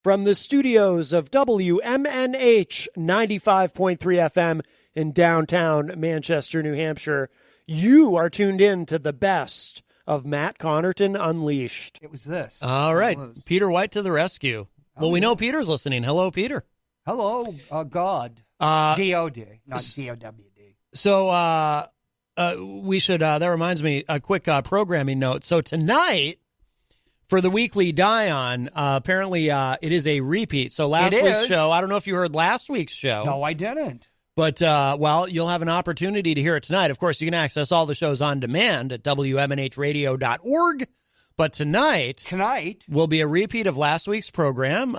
From the studios of WMNH 95.3 FM in downtown Manchester, New Hampshire, you are tuned in to the best of Matt Connarton Unleashed. It was this. All right. Peter White to the rescue. Well, we know Peter's listening. Hello, Peter. Hello, God. G-O-D, not G-O-W-D. So we should, that reminds me, a quick programming note. So tonight, for the weekly Die-On, apparently it is a repeat. So last week's show, I don't know if you heard last week's show. No, I didn't. But, you'll have an opportunity to hear it tonight. Of course, you can access all the shows on demand at WMNHradio.org. But tonight will be a repeat of last week's program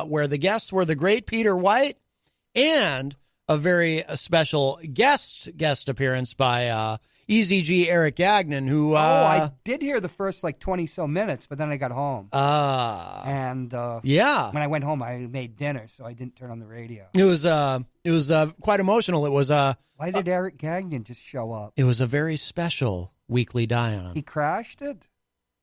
where the guests were the great Peter White and a very special guest appearance by EZG Eric Gagnon, who... I did hear the first, 20-so minutes, but then I got home. And when I went home, I made dinner, so I didn't turn on the radio. It was quite emotional. It was... Why did Eric Gagnon just show up? It was a very special weekly Die-On. He crashed it?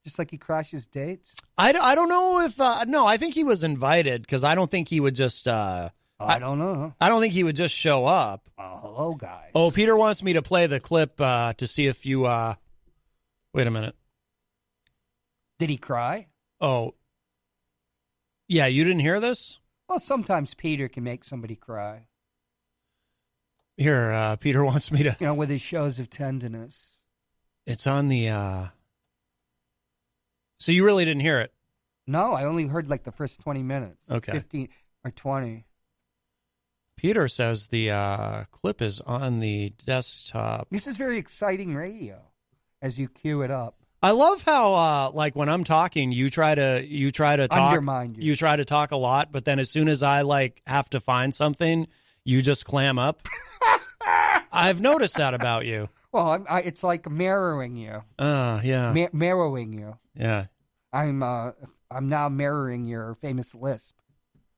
Just like he crashes dates? I don't know if... no, I think he was invited, because I don't think he would just... I don't know. I don't think he would just show up. Hello, guys. Oh, Peter wants me to play the clip to see if you... Wait a minute. Did he cry? Oh. Yeah, you didn't hear this? Well, sometimes Peter can make somebody cry. Here, Peter wants me to... with his shows of tenderness. It's on the... So you really didn't hear it? No, I only heard the first 20 minutes. Okay. 15 or 20. Peter says the clip is on the desktop. This is very exciting radio as you cue it up. I love how when I'm talking, you try to talk, undermine you. You try to talk a lot, but then as soon as I have to find something, you just clam up. I've noticed that about you. Well, it's like mirroring you. Yeah. Mirroring you. Yeah. I'm now mirroring your famous lisp.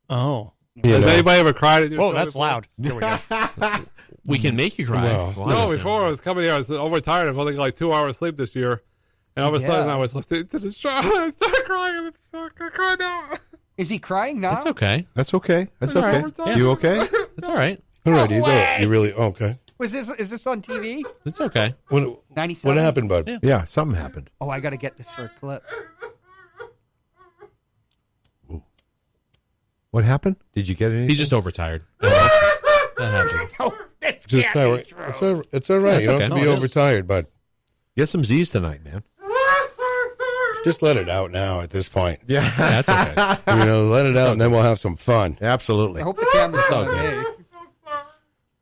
Oh. Has anybody ever cried at your Whoa, show that's before? loud. Here we go. We can make you cry. No, before I was coming here, I was overtired. I've only got 2 hours sleep this year. And all of a sudden, I was listening to the show. I started crying. I cry now. Is he crying now? That's okay. That's okay. That's All okay. right. You okay? That's all right. All right. He's all right. You really okay? Is this on TV? It's okay. What 97? happened, bud? Yeah, something happened. Oh, I got to get this for a clip. What happened? Did you get anything? He's just overtired. That happens. Oh, that's Just can't be true. it's all right. Yeah, You don't okay. have to be No, it is. overtired, bud. Get some Z's tonight, man. Just let it out now at this point. Yeah, That's okay. Let it out, and then we'll have some fun. absolutely. I hope the camera's all on good. me.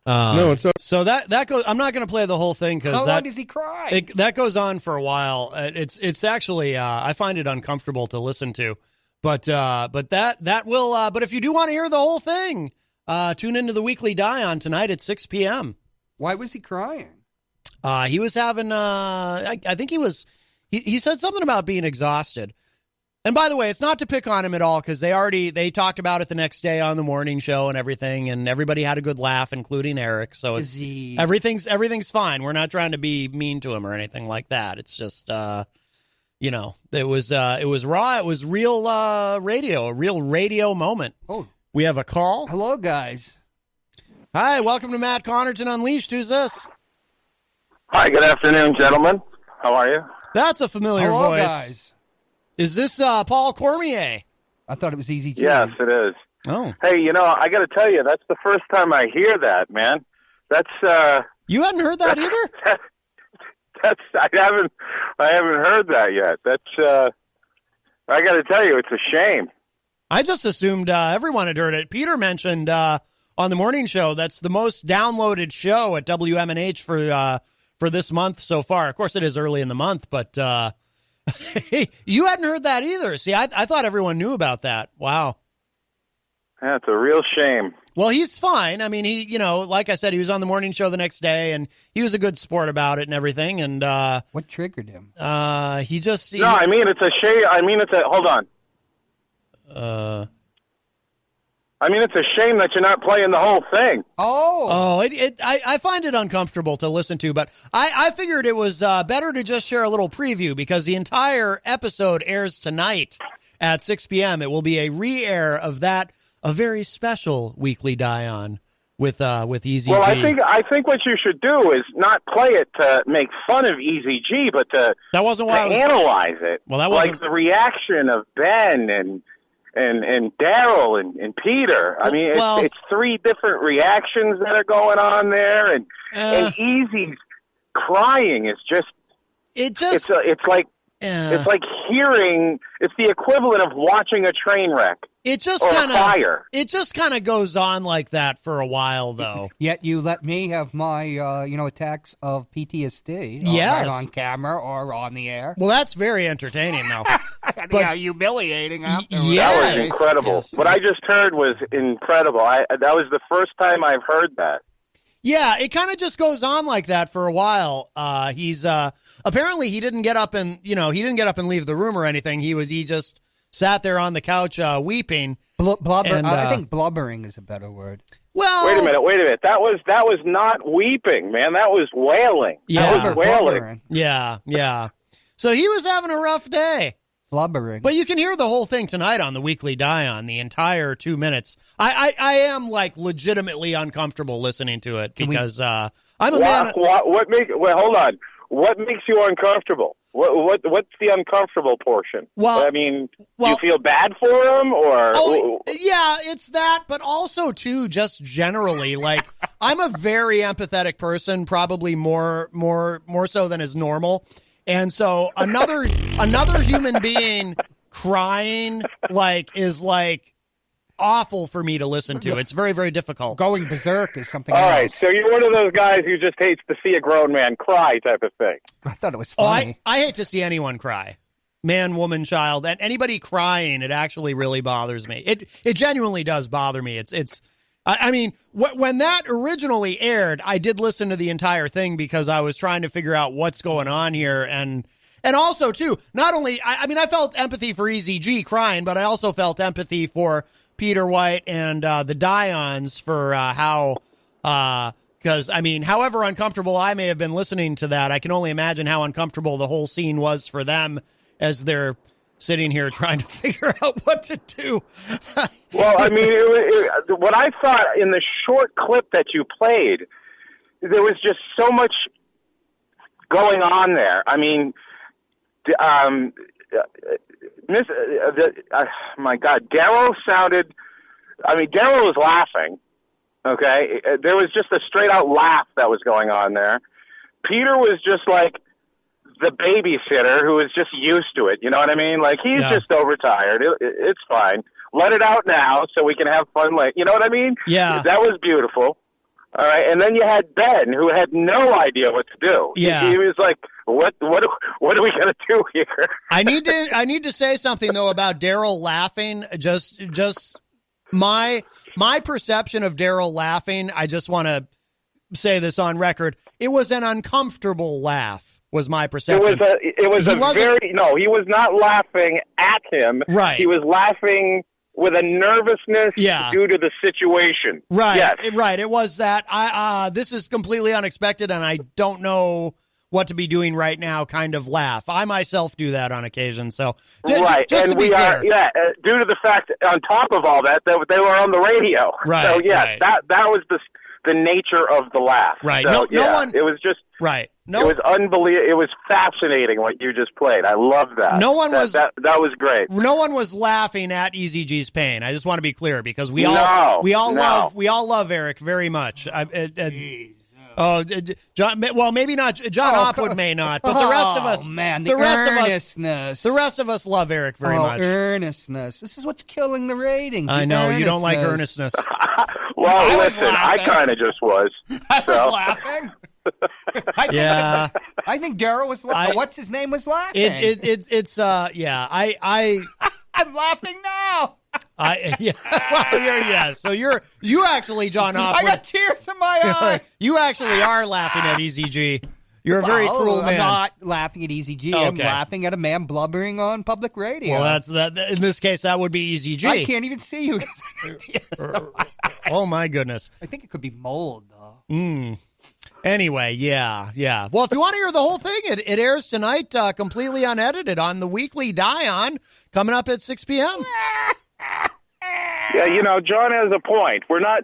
No, it's So that goes. I'm not going to play the whole thing because How long does he cry? that goes on for a while. It's actually I find it uncomfortable to listen to, but that will. But if you do want to hear the whole thing, tune into the weekly Die-On tonight at 6 p.m. Why was he crying? He was having. I think he was. He said something about being exhausted. And by the way, it's not to pick on him at all because they talked about it the next day on the morning show and everything, and everybody had a good laugh, including Eric. So everything's fine. We're not trying to be mean to him or anything like that. It's just it was raw. It was real radio, a real radio moment. Oh, we have a call. hello, guys. Hi, welcome to Matt Connarton Unleashed. Who's this? Hi, good afternoon, gentlemen. How are you? That's a familiar Hello, voice. guys. Is this Paul Cormier? I thought it was Easy G. Yes, it is. Oh, Hey, I got to tell you, that's the first time I hear that, man. That's you hadn't heard that either? I haven't heard that yet. That's I got to tell you, it's a shame. I just assumed everyone had heard it. Peter mentioned on the morning show that's the most downloaded show at WMNH for this month so far. Of course, it is early in the month, but you hadn't heard that either. See, I thought everyone knew about that. Wow. Yeah, it's a real shame. Well, he's fine. I mean, he, like I said, he was on the morning show the next day, and he was a good sport about it and everything. And What triggered him? No, I mean, it's a shame. Hold on. I mean, it's a shame that you're not playing the whole thing. I find it uncomfortable to listen to, but I figured it was better to just share a little preview because the entire episode airs tonight at 6 p.m. It will be a re-air of a very special weekly die-on with Easy G. Well, I think what you should do is not play it to make fun of Easy G, but to analyze it. Well, that wasn't like the reaction of Ben and Daryl and Peter. I mean, it's three different reactions that are going on there, and Easy's crying is just. It's like hearing. It's the equivalent of watching a train wreck. It just kind of goes on like that for a while, though. Yet you let me have my attacks of PTSD. Yes, on camera or on the air. Well, that's very entertaining, though. But humiliating. Afterwards. That was incredible. Yes. What I just heard was incredible. That was the first time I've heard that. Yeah, it kind of just goes on like that for a while. He's apparently he didn't get up and leave the room or anything. He just sat there on the couch weeping. I think blubbering is a better word. Well, wait a minute. That was not weeping, man. That was wailing. Yeah, that was wailing. Yeah. So he was having a rough day. Blubbering. But you can hear the whole thing tonight on the Weekly Die-On, the entire 2 minutes. I am like legitimately uncomfortable listening to it because I'm a man. Hold on. What makes you uncomfortable? What's the uncomfortable portion? Well, I mean, do you feel bad for him, or? Yeah, it's that, but also too, just generally, like I'm a very empathetic person, probably more so than is normal. And so another human being crying is awful for me to listen to. It's very, very difficult. Going berserk is something All else. right, so you're one of those guys who just hates to see a grown man cry type of thing. I thought it was funny. I hate to see anyone cry. Man, woman, child, and anybody crying, it actually really bothers me. It genuinely does bother me. I mean, when that originally aired, I did listen to the entire thing because I was trying to figure out what's going on here. And also, too, not only, I felt empathy for Easy G crying, but I also felt empathy for Peter White and the Die-Ons for because, however uncomfortable I may have been listening to that, I can only imagine how uncomfortable the whole scene was for them as they're sitting here trying to figure out what to do. Well, I mean, what I thought in the short clip that you played, there was just so much going on there. I mean, my God, Daryl was laughing. Okay, there was just a straight out laugh that was going on there. Peter was just like the babysitter who is just used to it. You know what I mean? Like he's just overtired. It's fine. Let it out now so we can have fun. Like, you know what I mean? Yeah. That was beautiful. All right. And then you had Ben who had no idea what to do. Yeah. He was like, what are we going to do here? I need to say something though about Daryl laughing. Just my perception of Daryl laughing. I just want to say this on record. It was an uncomfortable laugh. Was my perception. He was not laughing at him. Right. He was laughing with a nervousness due to the situation. Right. Yes. Right. It was that this is completely unexpected and I don't know what to be doing right now kind of laugh. I myself do that on occasion. So right. Just and we are due to the fact on top of all that they were on the radio. Right. So yes, right. that was the nature of the laugh. Right. So, no one. It was just right. No, it was unbelievable. It was fascinating what you just played. I love that. No one was. That was great. No one was laughing at Easy G's pain. I just want to be clear because we all love Eric very much. John. Well, maybe not. John Hopwood may not, but the rest of us. Man, the earnestness. The rest of us love Eric very much. Earnestness. This is what's killing the ratings. I know you don't like earnestness. Well, listen, I kind of just was. I was laughing. I think Daryl was laughing. What's his name was laughing? I'm laughing now. So you actually, John Hopwood. I got tears in my eye. You actually are laughing at Easy G. You're a very cruel man. I'm not laughing at Easy G. I'm laughing at a man blubbering on public radio. Well, that's that. In this case, that would be Easy G. I can't even see you. Oh my goodness! I think it could be mold, though. Anyway, yeah. Well, if you want to hear the whole thing, it airs tonight, completely unedited on the weekly Die-On, coming up at 6 p.m. Yeah, John has a point. We're not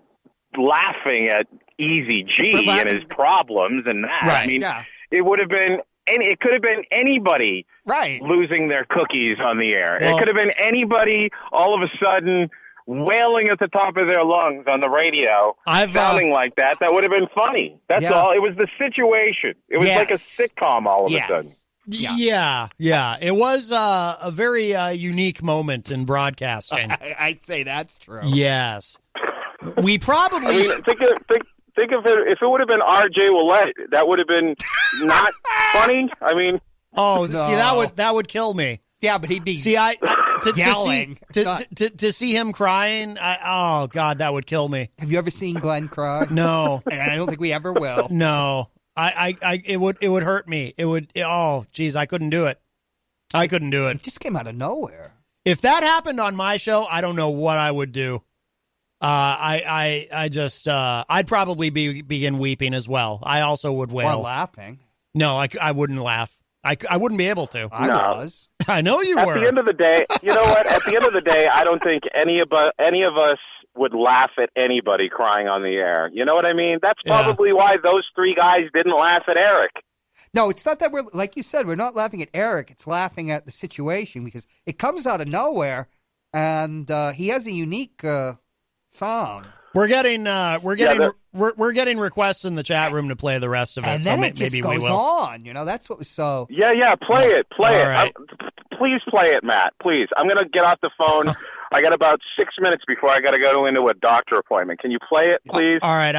laughing at Easy G and his problems and that. Right. I mean, it would have been it could have been anybody losing their cookies on the air. Well, it could have been anybody all of a sudden wailing at the top of their lungs on the radio, sounding like that. That would have been funny. That's all. It was the situation. It was like a sitcom all of a sudden. Yeah. It was a very unique moment in broadcasting. I'd say that's true. Yes. We probably... Think of it, if it would have been R.J. Willette, that would have been not funny. I mean... Oh, no. See, that would kill me. Yeah, but he'd be yelling. To see him crying, oh, God, that would kill me. Have you ever seen Glenn cry? No. And I don't think we ever will. No. It would hurt me. I couldn't do it. It just came out of nowhere. If that happened on my show, I don't know what I would do. I'd probably begin weeping as well. I also would wail. Or laughing. No, I wouldn't laugh. I wouldn't be able to. I was. I know you were. At the end of the day, you know what? At the end of the day, I don't think any of us would laugh at anybody crying on the air. You know what I mean? That's probably why those three guys didn't laugh at Eric. No, it's not that we're, like you said, we're not laughing at Eric. It's laughing at the situation because it comes out of nowhere, and he has a unique song. We're getting requests in the chat room to play the rest of it. And then it just goes on. That's what was so. Yeah. Play it. Right. Please play it, Matt. Please. I'm going to get off the phone. I got about 6 minutes before I got to go into a doctor appointment. Can you play it, please? All right.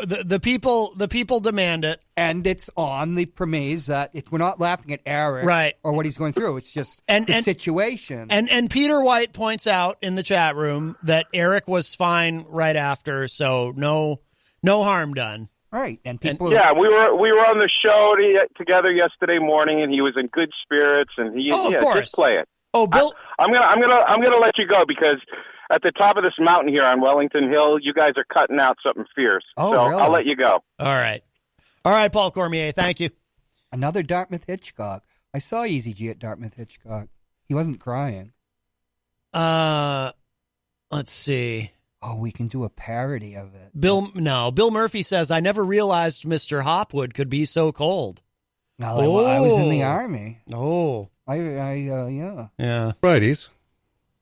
The people demand it, and it's on the premise that we're not laughing at Eric, right, or what he's going through. It's just the situation. And Peter White points out in the chat room that Eric was fine right after, so no harm done. Right, and people. We were on the show together yesterday morning, and he was in good spirits, and of course. Just play it. Oh, Bill, I'm gonna let you go because at the top of this mountain here on Wellington Hill, you guys are cutting out something fierce. Oh, so really? I'll let you go. All right, Paul Cormier, thank you. Another Dartmouth Hitchcock. I saw Easy G at Dartmouth Hitchcock. He wasn't crying. Let's see. Oh, we can do a parody of it. Bill Murphy says, I never realized Mr. Hopwood could be so cold. No, I was in the Army. Oh. Yeah. Righties.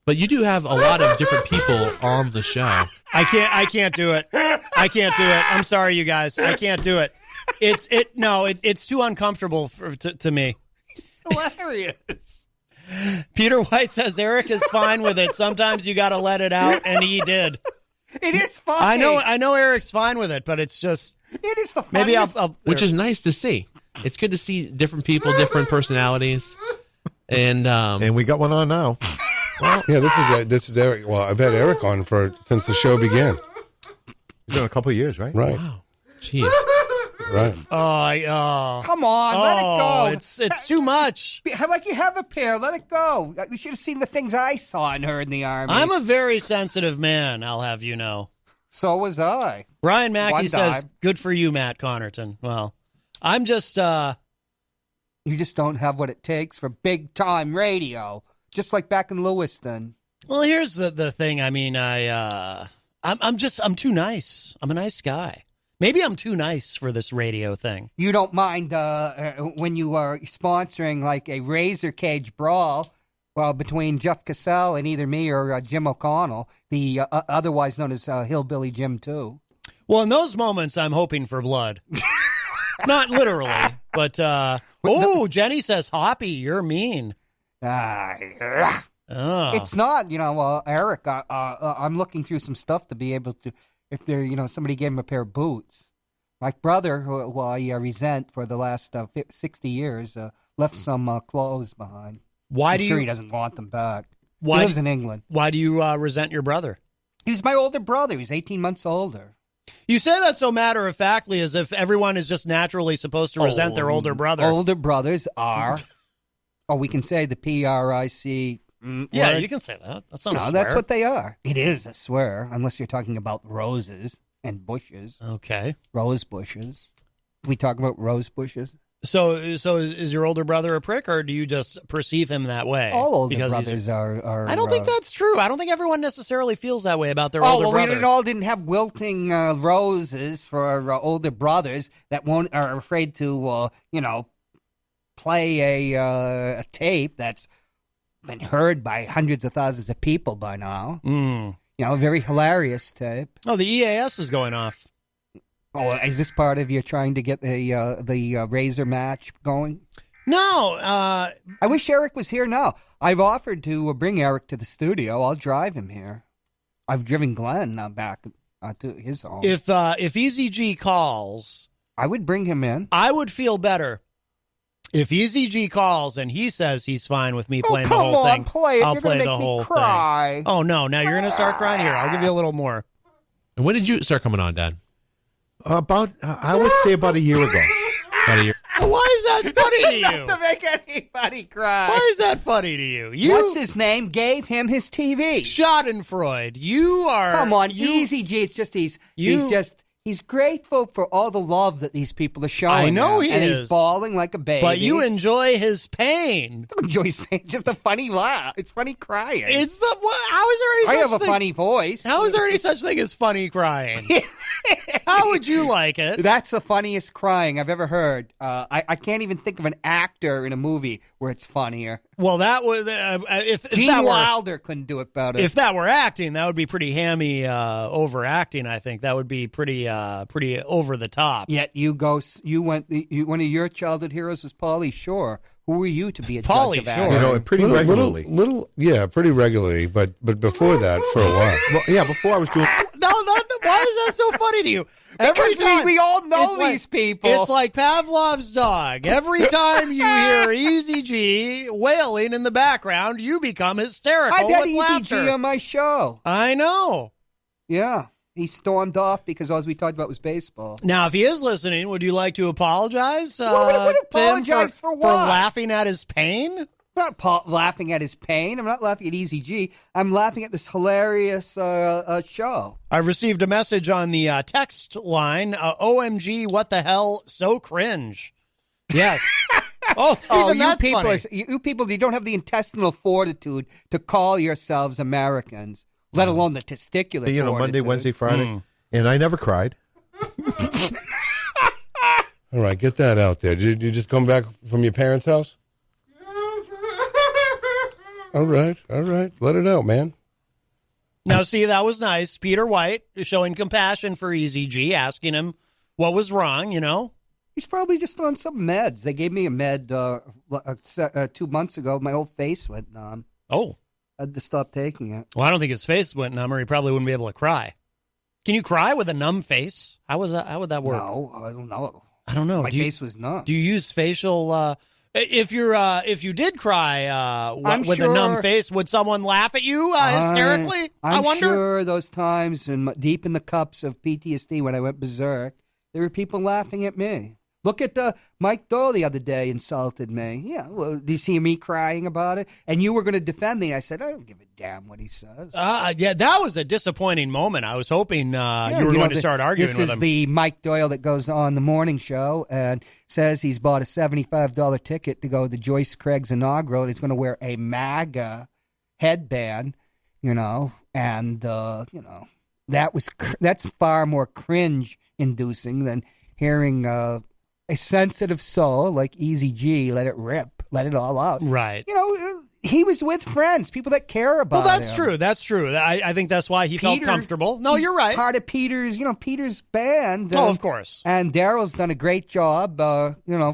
But you do have a lot of different people on the show. I can't do it. I'm sorry, you guys. I can't do it. It's too uncomfortable to me. It's hilarious. Peter White says Eric is fine with it. Sometimes you got to let it out, and he did. It is funny. I know Eric's fine with it, but it's just it is the funniest. Maybe I'll which is nice to see. It's good to see different people, different personalities. And we got one on now. Well, yeah, this is Eric. Well, I've had Eric on since the show began. It's been a couple of years, right? Right. Wow. Jeez. Right. Come on, let it go. It's too much. Like you have a pair, let it go. You should have seen the things I saw and heard in the Army. I'm a very sensitive man, I'll have you know. So was I. Brian Mackey says, good for you, Matt Connarton. Well, I'm just... You just don't have what it takes for big-time radio. Just like back in Lewiston. Well, here's the thing. I mean, I'm too nice. I'm a nice guy. Maybe I'm too nice for this radio thing. You don't mind when you are sponsoring like a razor cage brawl between Jeff Cassell and either me or Jim O'Connell, the otherwise known as Hillbilly Jim 2. Well, in those moments, I'm hoping for blood. Not literally, but... Jenny says, Hoppy, you're mean. It's not, Eric, I'm looking through some stuff to be able to, if somebody gave him a pair of boots. My brother, who I resent for the last 60 years, left some clothes behind. I'm sure he doesn't want them back. He lives in England. Why do you resent your brother? He's my older brother. He's 18 months older. You say that so matter-of-factly as if everyone is just naturally supposed to resent their older brother. Older brothers are, or we can say the PRIC Yeah, word. you can say that. That's not a swear. That's what they are. It is a swear, unless you're talking about roses and bushes. Okay. Rose bushes. We talk about rose bushes. So is your older brother a prick, or do you just perceive him that way? All older brothers are. I don't think that's true. I don't think everyone necessarily feels that way about their older older brother. We all didn't have wilting roses for our older brothers that are afraid to, play a tape that's been heard by hundreds of thousands of people by now. A very hilarious tape. Oh, the EAS is going off. Oh, is this part of you trying to get the Razor match going? No. I wish Eric was here now. I've offered to bring Eric to the studio. I'll drive him here. I've driven Glenn back to his home. If Easy G calls, I would bring him in. I would feel better if Easy G calls and he says he's fine with me playing the whole thing. Play it. I'll You're play gonna the make me whole cry. thing. Oh no! Now you're going to start crying. Here, I'll give you a little more. And when did you start coming on, Dad? I would say about a year ago. About a year. Why is that funny to you? To make anybody cry. Why is that funny to you? What's his name? Gave him his TV. Schadenfreude. You are. Come on, Easy G. It's just he's grateful for all the love that these people are showing. I know him, he and is. He's bawling like a baby. But you enjoy his pain. I don't enjoy his pain. Just a funny laugh. It's funny crying. It's the what? How is there any? I such have a thing? funny voice. How is there any such thing as funny crying? How would you like it? That's the funniest crying I've ever heard. I can't even think of an actor in a movie where it's funnier. Well, that was if Gene that Wilder couldn't do it better. If that were acting, that would be pretty hammy overacting. I think that would be pretty over the top. Yet one of your childhood heroes was Pauly Shore. Who were you to be a Pauly judge of Shore? acting? Pretty regularly. Pretty regularly. But before that, for a while. Well, yeah, before I was doing. Why is that so funny to you? Because we all know it's these people. It's like Pavlov's dog. Every time you hear Easy G wailing in the background, you become hysterical I've had with Easy laughter. G on my show. I know. Yeah. He stormed off because all we talked about was baseball. Now, if he is listening, would you like to apologize? What apologize for what? For laughing at his pain? I'm not laughing at his pain. I'm not laughing at Easy G. I'm laughing at this hilarious show. I received a message on the text line. OMG, what the hell? So cringe. Yes. Even that's funny. You people, you don't have the intestinal fortitude to call yourselves Americans, let alone the testicular fortitude. Monday, Wednesday, Friday. And I never cried. All right, get that out there. Did you just come back from your parents' house? All right. Let it out, man. Now, see, that was nice. Peter White showing compassion for Easy G, asking him what was wrong, He's probably just on some meds. They gave me a med 2 months ago. My whole face went numb. Oh. I had to stop taking it. Well, I don't think his face went numb, or he probably wouldn't be able to cry. Can you cry with a numb face? How would that work? No, I don't know. I don't know. My face was numb. Do you use facial... if you did cry with sure, a numb face, would someone laugh at you hysterically? I wonder. I'm sure those times deep in the cups of PTSD when I went berserk, there were people laughing at me. Look at Mike Doe the other day insulted me. Yeah, well, do you see me crying about it? And you were going to defend me. I said, I don't give a damn what he says. Yeah, that was a disappointing moment. I was hoping you were going to start arguing with him. This is the Mike Doyle that goes on the morning show and says he's bought a $75 ticket to go to Joyce Craig's inaugural, and he's going to wear a MAGA headband, and that's far more cringe-inducing than hearing a sensitive soul like Easy G let it rip, let it all out. Right. He was with friends, people that care about him. Well, that's true. That's true. I think that's why he felt comfortable. No, you're right. Part of Peter's band. Oh, of course. And Daryl's done a great job,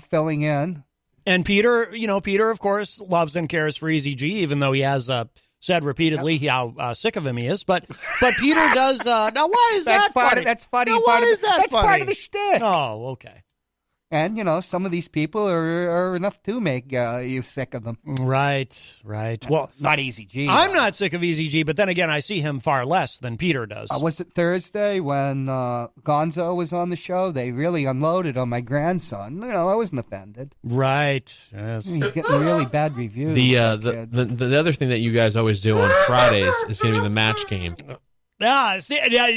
filling in. And Peter, of course, loves and cares for Easy G, even though he has said repeatedly how sick of him he is. But Peter does. Now, why is that funny? That's funny. Now, why is that funny? That's part of the shtick. Oh, okay. And, some of these people are enough to make you sick of them. Right. Well, not Easy G. I'm not sick of Easy G, but then again, I see him far less than Peter does. Was it Thursday when Gonzo was on the show? They really unloaded on my grandson. I wasn't offended. Right. Yes. He's getting really bad reviews. The other thing that you guys always do on Fridays is going to be the match game. Yeah, see, now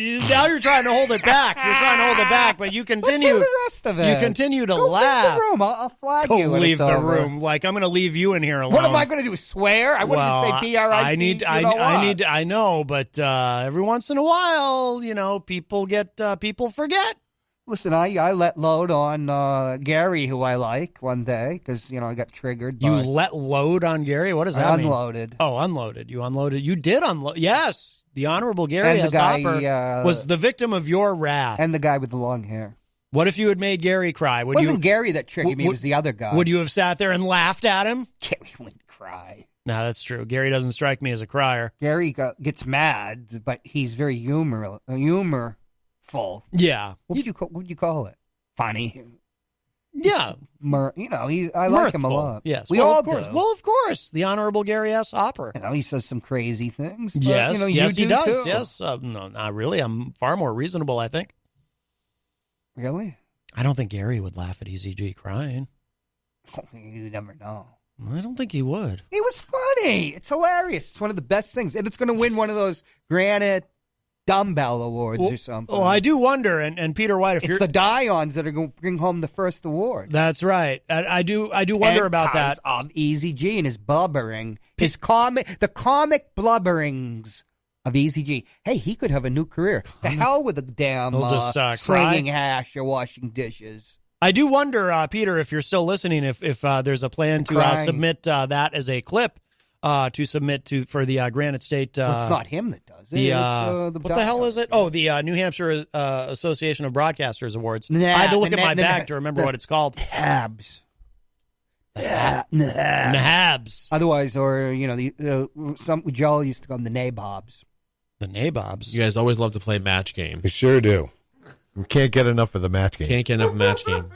you're trying to hold it back. You're trying to hold it back, but you continue. Let's hear the rest of it. You continue to Go laugh. Leave the room. I'll flag Go you. when leave it's the over. room. Like I'm going to leave you in here alone. What am I going to do? Swear? I wouldn't say B-R-I-C. I know, but every once in a while, people forget. Listen, I let load on Gary, who I like, one day because I got triggered. You let load on Gary? What does that mean? Unloaded. Oh, unloaded. You unloaded. You did unload. Yes. The Honorable Gary And the S. guy, Hopper was the victim of your wrath. And the guy with the long hair. What if you had made Gary cry? It wasn't Gary that triggered me. It was the other guy. Would you have sat there and laughed at him? Gary wouldn't cry. No, that's true. Gary doesn't strike me as a crier. Gary gets mad, but he's very humorful. Yeah. What would you call it? Funny. Yeah. I like him a lot. Yes. We all of course. do. Well, of course. The Honorable Gary S. Hopper. He says some crazy things. But, Yes. Yes, you he do does. too. Yes. No, not really. I'm far more reasonable, I think. Really? I don't think Gary would laugh at EZG crying. You never know. I don't think he would. It was funny. It's hilarious. It's one of the best things. And it's going to win one of those granite dumbbell awards or something. Well, I do wonder, and Peter White, if it's you're the Dions that are going to bring home the first award. That's right. I do wonder about that. Of Easy G and his blubbering, the comic blubberings of Easy G. Hey, he could have a new career. The hell with the damn slinging hash or washing dishes. I do wonder, Peter, if you're still listening, if there's a plan to submit that as a clip to submit for the Granite State. Well, it's not him that does it. What the hell is it? Oh, the New Hampshire Association of Broadcasters Awards. I had to look at my bag to remember what it's called. NAHBS. NAHBS. Otherwise, or some Joel used to call them the Nabobs. The Nabobs. You guys always love to play match game. We sure do. We can't get enough of the match game. Can't get enough of match game.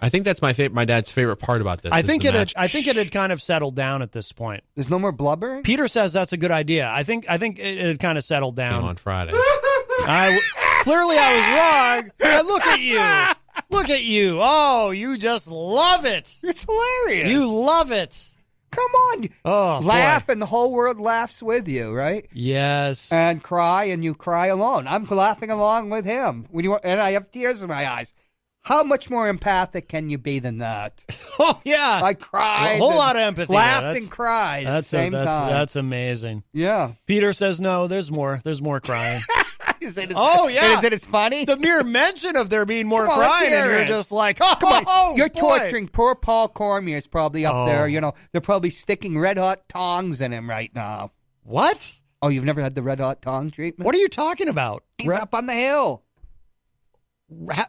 I think that's my dad's favorite part about this. I think it had kind of settled down at this point. There's no more blubbering? Peter says that's a good idea. I think it had kind of settled down on Fridays. Clearly I was wrong. Look at you. Look at you. Oh, you just love it. It's hilarious. You love it. Come on. Oh, laugh boy. and the whole world laughs with you, right? Yes. And cry and you cry alone. I'm laughing along with him. And I have tears in my eyes. How much more empathic can you be than that? Oh, yeah. I cried. A whole lot of empathy. Laughed and cried at the same time. That's amazing. Yeah. Peter says, no, there's more. There's more crying. Is it as funny? The mere mention of there being more crying, and you're just like, you're torturing poor Paul Cormier's probably up there. They're probably sticking red hot tongs in him right now. What? Oh, you've never had the red hot tong treatment? What are you talking about? He's up on the hill.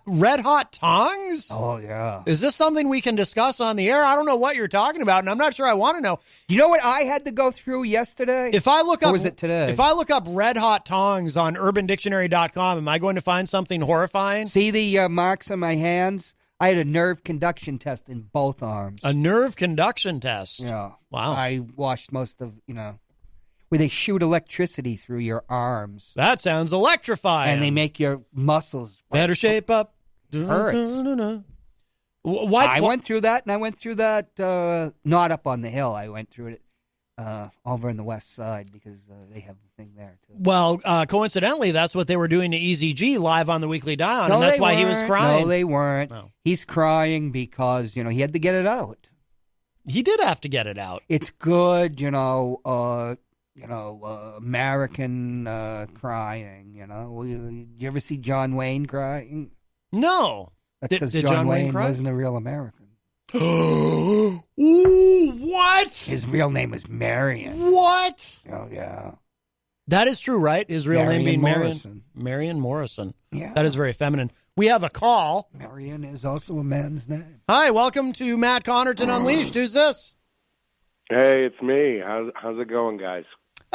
Red hot tongs? Oh, yeah. Is this something we can discuss on the air? I don't know what you're talking about, and I'm not sure I want to know. You know what I had to go through yesterday? Or was it today? If I look up red hot tongs on urbandictionary.com, am I going to find something horrifying? See the marks on my hands? I had a nerve conduction test in both arms. A nerve conduction test? Yeah. Wow. I watched most of, where they shoot electricity through your arms. That sounds electrifying. And they make your muscles better shape up. Hurts. I went through that, and I went through that not up on the hill. I went through it over on the west side because they have the thing there, too. Well, coincidentally, that's what they were doing to EZG live on the Weekly Dion, and that's why he was crying. No, they weren't. No. He's crying because, he had to get it out. He did have to get it out. It's good, American crying, Did you ever see John Wayne crying? No. That's because John Wayne wasn't a real American. Ooh, what? His real name was Marion. What? Oh, yeah. That is true, right? His real name being Morrison. Marion Morrison. Yeah. That is very feminine. We have a call. Marion is also a man's name. Hi, welcome to Matt Connarton Unleashed. Who's this? Hey, it's me. How's it going, guys?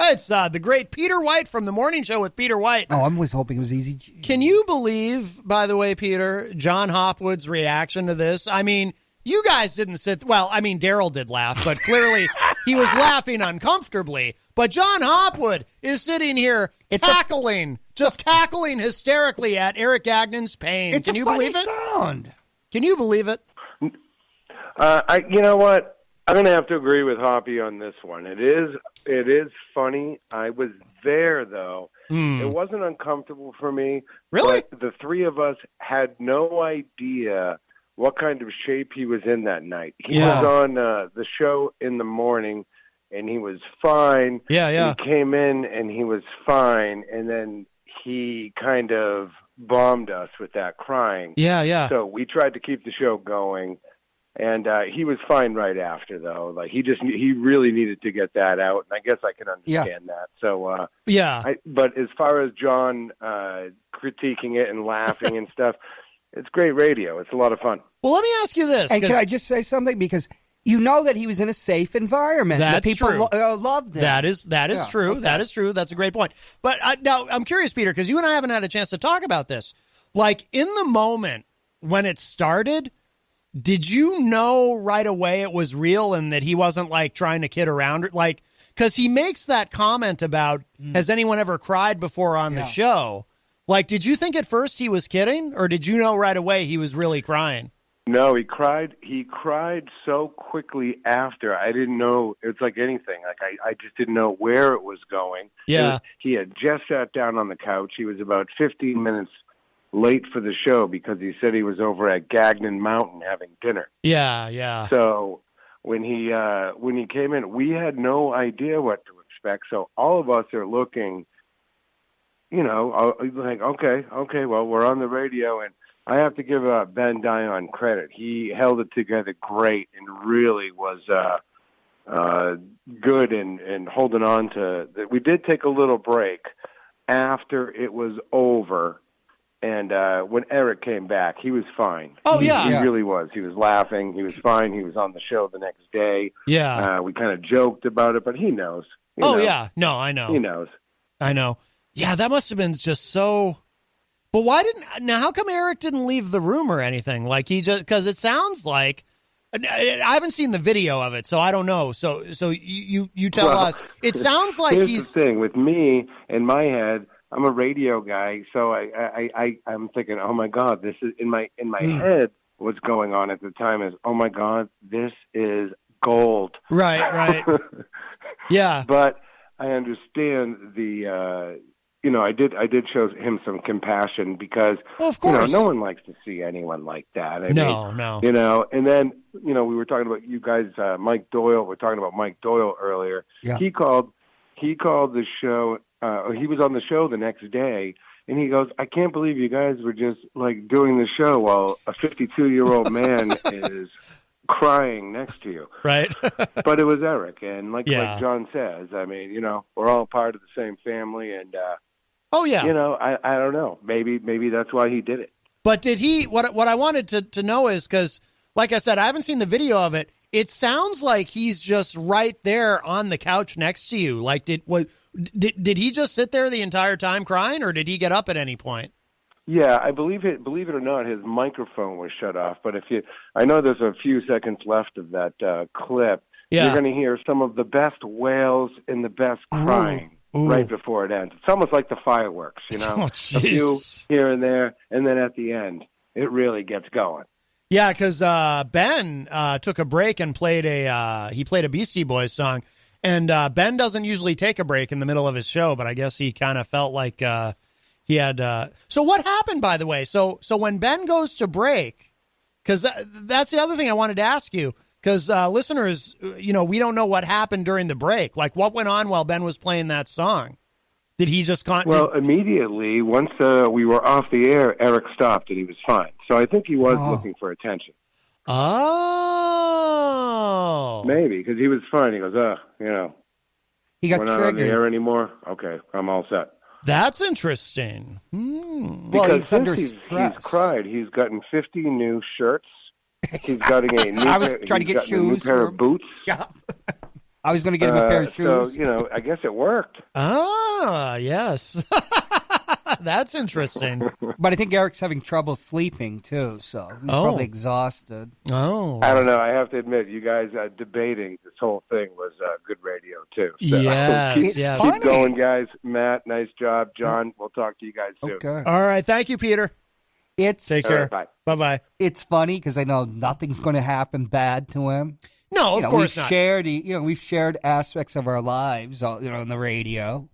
It's the great Peter White from The Morning Show with Peter White. Oh, I was hoping it was Easy G. Can you believe, by the way, Peter, John Hopwood's reaction to this? I mean, you guys didn't Daryl did laugh, but clearly he was laughing uncomfortably. But John Hopwood is sitting here cackling hysterically at Eric Gagnon's pain. Can you believe it? Sound. Can you believe it? You know what? I'm going to have to agree with Hoppy on this one. It is funny. I was there, though, it wasn't uncomfortable for me. Really? But the three of us had no idea what kind of shape he was in that night. He was on the show in the morning, and he was fine. Yeah. He came in, and he was fine, and then he kind of bombed us with that crying. Yeah. So we tried to keep the show going, and he was fine right after, though. Like he really needed to get that out, and I guess I can understand that. So but as far as John critiquing it and laughing and stuff, it's great radio. It's a lot of fun. Well, let me ask you this. And can I just say something? Because you know that he was in a safe environment. That's the people true. Loved him. That is true. Okay. That is true. That's a great point. But now I'm curious, Peter, because you and I haven't had a chance to talk about this. Like, in the moment when it started, did you know right away it was real and that he wasn't, like, trying to kid around? Like, because he makes that comment about, has anyone ever cried before on the show? Like, did you think at first he was kidding, or did you know right away he was really crying? No, he cried. He cried so quickly after. I didn't know. It's like anything. Like I just didn't know where it was going. Yeah. He had just sat down on the couch. He was about 15 minutes late for the show because he said he was over at Gagnon Mountain having dinner. Yeah. So when he came in, we had no idea what to expect. So all of us are looking, like, okay, well, we're on the radio, and I have to give Ben Dion credit. He held it together great and really was good in holding on to that. We did take a little break after it was over, and when Eric came back, he was fine. Oh, He really was. He was laughing. He was fine. He was on the show the next day. Yeah. We kind of joked about it, but he knows. Yeah. No, I know. He knows. I know. Yeah, that must have been just so... But how come Eric didn't leave the room or anything? Like, he just, because it sounds like, I haven't seen the video of it, so I don't know. So you tell us. It sounds like here's the thing with me in my head. I'm a radio guy, so I'm thinking, oh my God, this is in my head. What's going on at the time is, oh my God, this is gold. Right. Yeah. But I understand the. I did show him some compassion because, of course, no one likes to see anyone like that. No. And then, we were talking about you guys, Mike Doyle. We're talking about Mike Doyle earlier. Yeah. He called the show. He was on the show the next day, and he goes, "I can't believe you guys were just like doing the show while a 52-year-old man is crying next to you." Right. But it was Eric, and like John says, I mean, we're all part of the same family, and. Oh yeah. I don't know. Maybe that's why he did it. But did he? What I wanted to know is because, like I said, I haven't seen the video of it. It sounds like he's just right there on the couch next to you. Like, did he just sit there the entire time crying, or did he get up at any point? Yeah, I believe it or not, his microphone was shut off. But I know there's a few seconds left of that clip. Yeah. You're going to hear some of the best wails and the best crying. Ooh. Right before it ends. It's almost like the fireworks, Oh, a few here and there, and then at the end, it really gets going. Yeah, because Ben took a break and played a Beastie Boys song, and Ben doesn't usually take a break in the middle of his show, but I guess he kind of felt like he had. So what happened, by the way? So when Ben goes to break, because that's the other thing I wanted to ask you. Because listeners, we don't know what happened during the break. Like, what went on while Ben was playing that song? Did he just... immediately, once we were off the air, Eric stopped and he was fine. So I think he was looking for attention. Oh. Maybe, because he was fine. He goes, he got we're triggered. Not on the air anymore? Okay, I'm all set. That's interesting. Because he's under stress. He's cried. He's gotten 50 new shirts. He's getting a new. I was trying to get shoes. A new pair of boots. Yeah. I was going to get him a pair of shoes. So I guess it worked. Ah, yes. That's interesting. But I think Eric's having trouble sleeping too, so he's probably exhausted. Oh, I don't know. I have to admit, you guys debating this whole thing was good radio too. So yes, keep going, guys. Matt, nice job. John, we'll talk to you guys soon. Okay. All right. Thank you, Peter. Take care. Right, bye. Bye. It's funny because I know nothing's going to happen bad to him. No, of course not. We've shared aspects of our lives, on the radio.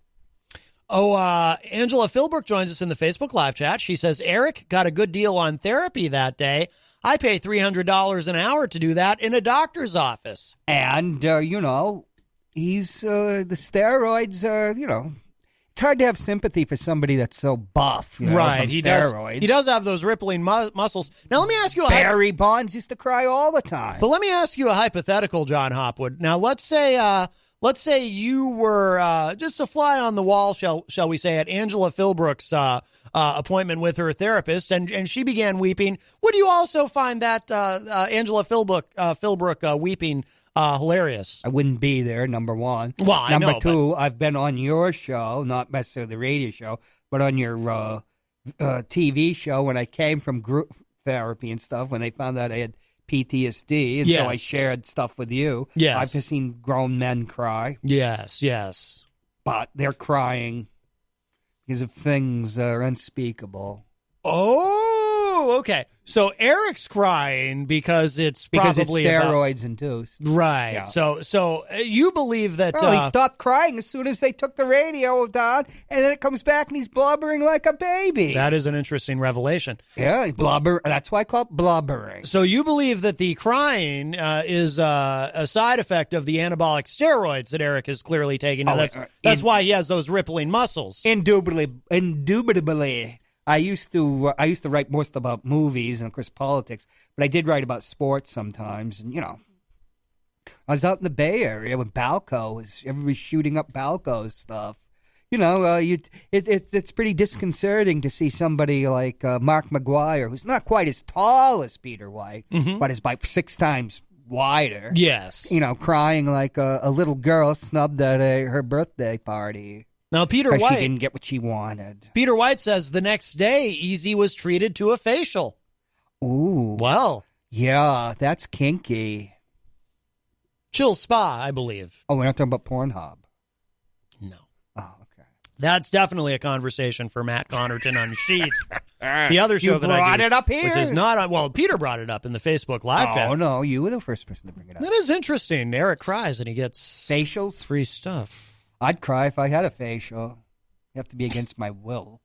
Angela Philbrook joins us in the Facebook live chat. She says, Eric got a good deal on therapy that day. I pay $300 an hour to do that in a doctor's office. And, he's, the steroids are, it's hard to have sympathy for somebody that's so buff, right? From He steroids. He does have those rippling muscles. Now, let me ask you Barry Bonds used to cry all the time. But let me ask you a hypothetical, John Hopwood. Now, let's say you were just a fly on the wall, shall we say, at Angela Philbrook's appointment with her therapist, and she began weeping. Would you also find that Angela Philbrook weeping hilarious? I wouldn't be there, number one. Well, I number know, two, I've been on your show, not necessarily the radio show, but on your TV show when I came from group therapy and stuff, when they found out I had PTSD, and so I shared stuff with you. Yes. I've just seen grown men cry. Yes. But they're crying because of things that are unspeakable. Oh, okay. So Eric's crying because it's probably steroids induced. Right. Yeah. So you believe that he stopped crying as soon as they took the radio down, and then it comes back and he's blubbering like a baby. That is an interesting revelation. Yeah, blubber. That's why I call it blubbering. So you believe that the crying is a side effect of the anabolic steroids that Eric is clearly taking. That's why he has those rippling muscles. Indubitably. I used to write most about movies and, of course, politics, but I did write about sports sometimes. And, I was out in the Bay Area when everybody's shooting up Balco's stuff. It's pretty disconcerting to see somebody like Mark McGuire, who's not quite as tall as Peter White, but is by 6 times wider. Yes. Crying like a little girl snubbed at her birthday party. Now, Peter White, she didn't get what she wanted. Peter White says the next day, Easy was treated to a facial. Ooh. Well. Yeah, that's kinky. Chill Spa, I believe. Oh, we're not talking about Pornhub. No. Oh, okay. That's definitely a conversation for Matt Connarton on Sheath. The other show that I brought do, it up here. which is not on. Well, Peter brought it up in the Facebook live chat. Oh no, you were the first person to bring it up. That is interesting. Eric cries and he gets facials, free stuff. I'd cry if I had a facial. You have to be against my will.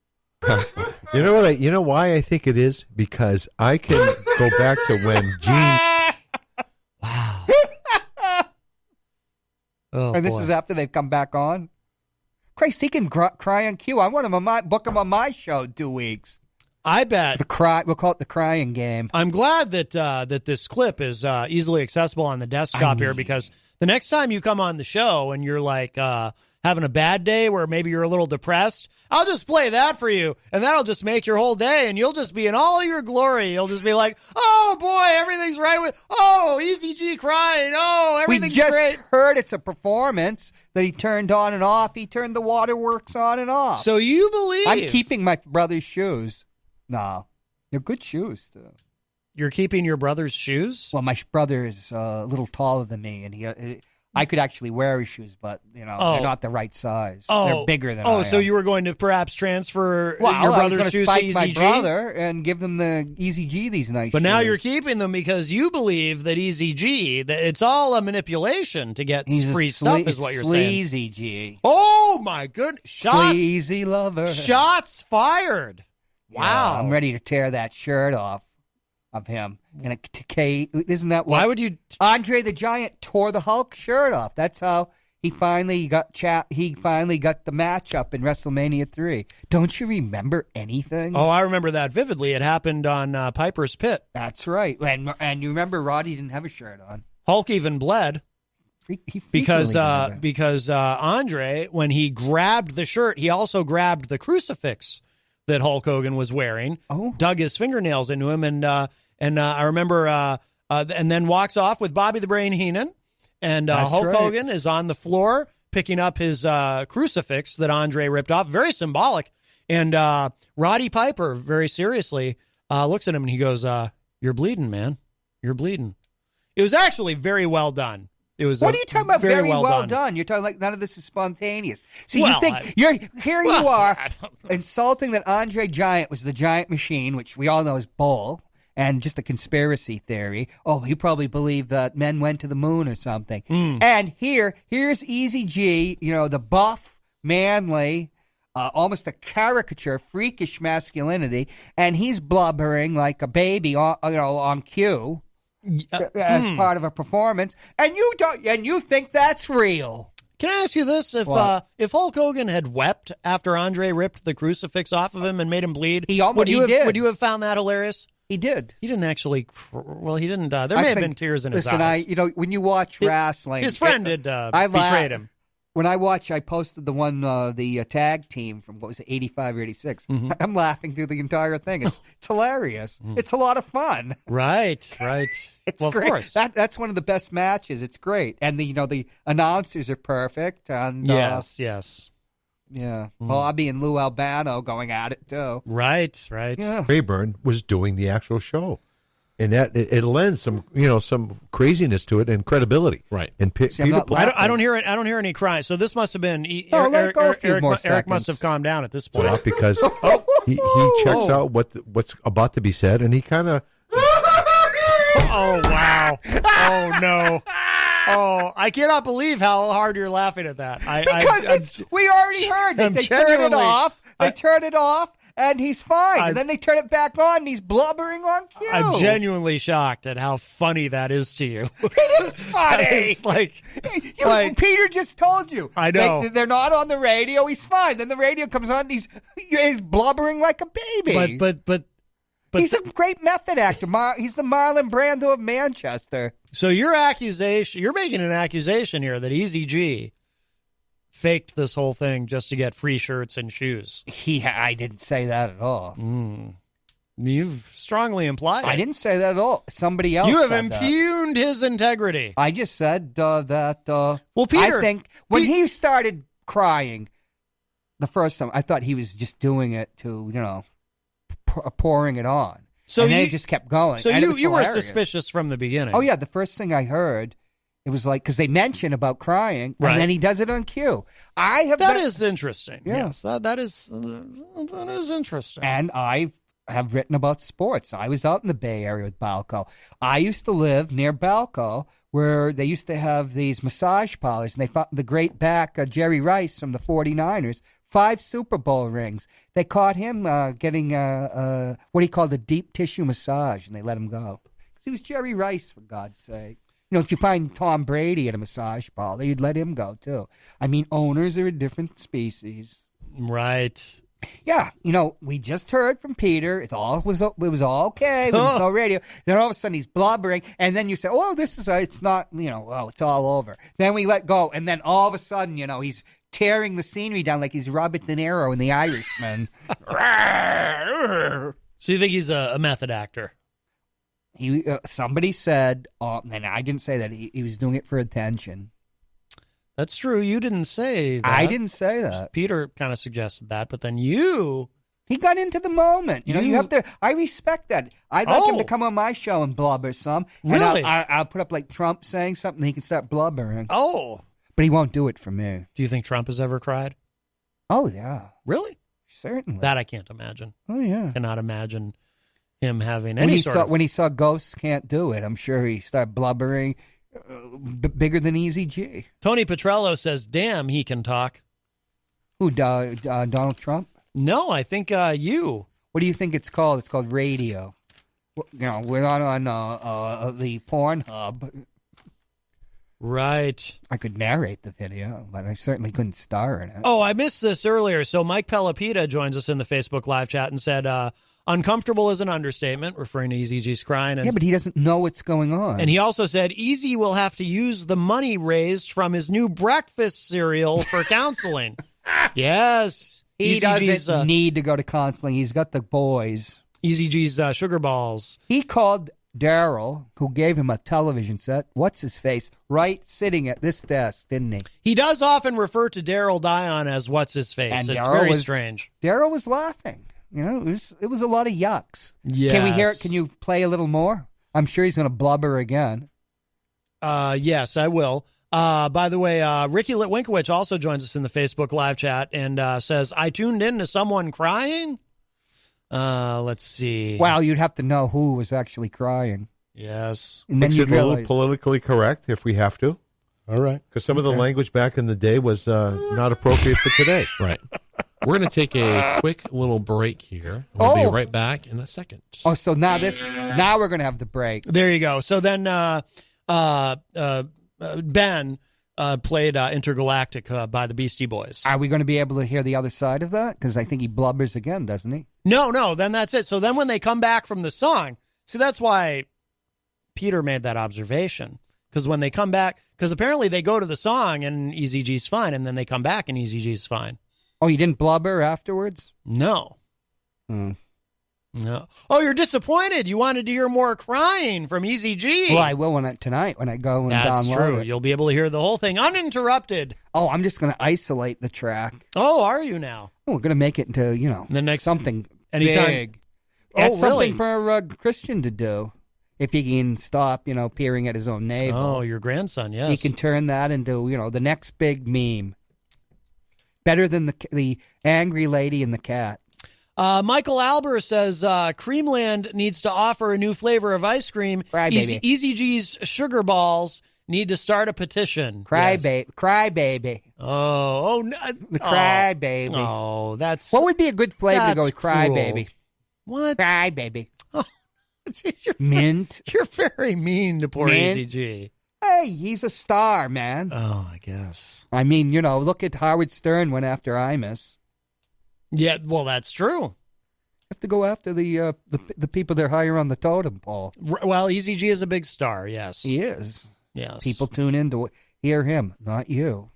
You know what? You know why I think it is? Because I can go back to when Gene. Wow. And this is after they've come back on. Christ, he can cry on cue. I want him book him on my show in 2 weeks. I bet we'll call it the crying game. I'm glad that this clip is easily accessible on the desktop here, because the next time you come on the show and you're like having a bad day where maybe you're a little depressed, I'll just play that for you, and that'll just make your whole day, and you'll just be in all your glory. You'll just be like, oh boy, everything's right with, Easy G crying, everything's great. We just heard it's a performance that he turned on and off. He turned the waterworks on and off. So you believe? I'm keeping my brother's shoes. No, they're good shoes, too. You're keeping your brother's shoes? Well, my brother is a little taller than me, and I could actually wear his shoes, but they're not the right size. They're bigger than I am. So you were going to perhaps transfer your I was brother's shoes to spike Easy my G? brother and give them the Easy G these nice But now shoes. you're keeping them because you believe that Easy G, that it's all a manipulation to get free stuff, is what you're saying. Sleazy G. Oh my goodness! Sleazy lover. Shots fired! Wow! Yeah, I'm ready to tear that shirt off of him. And isn't that what? Why would you? Andre the Giant tore the Hulk shirt off. That's how he finally got the matchup in WrestleMania 3. Don't you remember anything? Oh, I remember that vividly. It happened on Piper's Pit. That's right. And you remember Roddy didn't have a shirt on. Hulk even bled. Because Andre, when he grabbed the shirt, he also grabbed the crucifix that Hulk Hogan was wearing, dug his fingernails into him, and I remember, and then walks off with Bobby the Brain Heenan, and Hulk Hogan is on the floor picking up his crucifix that Andre ripped off, very symbolic, and Roddy Piper, very seriously, looks at him and he goes, "You're bleeding, man. You're bleeding." It was actually very well done. It was. What are you talking about? Very well done. done. You're talking like none of this is spontaneous. See, you think you are insulting that Andre Giant was the giant machine, which we all know is bull and just a conspiracy theory. Oh, he probably believed that men went to the moon or something. And here's Easy G, the buff, manly almost a caricature, freakish masculinity, and he's blubbering like a baby on cue as part of a performance, and you think that's real. Can I ask you this? If Hulk Hogan had wept after Andre ripped the crucifix off of him and made him bleed, would you have found that hilarious? He did. He didn't actually. Well, he didn't. There may have been tears in his eyes. When you watch wrestling, his friend betrayed him. When I posted the one, the tag team from, what was it, 85 or 86. Mm-hmm. I'm laughing through the entire thing. It's hilarious. It's a lot of fun. Right. It's well, great. Of course. That's one of the best matches. It's great. And the announcers are perfect. And yes. Yeah. Bobby and Lou Albano going at it, too. Right. Yeah. Rayburn was doing the actual show. And that it lends some craziness to it and credibility. Right. And I don't hear it. I don't hear any crying. So this must have been Eric must have calmed down at this point. Well, because he checks out what's about to be said, and he kind of. Oh wow! Oh no! Oh, I cannot believe how hard you're laughing at that. We already heard that they turn it off. They turn it off. And he's fine. And then they turn it back on, and he's blubbering on cue. I'm genuinely shocked at how funny that is to you. It is funny. It's like Peter just told you. I know. They're not on the radio. He's fine. Then the radio comes on, and he's blubbering like a baby. But he's a great method actor. He's the Marlon Brando of Manchester. So you're making an accusation here that Easy G faked this whole thing just to get free shirts and shoes. I didn't say that at all. You've strongly implied it. I didn't say that at all. Somebody else. You have said impugned his integrity. I just said that. Well, Peter, I think when he started crying the first time, I thought he was just doing it to pouring it on. So and then it just kept going. So and you were suspicious from the beginning. Oh yeah, the first thing I heard. It was like, because they mention about crying, right. And then he does it on cue. That is interesting. Yeah. Yes, that is interesting. And I have written about sports. I was out in the Bay Area with Balco. I used to live near Balco, where they used to have these massage parlors, and they found the great back Jerry Rice from the 49ers, 5 Super Bowl rings. They caught him getting what he called a deep tissue massage, and they let him go. Because he was Jerry Rice, for God's sake. If you find Tom Brady at a massage parlor, you'd let him go, too. I mean, owners are a different species. Right. Yeah. We just heard from Peter. It was all okay. There was no radio. Then all of a sudden he's blubbering. And then you say, it's not, it's all over. Then we let go. And then all of a sudden, he's tearing the scenery down like he's Robert De Niro in The Irishman. So you think he's a method actor? Somebody said, and I didn't say that, he was doing it for attention. That's true. You didn't say that. I didn't say that. Peter kind of suggested that, but then he got into the moment. You have to. I respect that. I'd like him to come on my show and blubber some. Really? And I'll put up like Trump saying something. He can start blubbering. Oh, but he won't do it for me. Do you think Trump has ever cried? Oh yeah, really? Certainly. That I can't imagine. Oh yeah, cannot imagine him having any when he saw Ghosts Can't Do It. I'm sure he started blubbering. Bigger than Easy G. Tony Petrello says, "Damn, he can talk." Who? Donald Trump? No, I think you. What do you think it's called? It's called radio. We're not on the Pornhub. Right. I could narrate the video, but I certainly couldn't star in it. Oh, I missed this earlier. So Mike Pelopita joins us in the Facebook live chat and said, uncomfortable is an understatement, referring to Easy G's crying. Yeah, but he doesn't know what's going on. And he also said Easy will have to use the money raised from his new breakfast cereal for counseling. Yes. He doesn't need to go to counseling. He's got the boys. Easy G's sugar balls. He called Daryl, who gave him a television set, what's his face, right sitting at this desk, didn't he? He does often refer to Daryl Dion as what's his face. And it's very strange. Daryl was laughing. It was a lot of yucks. Yes. Can we hear it? Can you play a little more? I'm sure he's going to blubber again. Yes, I will. By the way, Ricky Litwinkowicz also joins us in the Facebook live chat and says, I tuned in to someone crying. Let's see. Well, you'd have to know who was actually crying. Yes. And then a little politically correct if we have to. All right. Because some of the language back in the day was not appropriate for today. Right. We're going to take a quick little break here. We'll be right back in a second. Oh, so now we're going to have the break. There you go. So then Ben played Intergalactic by the Beastie Boys. Are we going to be able to hear the other side of that? Because I think he blubbers again, doesn't he? No, then that's it. So then when they come back from the song, see, that's why Peter made that observation. Because when they come back, because apparently they go to the song and Easy G's fine, and then they come back and Easy G's fine. Oh, you didn't blubber afterwards? No. No. Oh, you're disappointed. You wanted to hear more crying from Easy G. Well, I will tonight when I go and That's download true. it. You'll be able to hear the whole thing uninterrupted. Oh, I'm just going to isolate the track. Oh, are you now? Oh, we're going to make it into, the next something anytime. big. Oh, That's really? something for Christian to do. If he can stop, peering at his own navel. Oh, your grandson, yes. He can turn that into, the next big meme. Better than the angry lady and the cat. Michael Albert says Creamland needs to offer a new flavor of ice cream. Crybaby. Easy G's Sugar Balls need to start a petition. Crybaby. Oh, no. The crybaby. Oh, that's... What would be a good flavor to go with cruel. crybaby? What? Crybaby. Oh, Mint. You're very mean to poor Mint. Easy G. Hey, he's a star, man. Oh, I guess. I mean, look at Howard Stern went after Imus. Yeah, well, that's true. Have to go after the people they're higher on the totem pole. Well, Easy G is a big star, yes. He is. Yes. People tune in to hear him, not you.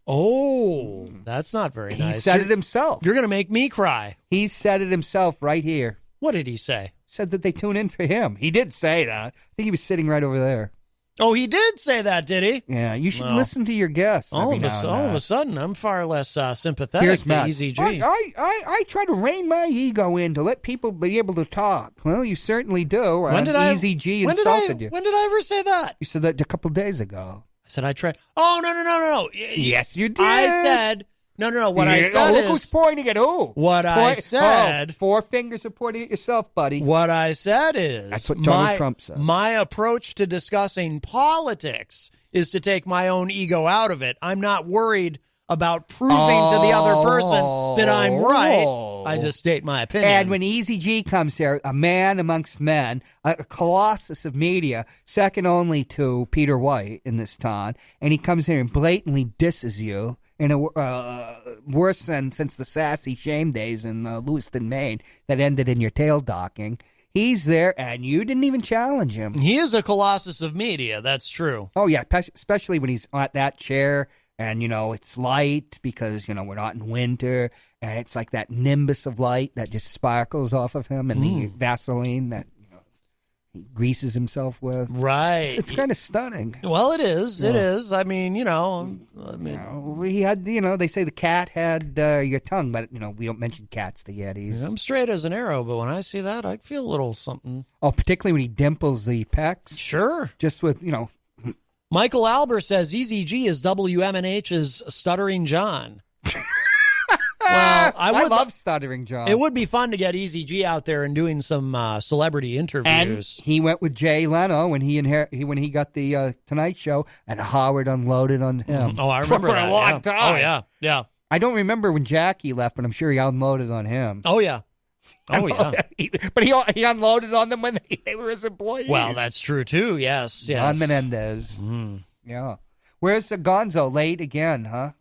Oh, that's not very nice. He said it himself. You're going to make me cry. He said it himself right here. What did he say? Said that they tune in for him. He did say that. I think he was sitting right over there. Oh, he did say that, did he? Yeah, you should listen to your guests. All of a sudden, I'm far less sympathetic Here's to Matt. Easy G. I try to rein my ego in to let people be able to talk. Well, you certainly do. Easy G insulted you. When did I ever say that? You said that a couple days ago. I said I tried. Oh, no. Yes, you did. I said... No. What I said look who's pointing at who. What I said... 4 fingers are pointing at yourself, buddy. What I said is... That's what Donald Trump said. My approach to discussing politics is to take my own ego out of it. I'm not worried about proving to the other person that I'm right. I just state my opinion. And when Easy G comes here, a man amongst men, a colossus of media, second only to Peter White in this town, and he comes here and blatantly disses you in a worse than since the sassy shame days in Lewiston, Maine, that ended in your tail docking. He's there, and you didn't even challenge him. He is a colossus of media. That's true. Oh, yeah, especially when he's at that chair, and, it's light because, we're not in winter, and it's like that nimbus of light that just sparkles off of him, and the Vaseline that he greases himself with. Right. It's kind of stunning. Well, it is. Yeah. It is. I mean, he had, they say the cat had your tongue, but, we don't mention cats to Yetis. I'm straight as an arrow, but when I see that, I feel a little something. Oh, particularly when he dimples the pecs? Sure. Just with, Michael Albert says Easy G is WMNH's Stuttering John. Well, I love Stuttering John. It would be fun to get Easy G out there and doing some celebrity interviews. And he went with Jay Leno when he got the Tonight Show, and Howard unloaded on him. Oh, I remember for that. a long time. Oh yeah. I don't remember when Jackie left, but I'm sure he unloaded on him. Oh yeah. But he unloaded on them when they were his employees. Well, that's true too. Yes. Don Menendez. Yeah. Where's the Gonzo? Late again, huh?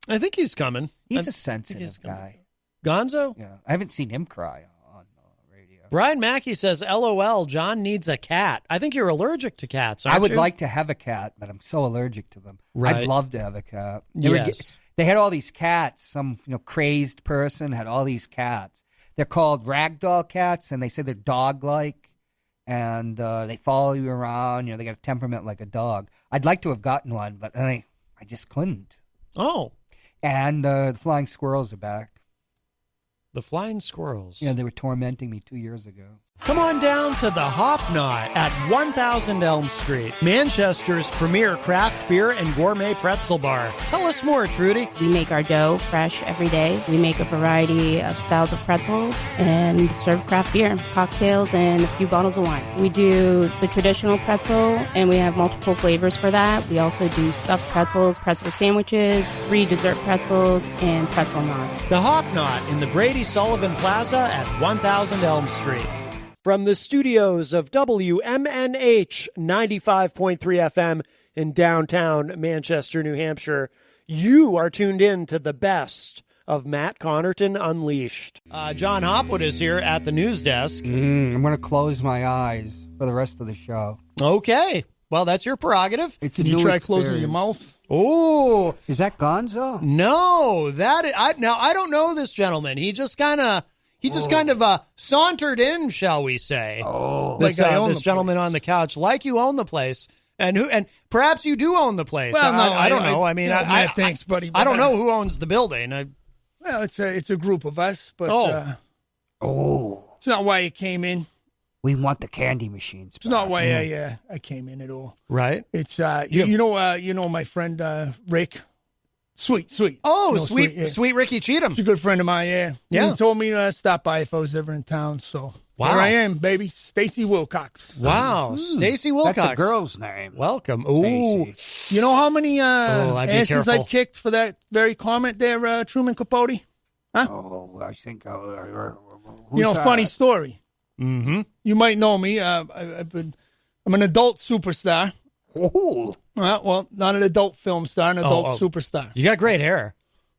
I think he's coming. He's a sensitive guy. Gonzo? Yeah. I haven't seen him cry on the radio. Brian Mackey says, LOL, John needs a cat. I think you're allergic to cats, aren't I would you? like to have a cat, but I'm so allergic to them. Right. I'd love to have a cat. Yes. They had all these cats. Some crazed person had all these cats. They're called ragdoll cats, and they say they're dog-like, and they follow you around. They got a temperament like a dog. I'd like to have gotten one, but I just couldn't. Oh. And the flying squirrels are back. The flying squirrels. Yeah, they were tormenting me 2 years ago. Come on down to the Hop Knot at 1000 Elm Street, Manchester's premier craft beer and gourmet pretzel bar. Tell us more, Trudy. We make our dough fresh every day. We make a variety of styles of pretzels and serve craft beer, cocktails, and a few bottles of wine. We do the traditional pretzel, and we have multiple flavors for that. We also do stuffed pretzels, pretzel sandwiches, free dessert pretzels, and pretzel knots. The Hop Knot in the Brady Sullivan Plaza at 1000 Elm Street. From the studios of WMNH 95.3 FM in downtown Manchester, New Hampshire, you are tuned in to the best of Matt Connarton Unleashed. John Hopwood is here at the news desk. I'm going to close my eyes for the rest of the show. Okay. Well, that's your prerogative. It's Can a you new try experience. closing your mouth? Oh, Is that Gonzo? no, now I don't know this gentleman. He just kind of sauntered in, shall we say? Oh, This, Like I own this the gentleman on the couch, like you own the place, and perhaps you do own the place. Well, no, I don't know. I mean, thanks, buddy. I don't but, know who owns the building. Well, it's a group of us, but it's not why you came in. we want the candy machines. It's not why I came in at all. Right? It's you know my friend Rick, sweet. Oh, You know, sweet, yeah. sweet Ricky Cheatham. He's a good friend of mine. Yeah. Yeah. He told me to stop by if I was ever in town. So Wow. here I am, baby. Stacy Wilcox. Wow, Stacy Wilcox. That's a girl's name. Welcome. Ooh, Stacey. You know how many I'd be asses careful. I've kicked for that very comment there, Truman Capote? Oh, I think. You know, funny story. mm-hmm. You might know me. I'm an adult superstar. Oh, Well, not an adult film star, an adult superstar. You got great hair.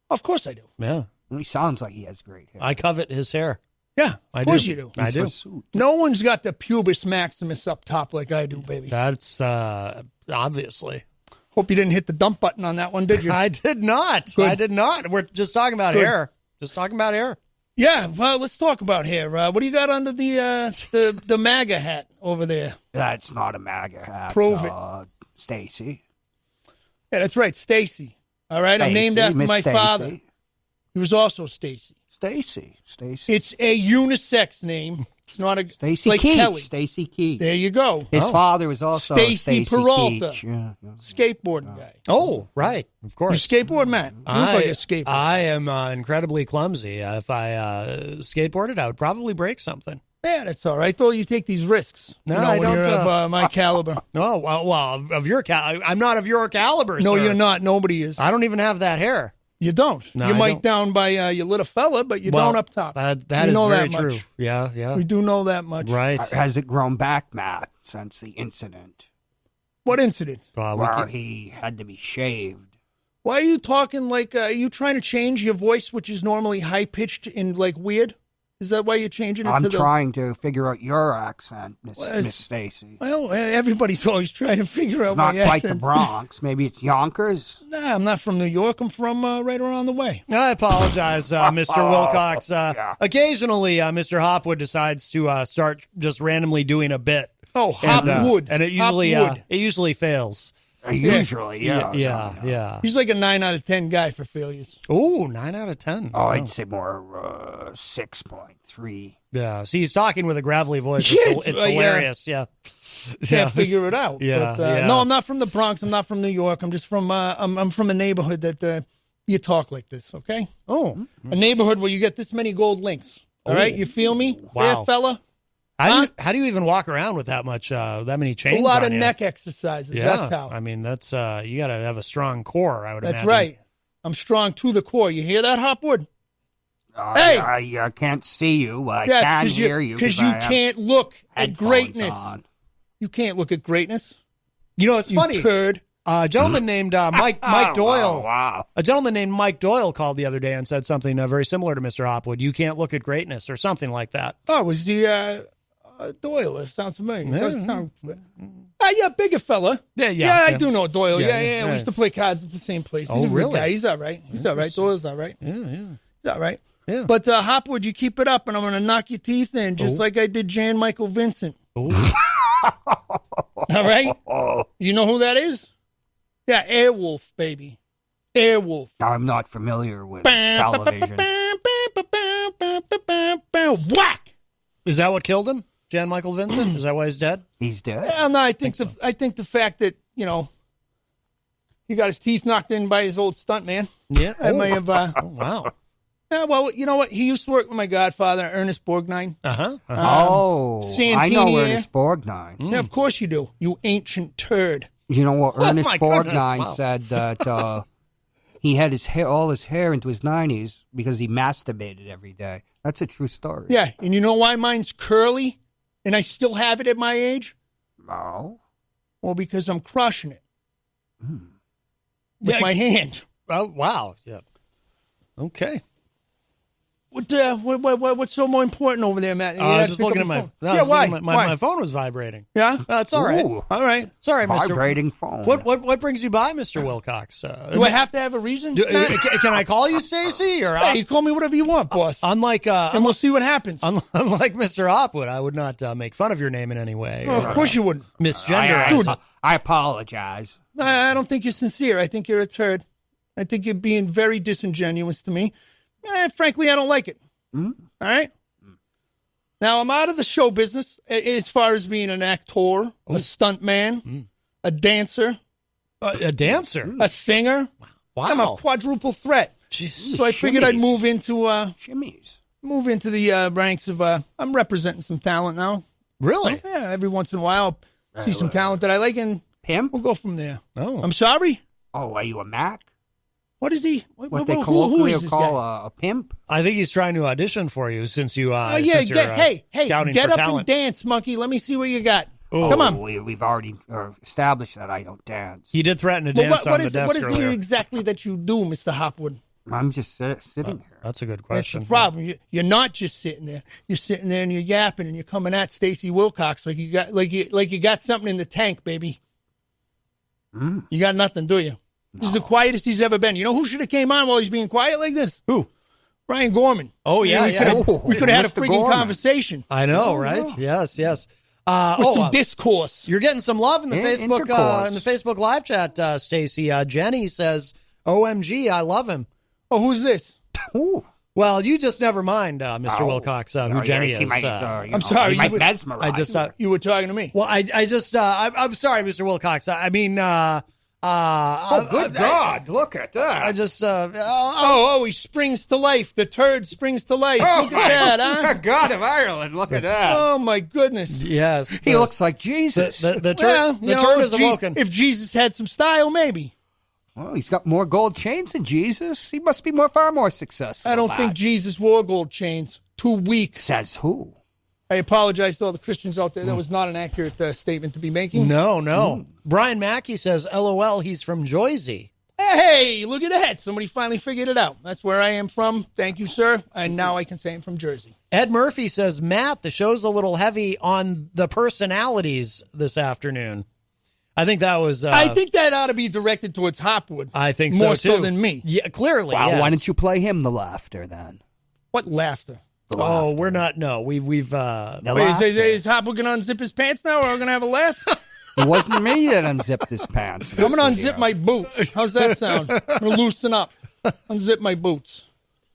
Of course I do. Yeah, he sounds like he has great hair. I covet his hair. Yeah, I of course do. you do. I do. No one's got the pubis maximus up top like I do, baby. That's obviously. Hope you didn't hit the dump button on that one, did you? I did not. Good. I did not. We're just talking about Good. hair. Just talking about hair. Yeah, well, let's talk about hair. What do you got under the MAGA hat over there? That's not a MAGA hat. Prove it. Stacy. Yeah, that's right, Stacy. All right, I'm named after Miss my Stacy. father. He was also Stacy. Stacy. It's a unisex name. It's not a Stacy like Keach. Kelly. Stacy Keach. There you go. His father was also Stacy Peralta. Keach. Yeah. Skateboarding guy. Oh, right. Of You course. skateboard, Matt? You look like a skateboard. I am incredibly clumsy. If I skateboarded, I would probably break something. Yeah, that's all right. Though you take these risks. No, you know, I when don't, you're of my caliber. Oh, well, of your I'm not of your caliber. No, sir. you're not. Nobody is. I don't even have that hair. You don't. No, you I might don't. down by your little fella, but you Well, don't up top. That we is know very that true. much. Yeah. We do know that much. Right. Has it grown back, Matt, since the incident What incident? where he had to be shaved? Why are you talking like? Are you trying to change your voice, which is normally high pitched and like weird? Is that why you're changing it? I'm to the... trying to figure out your accent, Miss Stacy. Well, everybody's always trying to figure out It's not my quite the accent. Bronx. Maybe it's Yonkers. Nah, I'm not from New York. I'm from right around the way. I apologize, Mr. Wilcox. Occasionally, Mr. Hopwood decides to start just randomly doing a bit. Oh, Hopwood. And it usually fails. Usually, yeah. Yeah. He's like a 9 out of 10 guy for failures. Ooh, 9 out of 10. Oh, I'd say more 6.3. Yeah. See, he's talking with a gravelly voice. Yes, It's yeah. hilarious. Yeah. Can't figure it out. Yeah, But, yeah. No, I'm not from the Bronx. I'm not from New York. I'm just from I'm from a neighborhood that you talk like this, okay? Oh. A neighborhood where you get this many gold links. All right, you feel me? Wow. There, fella? How do you even walk around with that many chains? A lot on of you? neck exercises. Yeah. That's how. I mean, that's you got to have a strong core. I would That's imagine. right. I'm strong to the core. You hear that, Hopwood? Hey! I can't see you. I Yeah, can it's hear you. because you I have can't look at headphones greatness. on. You can't look at greatness. You know, it's You funny. turd. A gentleman named Mike Doyle. Wow. A gentleman named Mike Doyle called the other day and said something very similar to Mr. Hopwood. You can't look at greatness, or something like that. Oh, it was the Doyle. It sounds familiar. It does sound. Yeah, bigger fella. Yeah, I do know Doyle. Yeah, Yeah. We used to play cards at the same place. He's Oh, a good really? guy. He's all right. He's all right. Doyle's all right. Yeah. He's all right. Yeah. But Hopwood, you keep it up, and I'm going to knock your teeth in, just like I did Jan Michael Vincent. Oh. All right? You know who that is? Yeah, Airwolf, baby. Airwolf. I'm not familiar with television. Whack! Is that what killed him? Jan Michael Vincent? Is that why he's dead? He's dead. Well, no, I think the fact that, he got his teeth knocked in by his old stunt man. Yeah. That may have. Oh, wow. Yeah, well, you know what? He used to work with my godfather, Ernest Borgnine. Uh-huh. I know Ernest Borgnine. Yeah, of course you do. You ancient turd. You know what? Ernest my Borgnine goodness, wow. said that he had all his hair into his 90s because he masturbated every day. That's a true story. Yeah, and you know why mine's curly and I still have it at my age? No. Well, because I'm crushing it. With my hand. Oh, wow. Yeah. Okay. What's so more important over there, Matt? I was just looking at my phone. No, why? My phone was vibrating. Yeah? It's all right. Ooh. All right. Sorry, Mr. Vibrating phone. What brings you by, Mr. Wilcox? Do I have to have a reason? Can I call you Stacy? Or you call me whatever you want, boss. Unlike and we'll see what happens. Unlike Mr. Hopwood, I would not make fun of your name in any way. Of course you wouldn't. Misgender. I apologize. I don't think you're sincere. I think you're a turd. I think you're being very disingenuous to me. Frankly, I don't like it. All right? Now, I'm out of the show business as far as being an actor, a stunt man, a dancer. A dancer? A singer. Wow. I'm a quadruple threat. So I figured I'd move into the ranks of I'm representing some talent now. Really? Yeah, every once in a while I'll see some talent that I like and we'll go from there. Oh. I'm sorry? Oh, are you a Mac? What is he? What they who colloquially is this call guy? a pimp? I think he's trying to audition for you since you. Hey, scouting get for up talent. and dance, monkey. Let me see what you got. Oh. Come on. We've already established that I don't dance. He did threaten to Well, dance what on is the desk what is earlier. it exactly that you do, Mr. Hopwood? I'm just sitting here. That's a good That's question. the problem. You're not just sitting there. You're sitting there and you're yapping and you're coming at Stacy Wilcox like you got something in the tank, baby. You got nothing, do you? No. This is the quietest he's ever been. You know who should have came on while he's being quiet like this? Who? Ryan Gorman. Oh, yeah, we could have had a Mr. freaking Gorman. conversation. I know, right? Yes. With some discourse. You're getting some love in the Facebook intercourse. in the Facebook live chat, Stacy. Jenny says, "OMG, I love him." Oh, who's this? Ooh. Well, you just never mind, Mr. Wilcox, who Jenny is. I'm sorry. You might mesmerize. I just thought you were talking to me. Well, I'm sorry, Mr. Wilcox. I mean, good God! Look at that. I just he springs to life. The turd springs to life. Look at that, huh? God of Ireland! Look at that. Oh my goodness! yes, He looks like Jesus. the turd is awoken. If Jesus had some style, maybe. Well, he's got more gold chains than Jesus. He must be far more successful. I don't think Jesus wore gold chains. Too weak. Says who? I apologize to all the Christians out there. That was not an accurate statement to be making. No. Brian Mackey says, "LOL, he's from Jersey." Hey, look at that. Somebody finally figured it out. That's where I am from. Thank you, sir. And now I can say I'm from Jersey. Ed Murphy says, "Matt, the show's a little heavy on the personalities this afternoon." I think that was. I think that ought to be directed towards Hopwood. I think more so so than me. Yeah, clearly. Well, yes. why don't you play him the laughter then? What laughter? Oh, we're not. No, we've. Is Hopwood going to unzip his pants now, or are we going to have a laugh? It wasn't me that unzipped his pants. I'm going to unzip my boots. How's that sound? I'm going to loosen up. Unzip my boots.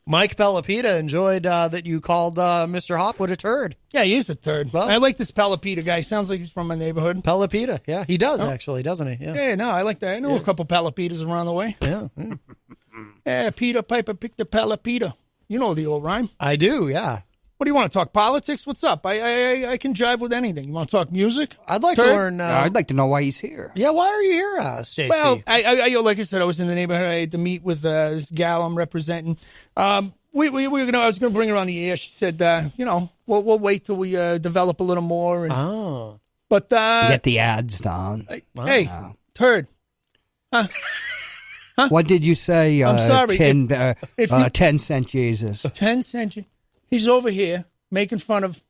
Mike Pelopita enjoyed that you called Mr. Hopwood a turd. Yeah, he is a turd. Well, I like this Pelopita guy. Sounds like he's from my neighborhood. Pelopita, yeah. He does, actually, doesn't he? Yeah, no, I like that. I know a couple Pelopitas around the way. Yeah. Yeah, Peter Piper picked a Pelopita. You know the old rhyme. I do, yeah. What do you want to talk? Politics? What's up? I can jive with anything. You want to talk music? I'd like to learn. I'd like to know why he's here. Yeah, why are you here, Stacey? Well, I like I said, I was in the neighborhood. I had to meet with this gal I'm representing. I was gonna bring her on the air. She said, we'll wait till we develop a little more. And, but get the ads down. Hey, turd. Huh? What did you say? I'm sorry. 10 cent Jesus. 10 cent. He's over here making fun of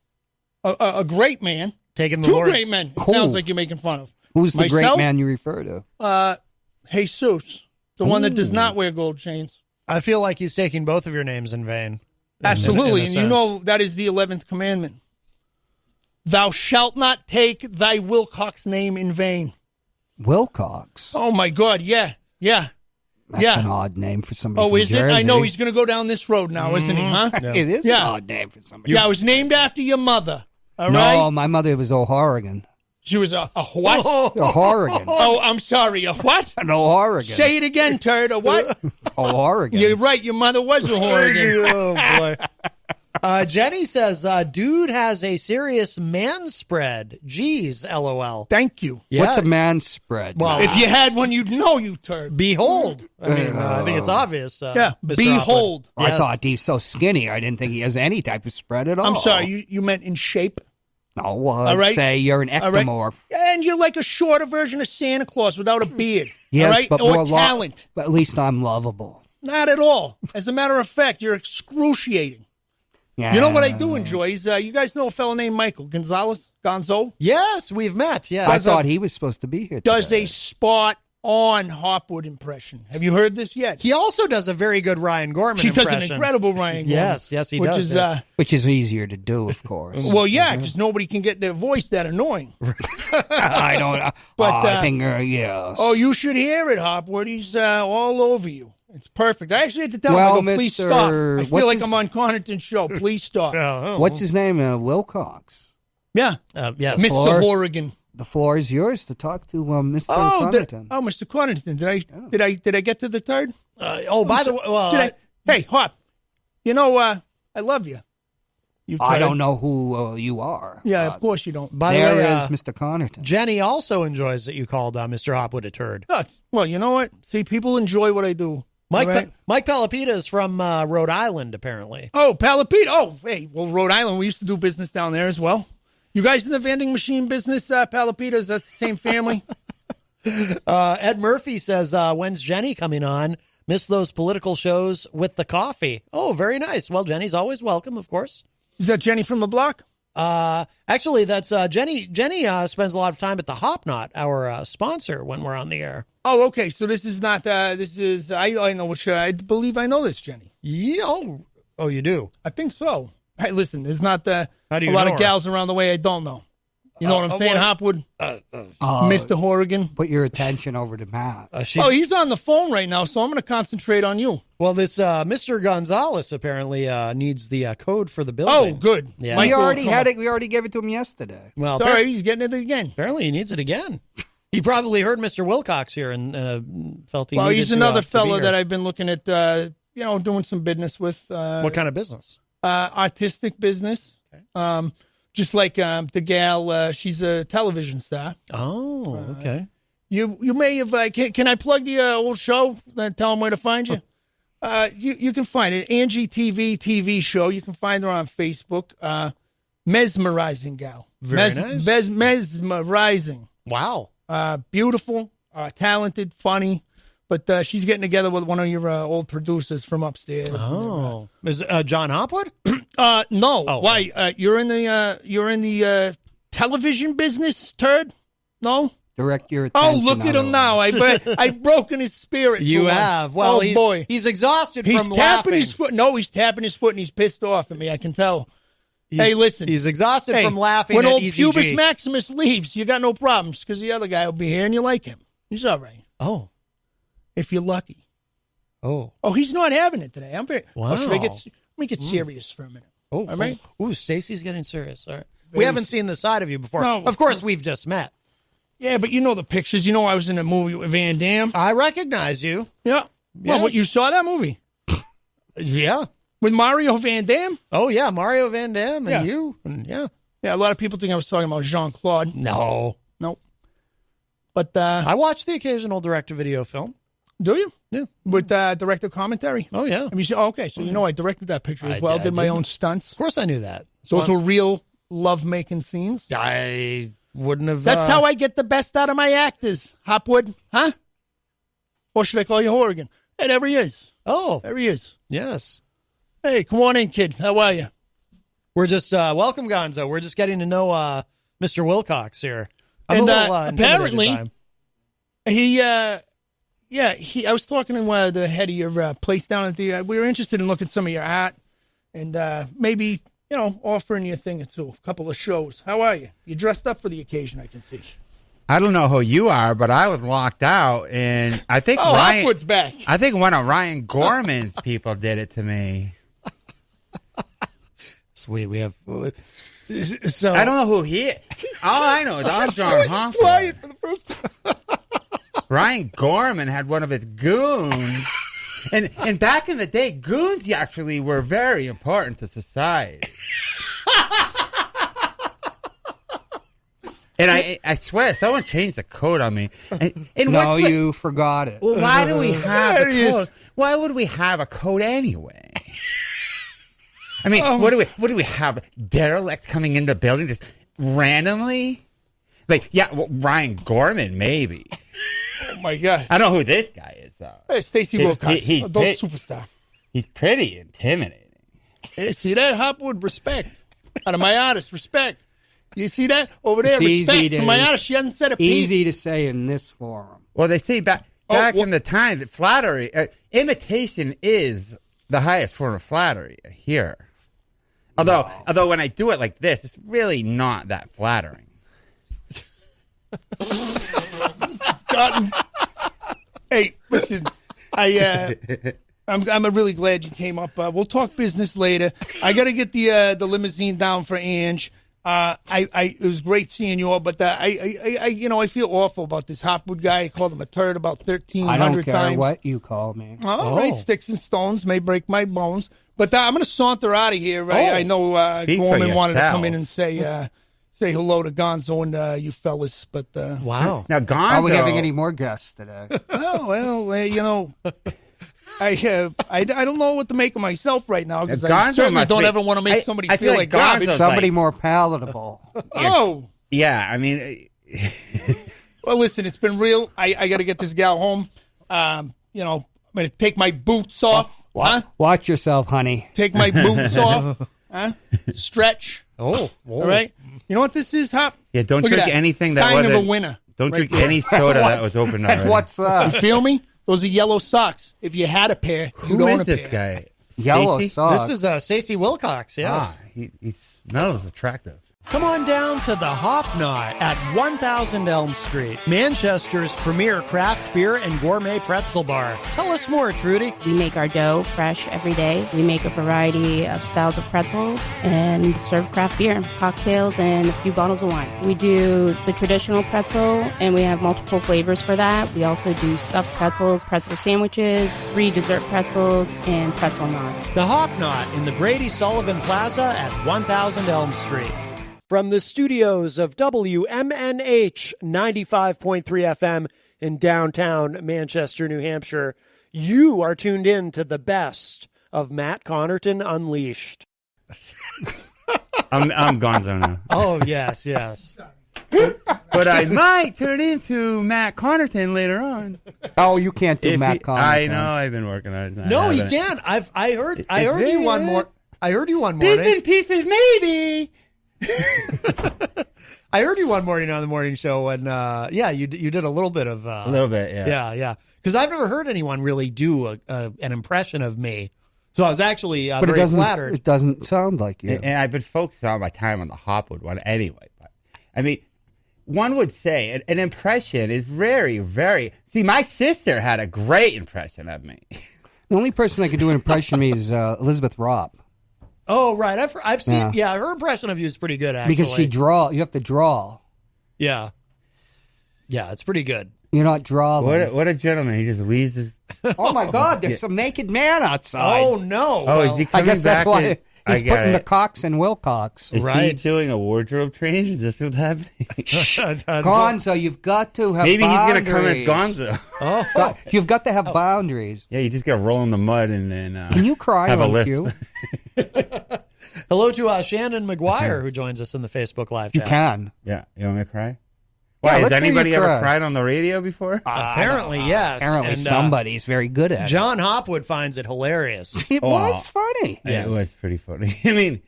a great man. Taking the Two Lord's... great men. It sounds like you're making fun of. Who's the great man you refer to? Jesus, the one that does not wear gold chains. I feel like he's taking both of your names in vain. Absolutely, in and you know that is the 11th commandment. Thou shalt not take thy Wilcox name in vain. Wilcox? Oh, my God, yeah. That's an odd name for somebody from is Jersey. it? I know he's going to to go down this road now, isn't he, huh? Yeah. It is an odd name for somebody. Yeah, it was named after your mother. All no, right? my mother was O'Horigan. She was a what? O'Horigan. Oh, I'm sorry. A what? An O'Horigan. Say it again, turd. A what? O'Horigan. You're right. Your mother was a Horrigan. Oh, boy. Jenny says, dude has a serious man spread. Jeez, LOL. Thank you. Yeah. What's a man spread? Well, If you had one, you'd know, you turd. Behold. I mean, I think it's obvious. Yeah, Mr. behold. Hopwood. I thought he's so skinny. I didn't think he has any type of spread at all. I'm sorry. You meant in shape? No, well, All right. I'd say you're an All right. ectomorph. And you're like a shorter version of Santa Claus without a beard. Yes, all right? but or more talent. But at least I'm lovable. Not at all. As a matter of fact, you're excruciating. Yeah. You know what I do enjoy is, you guys know a fellow named Michael Gonzo? Yes, we've met. Yeah. I thought he was supposed to be here Does today. a spot-on Hopwood impression. Have you heard this yet? He also does a very good Ryan Gorman He impression. does an incredible Ryan Gorman. Yes, he which does. Is, Which is easier to do, of course. well, yeah, because nobody can get their voice that annoying. I don't. But, I think, yes. Oh, you should hear it, Hopwood. He's all over you. It's perfect. I actually had to tell Well, him, I go, please Mr. stop. I feel what's like his- I'm on Connarton show. Please stop. What's his name? Wilcox. Yeah. Yes. Mr. Floor? Horrigan. The floor is yours to talk to Mr. Oh, Connarton. Mr. Connarton. Did I get to the third? By the way, well, hey, Hop. You know, I love you. You I turd. don't know who you are. Yeah, of course you don't. by the There way, is Mr. Connarton. Jenny also enjoys that you called Mr. Hopwood a turd. Oh, well, you know what? See, people enjoy what I do. Mike all right? Mike Palapita is from Rhode Island, apparently. Oh, Palapita. Oh, hey, well, Rhode Island, we used to do business down there as well. You guys in the vending machine business, Palapitas, that's the same family? Ed Murphy says, when's Jenny coming on? Miss those political shows with the coffee. Oh, very nice. Well, Jenny's always welcome, of course. Is that Jenny from the block? Actually, that's Jenny. Jenny spends a lot of time at the Hop Knot, our sponsor, when we're on the air. Oh, okay. So this is not, this is, I know which, I believe I know this, Jenny. Yeah. Oh, you do? I think so. Hey, listen, there's not a How do you lot know of her? gals around the way I don't know. You know what I'm saying, Hopwood? Mr. Horrigan? Put your attention over to Matt. Oh, he's on the phone right now, so I'm going to concentrate on you. Well, this Mr. Gonzalez apparently needs the code for the building. Oh, good. Yeah. We already had it. We already gave it to him yesterday. Well, Sorry, he's getting it again. apparently he needs it again. He probably heard Mr. Wilcox here and felt he Well, needed he's to, another to be fella here. that I've been looking at, doing some business with. What kind of business? Artistic business. Just like the gal, she's a television star. Oh, okay. You may have. Can I plug the old show? Tell them where to find you. You can find it Angie TV show. You can find her on Facebook. Mesmerizing gal. Very nice. Mesmerizing. Wow. Beautiful, talented, funny. But she's getting together with one of your old producers from upstairs. Oh, is John Hopwood? No. Oh, Why? You're in the television business, turd? No. Direct your Oh, attention. look at him now! I've broken his spirit. You for once. have. Well, oh boy, he's exhausted he's from tapping laughing. his foot. No, he's tapping his foot, and he's pissed off at me. I can tell. Hey, listen. He's exhausted Hey, from laughing when at old EZG. Pubis Maximus leaves, you got no problems because the other guy will be here, and you like him. He's all right Oh. if you're lucky. Oh. Oh, he's not having it today. I'm very. Wow. Oh, let me get serious for a minute. Oh, all right. Ooh, Stacy's getting serious. All right. We haven't seen the side of you before. No. Of course, we've just met. Yeah, but you know the pictures. You know I was in a movie with Van Damme. I recognize you. Yeah. Well, Yes. what you saw that movie Yeah. with Mario Van Damme? Oh, yeah. Mario Van Damme and Yeah. you. And yeah. Yeah, a lot of people think I was talking about Jean-Claude. No. Nope. But I watch the occasional direct-to-video film. do you? Yeah. With director commentary? Oh, yeah. I mean, okay, so you know I directed that picture as I- well. I Did my do. own stunts. Of course I knew that. Those were real love-making scenes. I wouldn't have... That's how I get the best out of my actors, Hopwood. Huh? Or should I call you Horrigan? Hey, there he is. Oh, There he is. yes. Hey, come on in, kid. How are you? We're just... welcome, Gonzo. We're just getting to know Mr. Wilcox here. I'm And, a little intimidated apparently- by him. I was talking to the head of your place down at the. We were interested in looking at some of your art, and maybe offering you a thing or two, a couple of shows. How are you? You dressed up for the occasion, I can see. I don't know who you are, but I was locked out, and I think Ryan. Hopwood's back. I think one of Ryan Gorman's people did it to me. sweet. We have. So I don't know who he is. All I know is Armstrong Hoffman. Quiet for the first time. Ryan Gorman had one of his goons. And back in the day, goons actually were very important to society. And I swear, someone changed the code on me. And no, you forgot it. Well, why do we have a code? Why would we have a code anyway? I mean, what do we have? Derelicts coming into the building just randomly? Like, yeah, well, Ryan Gorman, maybe. Oh, my God. I don't know who this guy is, though. Hey, Stacey Wilcox, adult superstar. He's pretty intimidating. Hey, see that, Hopwood? Respect. Out of my artist, respect. You see that? Over there, it's respect. From my artist, she hasn't said a peep. Easy to say in this forum. Well, they say back in the time that flattery, imitation is the highest form of flattery here. Although when I do it like this, it's really not that flattering. Hey, listen, I'm really glad you came up. We'll talk business later. I got to get the limousine down for Ange. It was great seeing you all, but I feel awful about this Hopwood guy. I called him a turd about 1,300 times. I don't care what you call me. All right, sticks and stones may break my bones, but I'm going to saunter out of here. Right? I know Gorman wanted to come in and say hello to Gonzo and you fellas, but wow. Now Gonzo, are we having any more guests today? Oh well, I don't know what to make of myself right now because I certainly don't ever want to make somebody feel like garbage. Somebody more palatable. Oh, yeah. I mean, well, listen, it's been real. I got to get this gal home. I'm going to take my boots off. Watch yourself, honey. Take my boots off. Stretch. Oh, all right. You know what this is, Hop? Yeah, don't drink anything that sign was of a winner. Don't drink any soda that was open already. What's that? You feel me? Those are yellow socks. If you had a pair, you'd own a pair. Who is this guy? Yellow Stacey? socks. This is Stacey Wilcox, yes. He smells attractive. Come on down to the Hop Knot at 1000 Elm Street, Manchester's premier craft beer and gourmet pretzel bar. Tell us more, Trudy. We make our dough fresh every day. We make a variety of styles of pretzels and serve craft beer, cocktails, and a few bottles of wine. We do the traditional pretzel, and we have multiple flavors for that. We also do stuffed pretzels, pretzel sandwiches, free dessert pretzels, and pretzel knots. The Hop Knot in the Brady Sullivan Plaza at 1000 Elm Street. From the studios of WMNH 95.3 FM in downtown Manchester, New Hampshire, you are tuned in to the best of Matt Connarton Unleashed. I'm Gonzo now. Oh, yes. But I might turn into Matt Connarton later on. Oh, you can't do Matt Connarton. I know. I've been working on it. No, you can't. I heard you one more. I heard you one morning. Bits and pieces, maybe. I heard you one morning on the morning show, and you did a little bit of a little bit, yeah. Because I've never heard anyone really do an impression of me, so I was actually very flattered. It doesn't sound like you. And I've been focused on my time on the Hopwood one anyway. But I mean, one would say an impression is very, very. See, my sister had a great impression of me. The only person that could do an impression of me is Elizabeth Ropp. Oh, right. I've seen. Yeah, her impression of you is pretty good, actually. Because she draw. You have to draw. Yeah. Yeah, it's pretty good. You're not drawing. What a gentleman. He just leaves his... Oh, my God. There's some naked man outside. Oh, no. Oh, is he coming I guess that's back why he's putting the Cox and Wilcox. Is he doing a wardrobe change? Is this what's happening? Gonzo, you've got to have Maybe boundaries. he's going to come as Gonzo. Oh. You've got to have boundaries. Yeah, you just got to roll in the mud and then Can you cry have on a list. cue? Hello to Shannon McGuire, who joins us in the Facebook Live chat. You can. Yeah. You want me to cry? Why, has anybody ever cried on the radio before? Apparently, yes. Apparently and, somebody's very good at it. John Hopwood finds it hilarious. It was funny. Yes. It was pretty funny. I mean,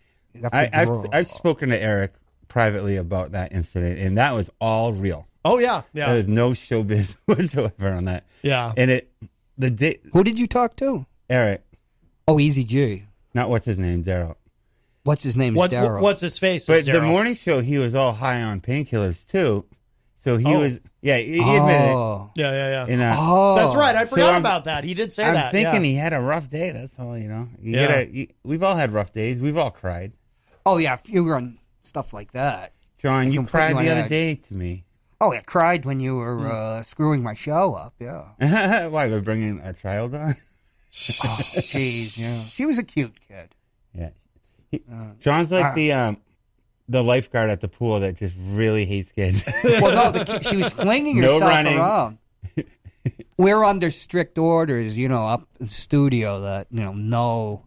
I've spoken to Eric privately about that incident, and that was all real. Oh, yeah. There was no showbiz whatsoever on that. Yeah. And who did you talk to? Eric. Oh, Easy G. Not what's his name, Daryl. What's his name? Daryl. What's his face? But the morning show, he was all high on painkillers too. So he was, he admitted it. Yeah. And, that's right. I forgot about that. He did say that. I'm thinking he had a rough day. That's all, you know. We've all had rough days. We've all cried. Oh, yeah, if you were on stuff like that. John, you put cried you on the other edge. day to me. Oh, I cried when you were screwing my show up, yeah. Why, we're bringing a child on? Jeez, yeah. She was a cute kid. Yeah. John's like the lifeguard at the pool that just really hates kids. Well, no, she was flinging herself around. We're under strict orders, up in the studio that, no,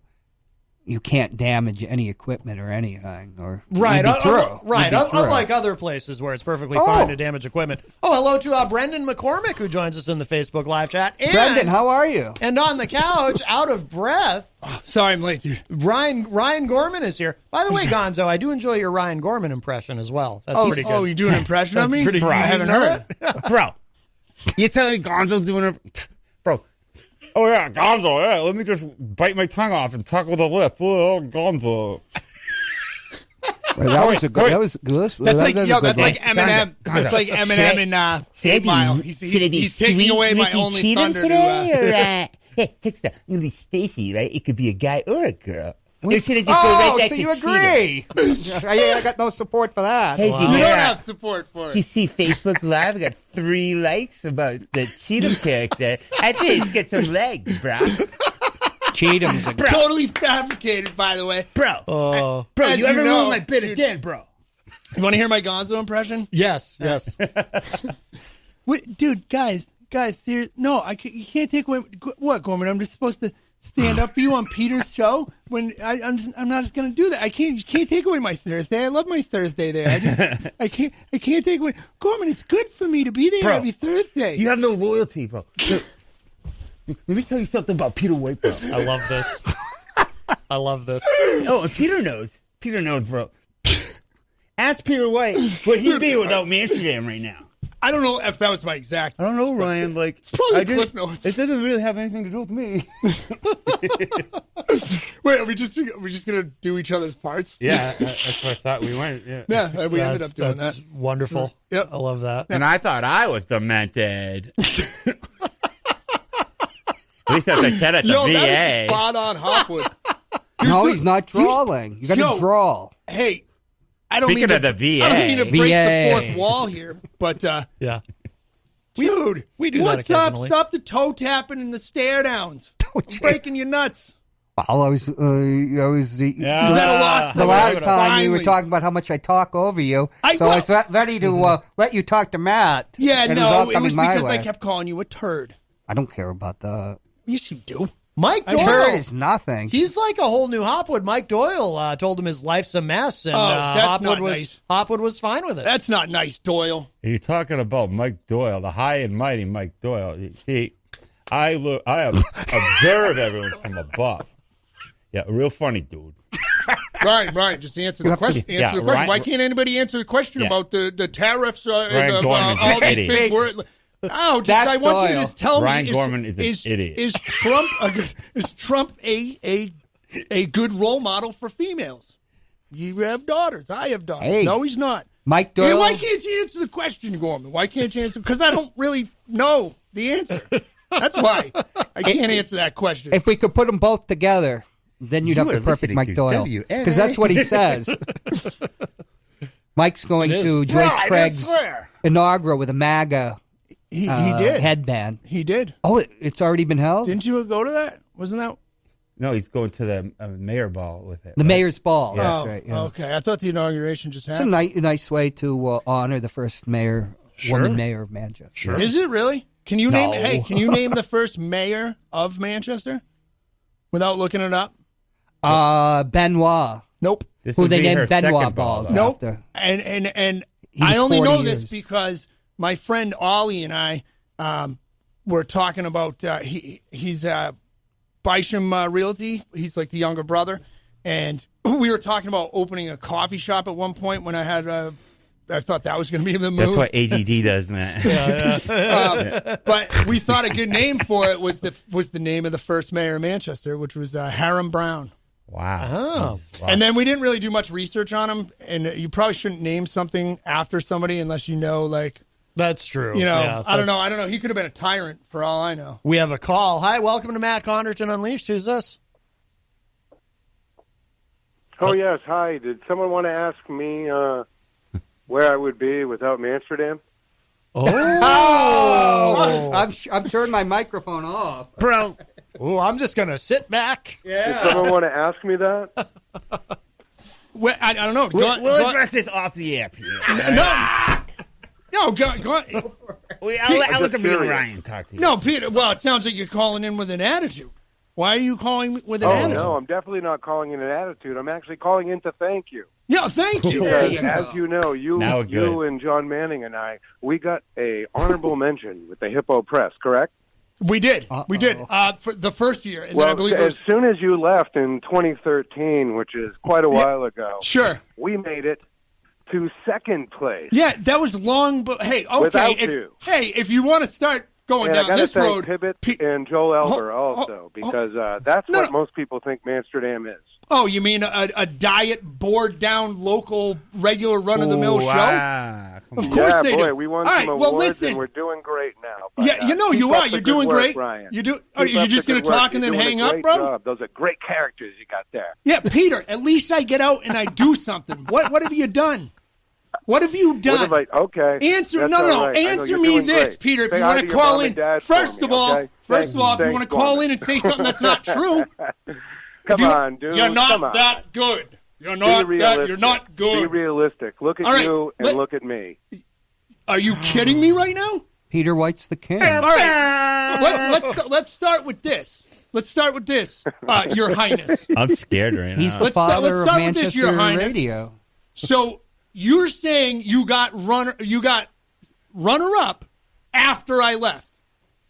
you can't damage any equipment or anything. Or Right. you'd be through. Right. You'd be through. Unlike other places where it's perfectly fine to damage equipment. Oh, hello to Brendan McCormick, who joins us in the Facebook live chat. And, Brendan, how are you? And on the couch, out of breath. Oh, sorry, I'm late, dude. Ryan Gorman is here. By the way, Gonzo, I do enjoy your Ryan Gorman impression as well. That's pretty good. Oh, you do an impression of me? Pretty Bro, I haven't heard it. Bro, you telling Gonzo's doing it? Bro. Oh, yeah, Gonzo, yeah. Let me just bite my tongue off and talk with a lip. Oh, Gonzo. That was good. That was good. That's like Eminem. That's like Eminem in 8 Mile. He's taking away my only thunder Hey, text that. I'm going to be Stacy, right? It could be a guy or a girl. We should have just go right back so to you agree? I got no support for that. Hey, You don't have support for it. You see Facebook Live, I got 3 likes about the Cheatham character. I think he's got some legs, bro. Cheatham's totally fabricated, by the way. Bro, you ever ruin my bit again, bro? You want to hear my Gonzo impression? Yes. Wait, dude, guys, serious. No, you can't take away. What, Gorman? I'm just supposed to stand up for you on Peter's show when I'm not going to do that. You can't take away my Thursday. I love my Thursday there. I can't take away. Gorman, it's good for me to be there every Thursday. You have no loyalty, bro. Let me tell you something about Peter White, bro. I love this. Oh, and Peter knows. Peter knows, bro. Ask Peter White what he'd be without Amsterdam right now. I don't know if that was my exact. I don't know, Ryan. Like, it's probably Cliff Notes. It doesn't really have anything to do with me. Wait, are we just gonna do each other's parts? Yeah, that's what I thought we went. Yeah, we ended up doing that. Wonderful. Yep, I love that. And I thought I was demented. At least that's what I said at the VA. That is spot on Hopwood. No, he's not drawling. You got to draw. Hey, I don't Speaking mean of the VA. I don't mean to break the fourth wall here, but yeah, dude, we do what's that up? occasionally. Stop the toe tapping and the stare downs. I'm breaking your nuts. Well, is that a loss? The last time we were talking about how much I talk over you, I was ready to let you talk to Matt. Yeah, and no, it was because way. I kept calling you a turd. I don't care about that. Yes, you do. Mike Doyle. Turd is nothing. He's like a whole new Hopwood. Mike Doyle told him his life's a mess, and Hopwood was fine with it. That's not nice, Doyle. You're talking about Mike Doyle, the high and mighty Mike Doyle. You see, I observe everyone from above. Yeah, real funny dude. Right. Just answer the question. Why can't anybody answer the question about the tariffs and all these big words? Oh, I want you to just tell Ryan me. Gorman is an idiot. Is Trump a good role model for females? You have daughters. I have daughters. Hey, no, he's not. Mike Doyle. Hey, why can't you answer the question, Gorman? Why can't you answer? Because I don't really know the answer. That's why I can't answer that question. If we could put them both together, then you'd have the perfect Mike Doyle. Because that's what he says. Mike's going to Joyce Craig's inaugural with a MAGA He did headband. He did. Oh, it's already been held? Didn't you go to that? Wasn't that? No, he's going to the mayor ball with it. The mayor's ball. Yeah. That's right. Yeah. Okay, I thought the inauguration just happened. It's a nice way to honor the first woman mayor of Manchester. Sure. Is it really? Can you name? Hey, can you name the first mayor of Manchester without looking it up? Benoit. Nope. Who they named Benoit balls nope. after. And I only know this because my friend Ollie and I were talking about he's Bisham Realty. He's like the younger brother, and we were talking about opening a coffee shop at one point when I thought that was going to be the move. That's what ADD does, man. But we thought a good name for it was the name of the first mayor of Manchester, which was Hiram Brown. Wow. Oh. And then we didn't really do much research on him, and you probably shouldn't name something after somebody unless you know, like... That's true. You know, yeah, I don't know. He could have been a tyrant for all I know. We have a call. Hi, welcome to Matt Connarton Unleashed. Who's this? Oh, yes. Hi. Did someone want to ask me where I would be without Amsterdam? Oh! I'm turning my microphone off. Bro. Oh, I'm just going to sit back. Yeah. Did someone want to ask me that? Well, I don't know. We'll address this off the air, Peter. No, go on. I'll let the real Ryan talk to you. No, Peter, well, it sounds like you're calling in with an attitude. Why are you calling with an attitude? No, I'm definitely not calling in an attitude. I'm actually calling in to thank you. Yeah, thank you. Because, as you know, you and John Manning and I, we got a honorable mention with the Hippo Press, correct? We did. We did. For the first year. And then I believe as soon as you left in 2013, which is quite a while ago, sure, we made it to second place. Yeah, that was long, but hey, okay. Without you. Hey, if you want to start going down this road. Pivot and Joel Elber also, because that's what most people think Amsterdam is. Oh, you mean a diet, bored down, local, regular, run-of-the-mill show? Of course they do. We won All some awards, and we're doing great now. But, yeah, you are. You're doing great. Brian. You do. Are you just going to talk and then hang up, bro? Job. Those are great characters you got there. Yeah, Peter. At least I get out and I do something. What have you done? What have you done? Okay. Answer Answer me this, great. Peter. If Say you want to call in, first of all, if you want to call in and say something that's not true, come on, dude. You're not that good. You're not that. You're not good. Be realistic. Look at you and look at me. Are you kidding me right now? Peter White's the king. All right. Let's start with this. Your Highness. I'm scared right now. He's the father of Manchester radio. So you're saying you got runner up after I left?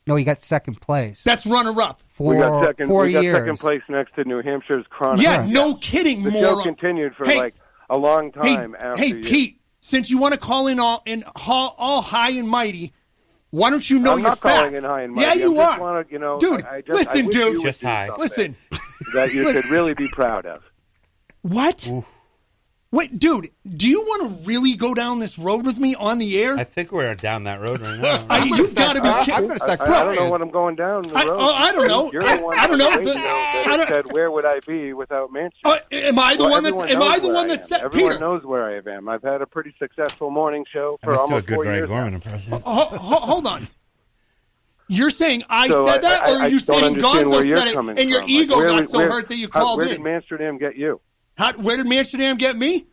No, he got second place. That's runner up. We got second years. place next to New Hampshire's Connarton. Yeah, no kidding. The show continued for a long time after you. Hey, Pete, since you want to call in all high and mighty, why don't you know I'm your not facts? calling in high and mighty. Yeah, you are. Dude, listen, dude. Just high. Listen. That you should really be proud of. What? Oof. Wait, dude, do you want to really go down this road with me on the air? I think we're down that road right now. You've got to be kidding. I'm going to start crying. I don't know what I'm going down the road. I don't know. You're the one I don't know. That said, where would I be without Manchester? Am I the one that said, Everyone knows where I am. I've had a pretty successful morning show for almost 4 years. Hold on. You're saying I said that, or are you saying Gonzo said it, and your ego got so hurt that you called in? Where did Amsterdam get you? Where did Amsterdam get me?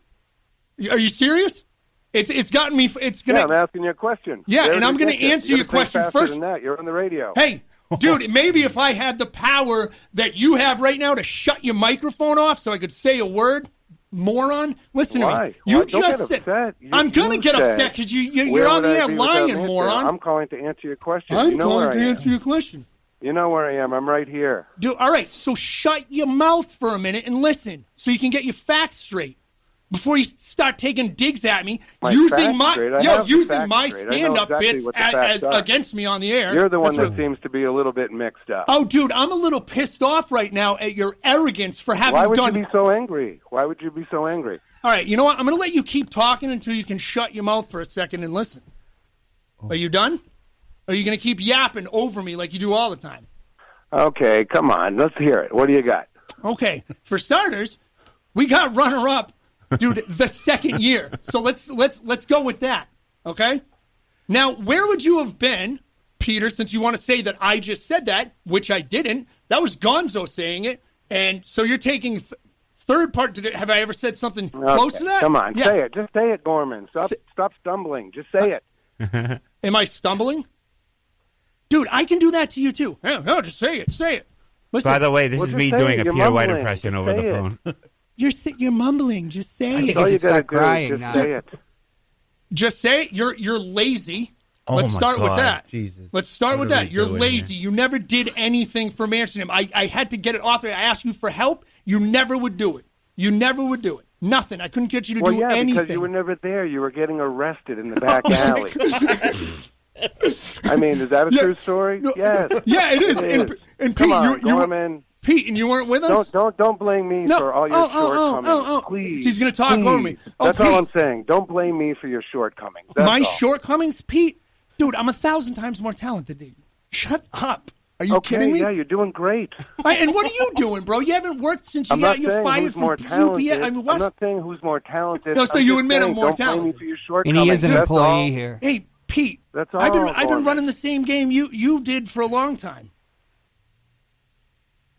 Are you serious? It's gotten me. It's gonna. Yeah, I'm asking you a question. Yeah, and I'm going to answer your question first. Than that. You're on the radio. Hey, dude, maybe if I had the power that you have right now to shut your microphone off so I could say a word, moron. Listen to me. You just said. I'm going to get upset because you're on the air lying, moron. I'm calling to answer your question. I'm calling to answer your question. You know where I am. I'm right here. Dude, all right, so shut your mouth for a minute and listen so you can get your facts straight. Before you start taking digs at me, using my stand-up bits as against me on the air. You're the one that seems to be a little bit mixed up. Oh, dude, I'm a little pissed off right now at your arrogance for having done. Why would you be so angry? Why would you be so angry? All right, you know what? I'm going to let you keep talking until you can shut your mouth for a second and listen. Are you done? Or are you going to keep yapping over me like you do all the time? Okay, come on. Let's hear it. What do you got? Okay, for starters, we got runner-up. Dude, the second year. So let's go with that. Okay? Now, where would you have been, Peter, since you want to say that I just said that, which I didn't. That was Gonzo saying it. And so you're taking third part. Have I ever said something close to that? Come on, say it. Just say it, Gorman. Stop stumbling. Just say it. Am I stumbling? Dude, I can do that to you too. No, just say it. Say it. Listen. By the way, this is me doing a Peter White impression over the phone. You're mumbling. Just say it. You should start crying now. Say it. Just say it. You're lazy. Let's start with that. Jesus. Let's start with that. You're lazy. You never did anything for Amsterdam. I had to get it off there. I asked you for help. You never would do it. Nothing. I couldn't get you to do anything. Because you were never there. You were getting arrested in the back alley. I mean, is that a true story? Yes. Yeah, it is. And Pete, come on, Gorman. Pete, and you weren't with us? Don't blame me for all your shortcomings. Please. He's going to talk over me. That's all I'm saying. Don't blame me for your shortcomings. My shortcomings? Pete? Dude, I'm 1,000 times more talented than you. Shut up. Are you kidding me? Yeah, you're doing great. And what are you doing, bro? You haven't worked since you got fired from UPS. I'm not saying who's more talented. No, so you admit I'm more don't talented. blame me for your shortcomings. And he is an That's employee all. here. Hey, Pete. That's all. I've been running the same game you did for a long time.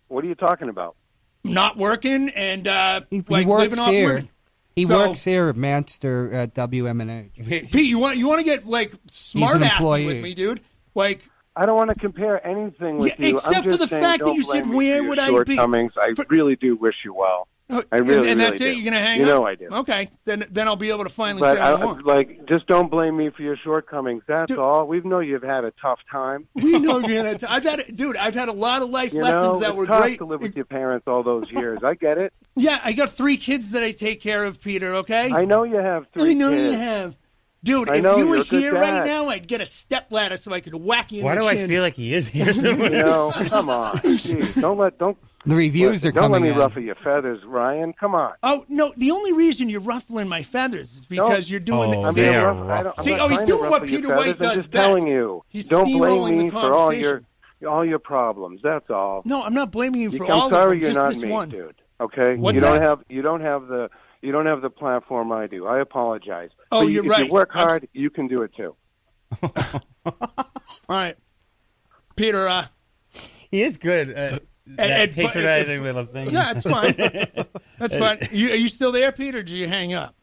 What are you talking about? Not working and He like works living off here. women. He So- works here at Manchester at WMNH. Pete, you want to get like smart ass employee. with me, dude? Like, I don't want to compare anything with you. except I'm for just the saying, fact that don't you blame said, me where for your would I be? shortcomings. I really do wish you well. I really, and that's really it. do. You're gonna hang you up. know I do. Okay, then I'll be able to finally But say what I want. just don't blame me for your shortcomings. That's all. We know you've had a tough time. We know you're gonna. I've had a lot of life You lessons know, that it's were tough great. to live with your parents all those years. I get it. Yeah, I got 3 kids that I take care of, Peter. Okay. I know you have 3 I know kids. you have. Dude, I if know, you were you're a good here right dad. now, I'd get a stepladder so I could whack you in Why the do chin. I feel like he is here? You know, come on. Jeez, don't. The reviews are Don't coming let me in. ruffle your feathers, Ryan. Come on. Oh, no, the only reason you're ruffling my feathers is because you're doing Oh, the I'm they being are rough. I'm See, not he's trying to doing what ruffle your Peter White feathers. does I'm just best. telling you. He's Don't steamrolling blame the me for all conversation. your problems. That's all. No, I'm not blaming you for I'm all sorry of them, you're just not this me, one. dude. Okay, What's you that? don't have the platform I do. I apologize. Oh, But you're if right. you work hard, you can do it too. All right. Peter, He is good at that patronizing little thing. yeah, it's fine. That's fine. Are you still there, Peter, or did you hang up?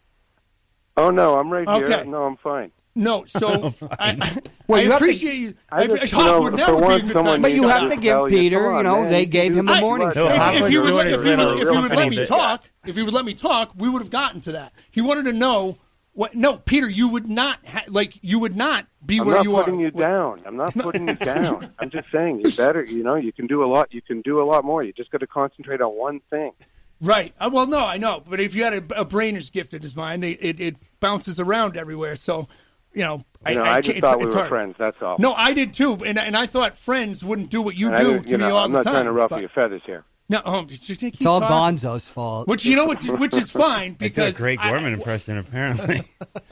Oh no, I'm right here. Okay. No, I'm fine. No, so I Well, you have to- appreciate you. I just, Hop would never for be a once, good someone time. But needs you to have to just give tell Peter, come on, you know, man, they you gave can him do the it. morning If- show. Hop If would you would do let it me little talk, if you would let me talk, we would have gotten to that. He wanted to know what. No, Peter, you would not you would not be I'm where not you are. putting you down. I'm not putting you down. I'm just saying you better. You know, you can do a lot. You can do a lot more. You just got to concentrate on one thing. Right. Well, no, I know. But if you had a brain as gifted as mine, it bounces around everywhere. So, I just thought we were friends. That's all. No, I did too, and I thought friends wouldn't do what you And do to me all I'm the not time. trying to ruffle but- your feathers here. No, just keep It's all talking. Gonzo's fault. Which which is fine That's because a great Gorman impression, apparently.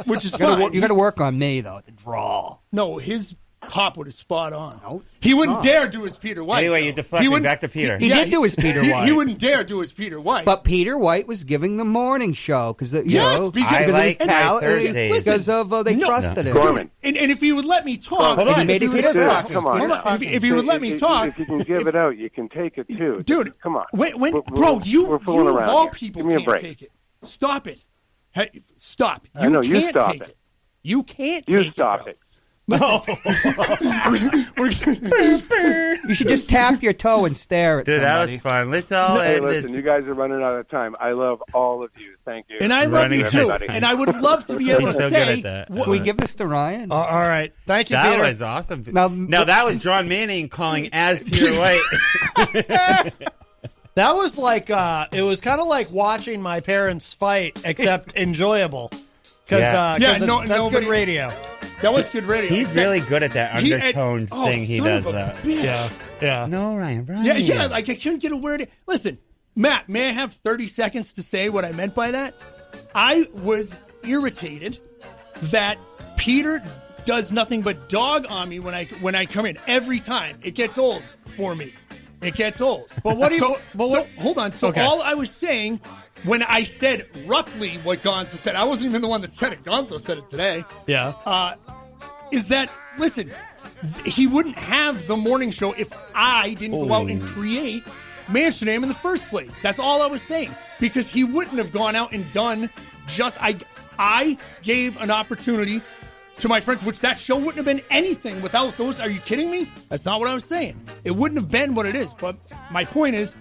which is You gotta, fine. you got to work on me though. The draw. No, his pop would have spot on. No, he wouldn't not. dare do his Peter White. Anyway, though. you deflect He me wouldn't- back to Peter. He did do his Peter White. He wouldn't dare do his Peter White. But Peter White was giving the morning show because Yes, because- of I his like my talent, Thursdays. because of they No. trusted him. Gorman. and if he would let me talk, Hold on. He made if it he would- success. Come on. Hold on. If he would let me talk, If you can give it out, you can take it too. dude, Come on. Bro, you we're fooling of around all here. people Give me a can't break. take it. Stop it. Hey, stop. I know, you can't stop take it. You can't. You take stop bro. it. You should just tap your toe and stare at Dude, that somebody. was fun. Let's all Hey, end listen, this. you guys are running out of time. I love all of you. Thank you. And I love Running you too. everybody. And I would love to be able to He's so good say, at that. Can we give this to Ryan? All right. Thank you, That Peter. was awesome. Now- Now that was John Manning calling as Peter White. That was like it was kind of like watching my parents fight, except enjoyable. Because Yeah. Yeah, that's nobody- good radio. that was good radio. He's really good at that He- undertone oh, thing he son does. of a That. bitch. Yeah. No, Ryan. Yeah, like I couldn't get a word in. Listen, Matt, may I have 30 seconds to say what I meant by that? I was irritated that Peter does nothing but dog on me when I come in every time. It gets old for me. It gets old. But what do you? Hold on. So Okay. all I was saying when I said roughly what Gonzo said, I wasn't even the one that said it. Gonzo said it today. Yeah. Is that, listen, he wouldn't have the morning show if I didn't go out and create Mansion Name in the first place. That's all I was saying. Because he wouldn't have gone out and done I gave an opportunity to my friends, which that show wouldn't have been anything without those. Are you kidding me? That's not what I was saying. It wouldn't have been what it is. But my point is,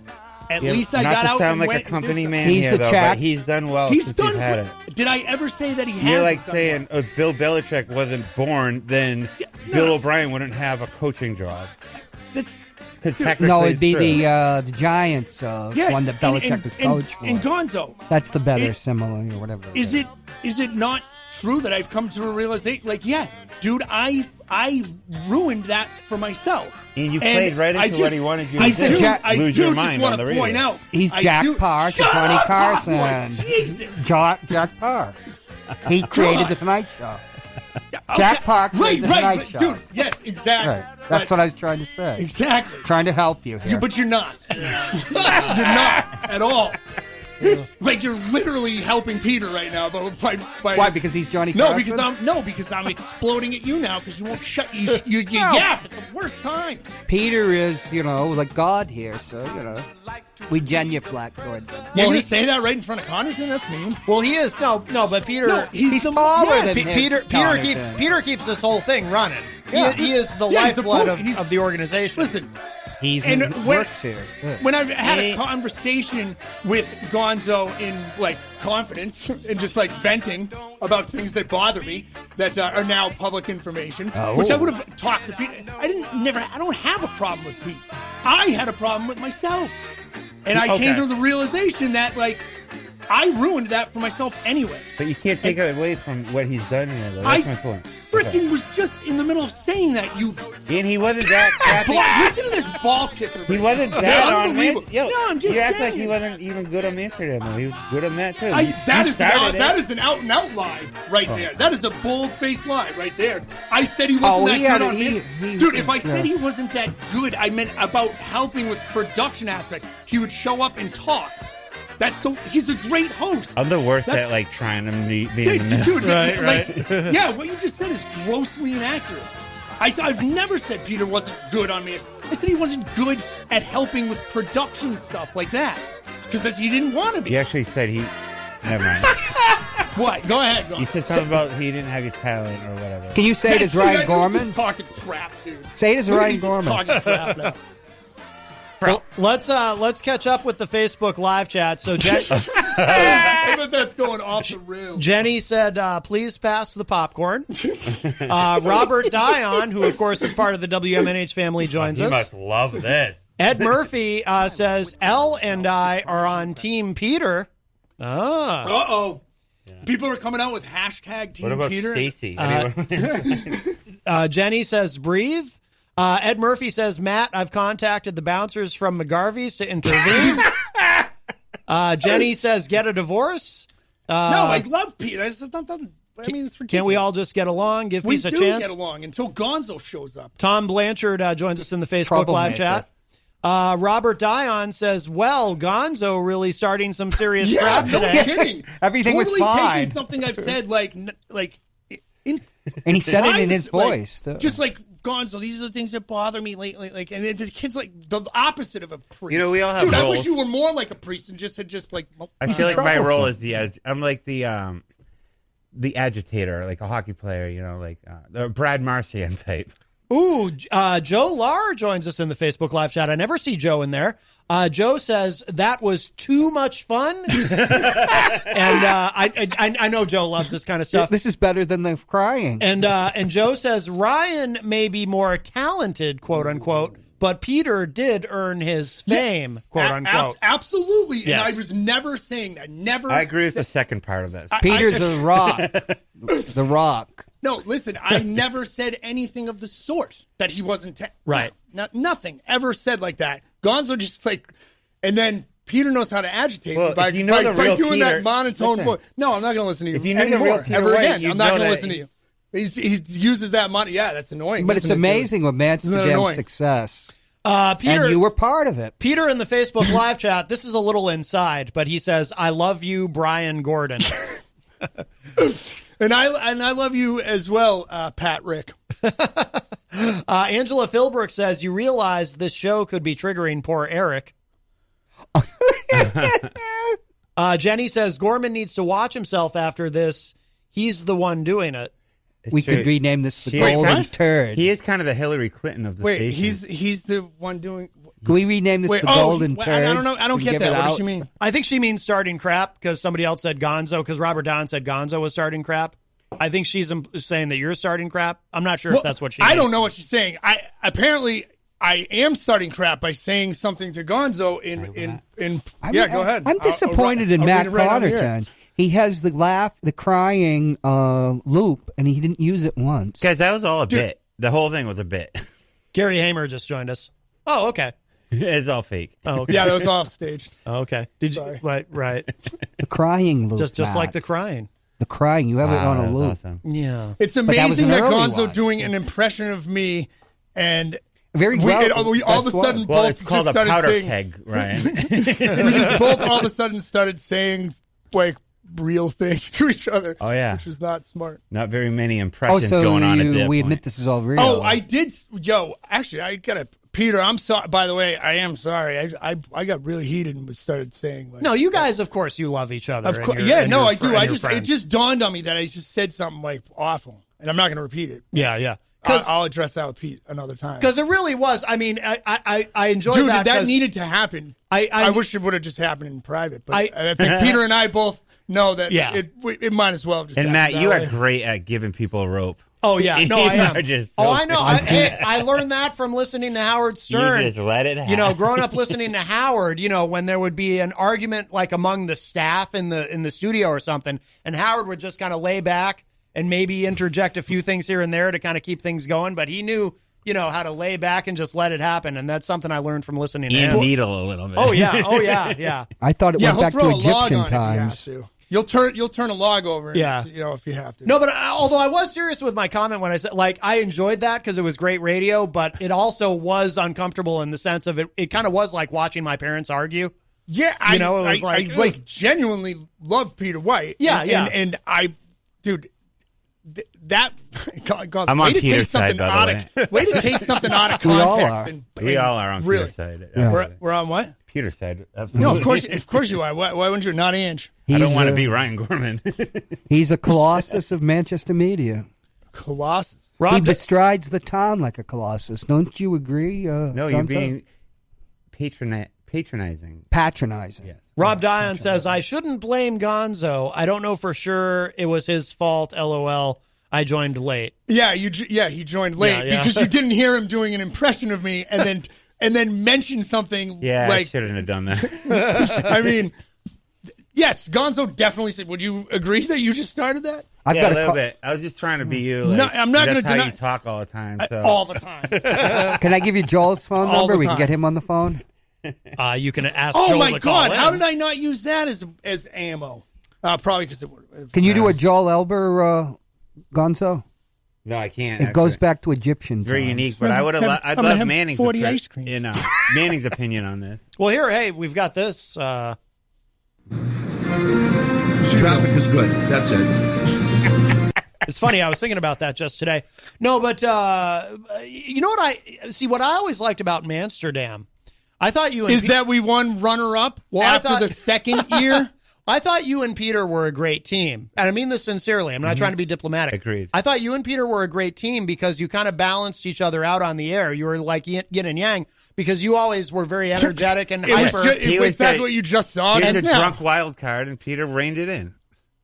at least I not got to out sound and like went a company and did man He's here, the though, chap. but he's done well He's since done. he's had it. Did I ever say that he has? You're like saying if Bill Belichick wasn't born, then Bill O'Brien wouldn't have a coaching job. That's No, it'd be the Giants one that Belichick was coach for. And Gonzo, That's the better simile or whatever. is it not true that I've come to a realization? Like, yeah, dude, I ruined that for myself. And you played right into what he wanted you to He's do. the Jack- I Lose do your just mind want on the to radio. point out. He's I Jack do- Parr to Shut Johnny up, Carson. boy. Jesus. Jack Parr. He created the Tonight Show. Jack Park right, is the right, night right, show. dude. Yes, exactly. Right. That's what I was trying to say. Exactly. Trying to help you here. But you're not. You're not at all. Like you're literally helping Peter right now. By Why? Because he's Johnny No, Carson? because I'm exploding at you now because you won't shut you yap at the worst time. Peter is, like God here, so, we genuflect towards him. You're going to say that right in front of Connarton? That's mean. Well, he is no, but Peter. No, he's taller than him, Peter keeps this whole thing running. Yeah. He is the lifeblood of the organization. Listen. Works here. When I've had a conversation with Gonzo in confidence and just venting about things that bother me that are now public information, which I would have talked to Pete. I don't have a problem with Pete. I had a problem with myself, and I came to the realization that I ruined that for myself anyway. But you can't take it away from what he's done here, though. That's my point. Freaking was just in the middle of saying that and he wasn't that crappy. Listen to this ball kisser. He wasn't that on Yo, no, I'm just you act saying. like he wasn't even good on Amsterdam, though. He was good on that, too. That is an out and out lie right there. That is a bold-faced lie right there. I said he wasn't that good on Amsterdam. Dude, if I said he wasn't that good, I meant about helping with production aspects. He would show up and talk. He's a great host. I'm the worst at trying to be in the middle. Dude, right. Yeah, what you just said is grossly inaccurate. I've never said Peter wasn't good on me. I said he wasn't good at helping with production stuff like that. Because he didn't want to be. He actually said never mind. What? Go ahead. He said something about he didn't have his talent or whatever. Can you say it as Ryan Gorman? He's talking crap, dude. Say it as Ryan Gorman. Talking crap now. Well, let's catch up with the Facebook live chat. So, I bet that's going off the rails. Jenny said, "Please pass the popcorn." Robert Dion, who of course is part of the WMNH family, joins us. You must love this. Ed Murphy says, "L and I are on Team Peter." Uh-oh. Yeah. People are coming out with hashtag Team Peter. What about Peter? Stacy? Jenny says, "Breathe." Ed Murphy says, "Matt, I've contacted the bouncers from McGarvey's to intervene." Jenny says, "Get a divorce." No, I love Peter. It's ridiculous. Can we all just get along? Give peace a chance? We do get along until Gonzo shows up. Tom Blanchard joins us in the Facebook live chat. Robert Dion says, "Well, Gonzo really starting some serious crap today." No kidding. Everything was fine. Taking something I've said and he said it in his voice. Just Gonzo, these are the things that bother me lately. And the kid's the opposite of a priest. We all have roles. I wish you were more like a priest and just had I feel like my role is I'm like the agitator, like a hockey player, the Brad Marchand type. Ooh, Joe Lar joins us in the Facebook live chat. I never see Joe in there. Joe says that was too much fun, and I know Joe loves this kind of stuff. This is better than the crying. And Joe says Ryan may be more talented, quote unquote, but Peter did earn his fame, quote unquote. Absolutely, yes. And I was never saying that. I agree with the second part of this. Peter's the rock. The rock. No, listen, I never said anything of the sort that he wasn't. Right. Nothing ever said like that. Gonzo just and then Peter knows how to agitate me by doing Peter, that monotone voice. No, I'm not going to listen to you if you know anymore. The real Peter ever White, again. I'm not going to listen to you. He uses that money. Yeah, that's annoying. But it's amazing what Mansterdam's success. Peter, and you were part of it. Peter in the Facebook live chat, this is a little inside, but he says, "I love you, Brian Gordon." And I love you as well, Pat Rick. Angela Philbrook says, "You realize this show could be triggering poor Eric." Jenny says, "Gorman needs to watch himself after this. He's the one doing it." We could rename this the Golden Turd. He is kind of the Hillary Clinton of the station. He's the one doing... Can we rename this the Golden Turd? I don't know. I don't get that. What does she mean? I think she means starting crap because somebody else said Gonzo, because Robert Don said Gonzo was starting crap. I think she's saying that you're starting crap. I'm not sure if that's what she means. I don't know what she's saying. I am starting crap by saying something to Gonzo go ahead. I'm disappointed in Matt Connarton. He has the crying loop, and he didn't use it once. Guys, that was all a bit. The whole thing was a bit. Gary Hamer just joined us. Oh, okay. It's all fake. Oh, okay. Yeah, that was off stage. Oh, okay. Did you? Right. The crying loop. Just like the crying. The crying, you have it on a loop. Awesome. Yeah. It's amazing that Gonzo doing an impression of me and very we all of a sudden well, both it's called just a started powder saying, keg, Ryan. we just both all of a sudden started saying like real things to each other. Oh yeah, which was not smart. Not very many impressions going on at that we point. admit this is all real. Oh, I did. Yo, actually, I got to. Peter, I'm sorry. By the way, I am sorry. I got really heated and started saying. Like, no, you guys, of course, you love each other. Of course, I do. It just dawned on me that I just said something like awful, and I'm not going to repeat it. Yeah. I'll address that with Pete another time. Because it really was. I mean, I enjoyed Dude, that. That needed to happen. I wish it would have just happened in private, but I think Peter and I both know that it might as well just and happen. Matt, you are great at giving people a rope. Oh, yeah. No, I am. I know. Hey, I learned that from listening to Howard Stern. You just let it happen. You know, growing up listening to Howard, you know, when there would be an argument like among the staff in the studio or something, and Howard would just kind of lay back and maybe interject a few things here and there to kind of keep things going. But he knew, you know, how to lay back and just let it happen. And that's something I learned from listening to him. Needle a little bit. Oh, yeah. I thought it went back to Egyptian times. You'll turn a log over, yeah. You know, if you have to. No, but although I was serious with my comment when I said, like, I enjoyed that because it was great radio, but it also was uncomfortable in the sense of it kind of was like watching my parents argue. Yeah, you know, it was I genuinely love Peter White. Yeah, and I, dude, that. God, I'm on Peter's side, by the way. Way to take something out of context. We all are on Peter's side. Yeah. We're on what? Peter's side. Absolutely. No, of course you are. Why wouldn't you? Not Ange. I don't want to be Ryan Gorman. He's a colossus of Manchester media. Colossus. He bestrides the town like a colossus. Don't you agree? No, you're being patronizing. Patronizing. Yes. Rob Dion says, I shouldn't blame Gonzo. I don't know for sure it was his fault. LOL. I joined late. Yeah, he joined late because you didn't hear him doing an impression of me and then mention something. Yeah, like, I shouldn't have done that. I mean, yes, Gonzo definitely said. Would you agree that you just started that? A little bit. I was just trying to be you. Like, no, I'm not going to deny. That's how you talk all the time. So. All the time. Can I give you Joel's phone number? We can get him on the phone. You can ask. Oh Joel my to call God! in. How did I not use that as ammo? Probably because it would. Can you do a Joel Elber, Gonzo? No, I can't. It goes back to Egyptian. Very times. unique, but I'd love Manning's 40 ice cream. Manning's opinion on this. Well, hey, we've got this. Traffic is good. That's it. It's funny. I was thinking about that just today. No, but you know what what I always liked about Amsterdam. I thought you and that we won runner-up after the second year. I thought you and Peter were a great team. And I mean this sincerely. I'm not trying to be diplomatic. Agreed. I thought you and Peter were a great team because you kind of balanced each other out on the air. You were like yin and yang because you always were very energetic and hyper. That's what you just saw. He was a drunk wild card, and Peter reined it in.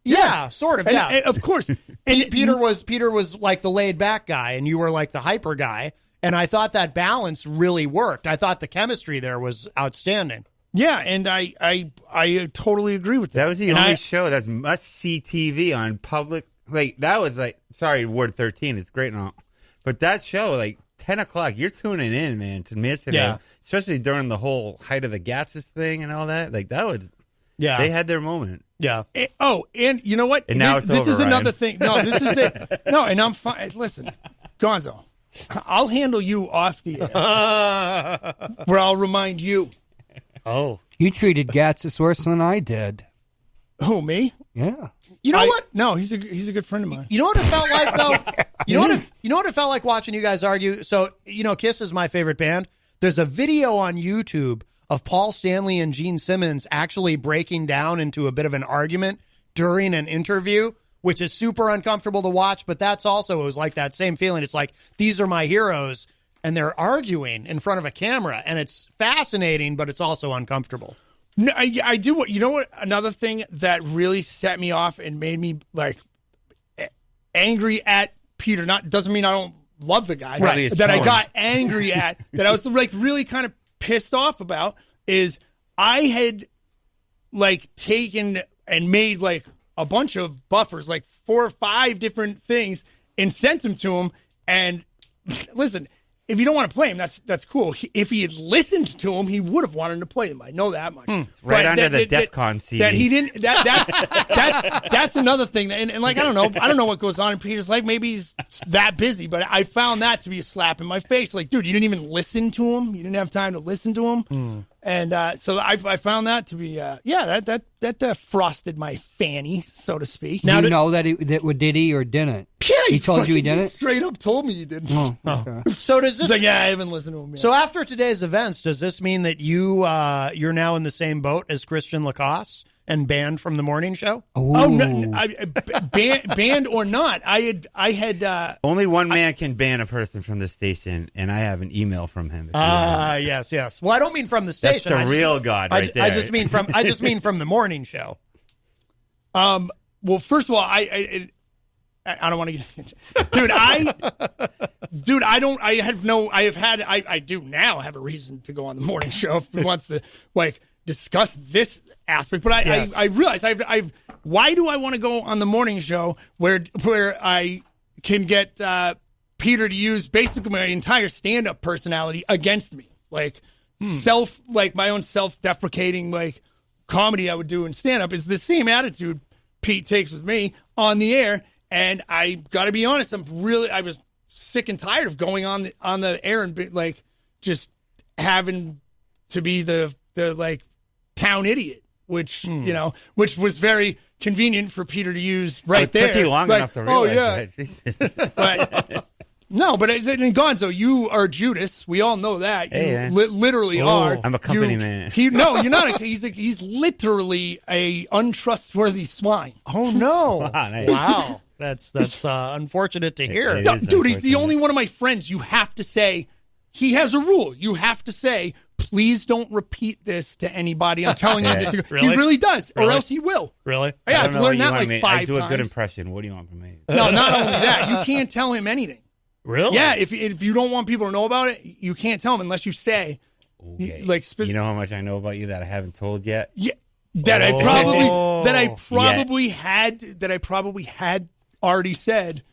Yeah, sort of, yeah. And of course. And Peter was like the laid-back guy, and you were like the hyper guy. And I thought that balance really worked. I thought the chemistry there was outstanding. Yeah, and I totally agree with that. That was the only show that's must-see TV on public. Like, that was like, sorry, Ward 13 is great and all. But that show, like, 10 o'clock, you're tuning in, man, to Amsterdam. Yeah. Especially during the whole height of the Gatzes thing and all that. Like, that was, they had their moment. Yeah. And you know what? And now this over, is Ryan. another thing. No, this is it. No, and I'm fine. Listen, Gonzo, I'll handle you off the air. Where I'll remind you. Oh. You treated Gatzis worse than I did. Who, me? Yeah. You know what? No, he's a good friend of mine. You know what it felt like, though? You know what it felt like watching you guys argue? So, you know, Kiss is my favorite band. There's a video on YouTube of Paul Stanley and Gene Simmons actually breaking down into a bit of an argument during an interview, which is super uncomfortable to watch, but it was like that same feeling. It's like, these are my heroes, and they're arguing in front of a camera, and it's fascinating, but it's also uncomfortable. No, I do. You know what? Another thing that really set me off and made me like angry at Peter. Doesn't mean I don't love the guy. Right. That I got angry at. That I was like really kind of pissed off about is I had like taken and made like a bunch of buffers, like 4 or 5 different things, and sent them to him. And listen, if you don't want to play him, that's cool. If he had listened to him, he would have wanted to play him. I know that much. Right under the DEFCON CD. That he didn't. That's another thing. And like I don't know what goes on in Peter's life. Maybe he's that busy, but I found that to be a slap in my face. Like, dude, you didn't even listen to him. You didn't have time to listen to him. And so I found that to be that frosted my fanny, so to speak. Now, you know that did he or didn't? Yeah, he told you he didn't. Straight up told me he didn't. Oh, okay. So does this? He's like, yeah, I haven't listened to him yet. So after today's events, does this mean that you're now in the same boat as Christian Lacoste and banned from the morning show? Oh no, banned or not? I had. Only one man can ban a person from the station, and I have an email from him. Yes. Well, I don't mean from the station. That's the real God right there. I just mean from the morning show. Well, first of all, I don't want to get dude, I do now have a reason to go on the morning show if he wants to like discuss this aspect. But I realize why do I want to go on the morning show where I can get Peter to use basically my entire stand-up personality against me, like my own self-deprecating like comedy I would do in stand-up is the same attitude Pete takes with me on the air. And I got to be honest, I was sick and tired of going on the air and be, like just having to be the like town idiot, which which was very convenient for Peter to use right there. It took you long enough to realize that. But no, but in Gonzo, you are Judas. We all know that. Hey, you literally are. I'm a company man. No, you're not. He's literally a untrustworthy swine. Oh no! Nice. Wow. That's unfortunate to hear. No, dude, he's the only one of my friends. You have to say, he has a rule. You have to say, please don't repeat this to anybody. I'm telling you this. Really? He really does, Really? or else he will. Really? Yeah, I've learned that like 5 times. I do a good impression. What do you want from me? No, not only that, you can't tell him anything. Really? Yeah, if you don't want people to know about it, you can't tell him unless you say, okay. like, you know how much I know about you that I haven't told yet? Yeah, that I probably had already said.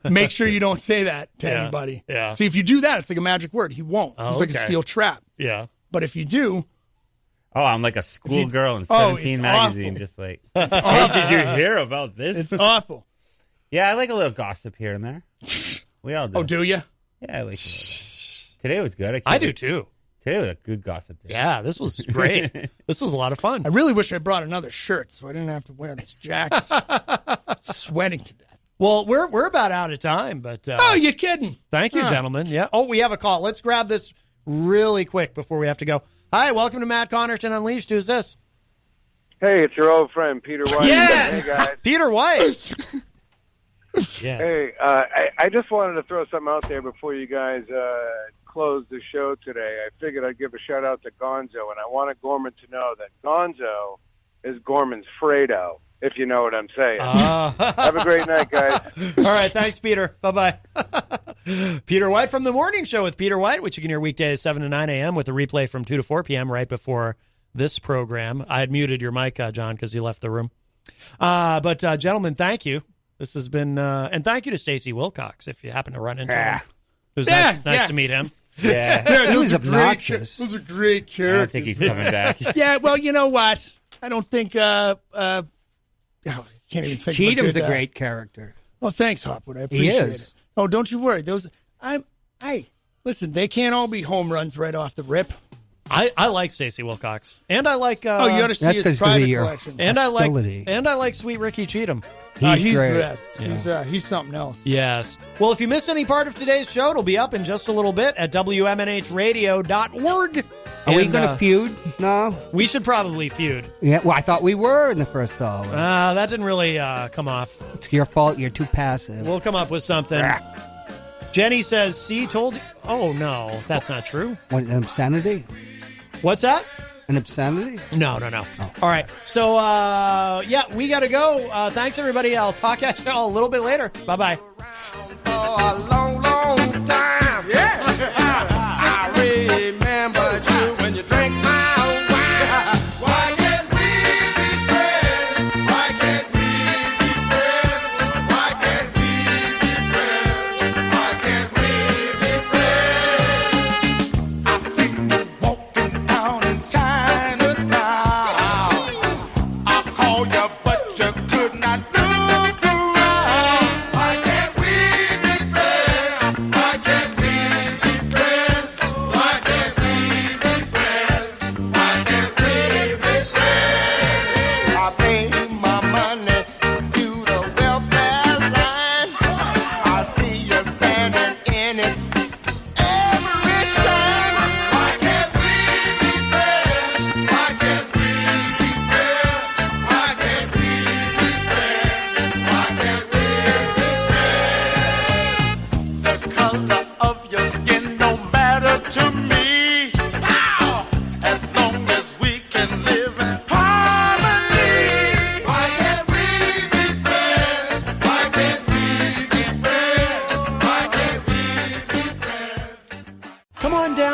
Make sure you don't say that to anybody. Yeah. See, if you do that, it's like a magic word. He won't. It's like a steel trap. Yeah. But if you do, I'm like a schoolgirl in 17 magazine, awful. just like, hey, did you hear about this? It's awful. Yeah, I like a little gossip here and there. We all do. Oh, do you? Yeah, I like it. Today was good. I do too. Today was a good gossip day. Yeah, this was great. This was a lot of fun. I really wish I brought another shirt so I didn't have to wear this jacket. Sweating to death. Well, we're about out of time, but oh, you're kidding. Thank you, gentlemen. Yeah. Oh, we have a call. Let's grab this really quick before we have to go. Hi, welcome to Matt Connarton Unleashed. Who's this? Hey, it's your old friend Peter White. Yeah, hey guys. Peter White. Yeah. Hey, I just wanted to throw something out there before you guys close the show today. I figured I'd give a shout out to Gonzo, and I wanted Gorman to know that Gonzo is Gorman's Fredo. If you know what I'm saying. Have a great night, guys. All right. Thanks, Peter. Bye-bye. Peter White from The Morning Show with Peter White, which you can hear weekdays 7 to 9 a.m. with a replay from 2 to 4 p.m. right before this program. I had muted your mic, John, because you left the room. But gentlemen, thank you. This has been, and thank you to Stacey Wilcox if you happen to run into him. It was nice to meet him. Yeah. He was obnoxious. Those are great I characters. don't think he's coming back. Yeah, well, you know what? I don't think, I can't even think. Cheatham's a great character. Oh, thanks, Hopwood. I appreciate it. Oh, don't you worry. Listen, they can't all be home runs right off the rip. I like Stacey Wilcox, and I like. You ought to see his private collection. And I like Sweet Ricky Cheatham. He's great. the best. He's something else. Yes. Well, if you missed any part of today's show, it'll be up in just a little bit at WMNHradio.org. Are we going to feud? No. We should probably feud. Yeah. Well, I thought we were in the first hour. That didn't really come off. It's your fault. You're too passive. We'll come up with something. Jenny says, "See, told you." Oh no, that's not true. What, an obscenity? What's that? An obscenity? No. Oh. All right. So, we got to go. Thanks, everybody. I'll talk at you all a little bit later. Bye-bye. For a long, long time. Yeah. I remember you when you drank my wine. Why can't we be friends? Why can't we be friends? Why can't we be friends? Why can't we be friends?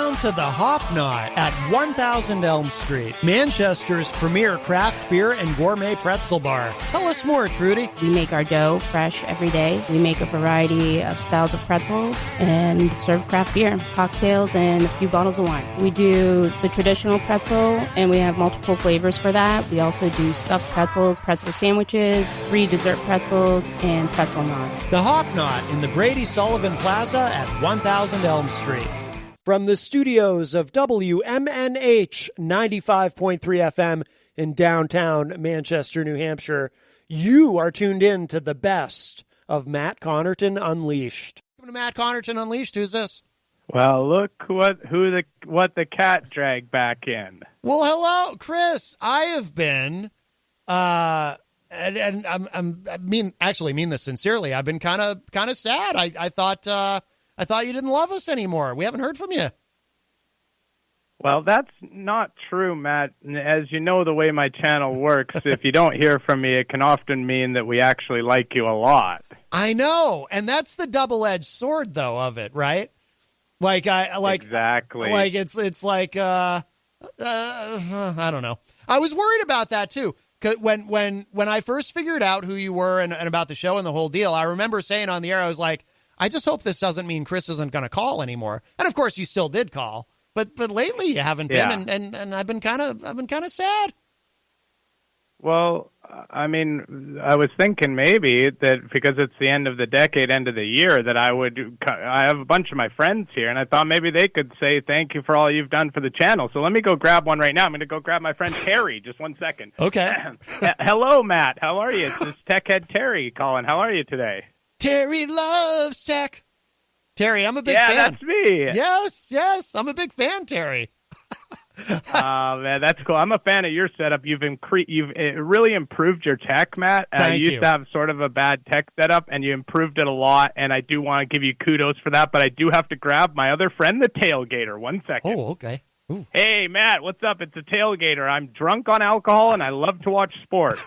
down to the Hop Knot at 1000 Elm Street, Manchester's premier craft beer and gourmet pretzel bar. Tell us more, Trudy. We make our dough fresh every day. We make a variety of styles of pretzels and serve craft beer, cocktails, and a few bottles of wine. We do the traditional pretzel, and we have multiple flavors for that. We also do stuffed pretzels, pretzel sandwiches, free dessert pretzels, and pretzel knots. The Hop Knot in the Brady Sullivan Plaza at 1000 Elm Street. From the studios of WMNH 95.3 FM in downtown Manchester, New Hampshire, you are tuned in to the best of Matt Connarton Unleashed. Welcome to Matt Connarton Unleashed. Who's this? Well, look what the cat dragged back in. Well, hello, Chris. I have been, and I mean this sincerely. I've been kind of sad. I thought you didn't love us anymore. We haven't heard from you. Well, that's not true, Matt. As you know, the way my channel works, if you don't hear from me, it can often mean that we actually like you a lot. I know, and that's the double-edged sword, though, of it, right? Exactly. Like it's like I don't know. I was worried about that too. 'Cause when I first figured out who you were and about the show and the whole deal, I remember saying on the air, I was like, I just hope this doesn't mean Chris isn't going to call anymore. And of course, you still did call, but lately you haven't been, and I've been kind of sad. Well, I mean, I was thinking maybe that because it's the end of the decade, end of the year, that I have a bunch of my friends here, and I thought maybe they could say thank you for all you've done for the channel. So let me go grab one right now. I'm going to go grab my friend Terry. Just 1 second. Okay. Hello, Matt. How are you? It's Tech Head Terry calling. How are you today? Terry loves tech. Terry, I'm a big fan. Yeah, that's me. Yes. I'm a big fan, Terry. Oh, man, that's cool. I'm a fan of your setup. You've really improved your tech, Matt. Thank you used to have sort of a bad tech setup, and you improved it a lot, and I do want to give you kudos for that, but I do have to grab my other friend, the Tailgater. 1 second. Oh, okay. Ooh. Hey, Matt, what's up? It's the Tailgater. I'm drunk on alcohol, and I love to watch sports.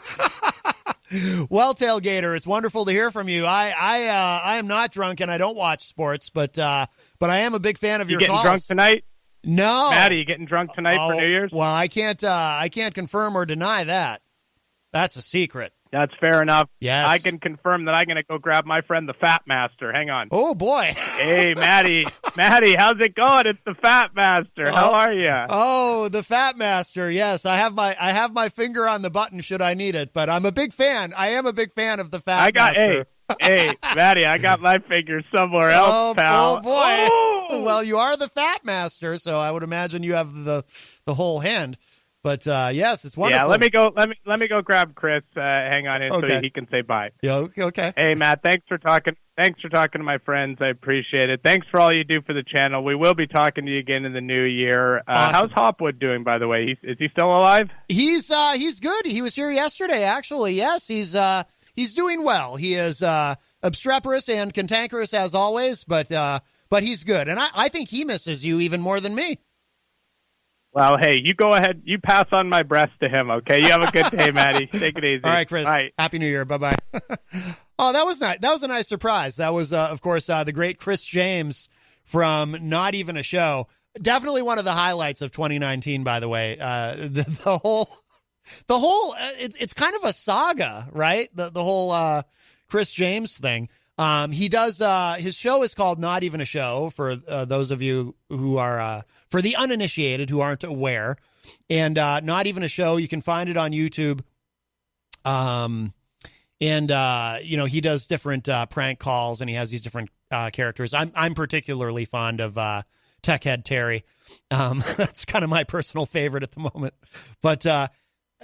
Well, Tailgater, it's wonderful to hear from you. I am not drunk, and I don't watch sports, but I am a big fan of your calls. You getting drunk tonight? No. Matt, are you getting drunk tonight for New Year's? Well, I can't confirm or deny that. That's a secret. That's fair enough. Yes. I can confirm that I'm going to go grab my friend, the Fat Master. Hang on. Oh, boy. Hey, Matty, how's it going? It's the Fat Master. How are you? Oh, the Fat Master. Yes, I have my finger on the button should I need it, but I'm a big fan. I am a big fan of the Fat Master. Hey, Matty, I got my finger somewhere else, pal. Oh, boy. Oh! Well, you are the Fat Master, so I would imagine you have the whole hand. But yes, it's wonderful. Yeah, let me go grab Chris. Hang on in so he can say bye. Yeah, okay. Hey, Matt, thanks for talking to my friends. I appreciate it. Thanks for all you do for the channel. We will be talking to you again in the new year. Awesome. How's Hopwood doing, by the way? Is he still alive? He's good. He was here yesterday, actually. Yes, he's doing well. He is obstreperous and cantankerous as always, but he's good. And I think he misses you even more than me. Well, hey, you go ahead. You pass on my breast to him, okay? You have a good day, Matty. Take it easy. All right, Chris. Bye. Happy New Year. Bye-bye. Oh, that was nice. That was a nice surprise. That was, of course, the great Chris James from Not Even a Show. Definitely one of the highlights of 2019, by the way. The whole it's kind of a saga, right? The whole Chris James thing. He does, his show is called Not Even a Show for those of you who are, for the uninitiated who aren't aware. And Not Even a Show, you can find it on YouTube. He does different prank calls and he has these different characters. I'm particularly fond of Tech Head Terry. That's kind of my personal favorite at the moment. But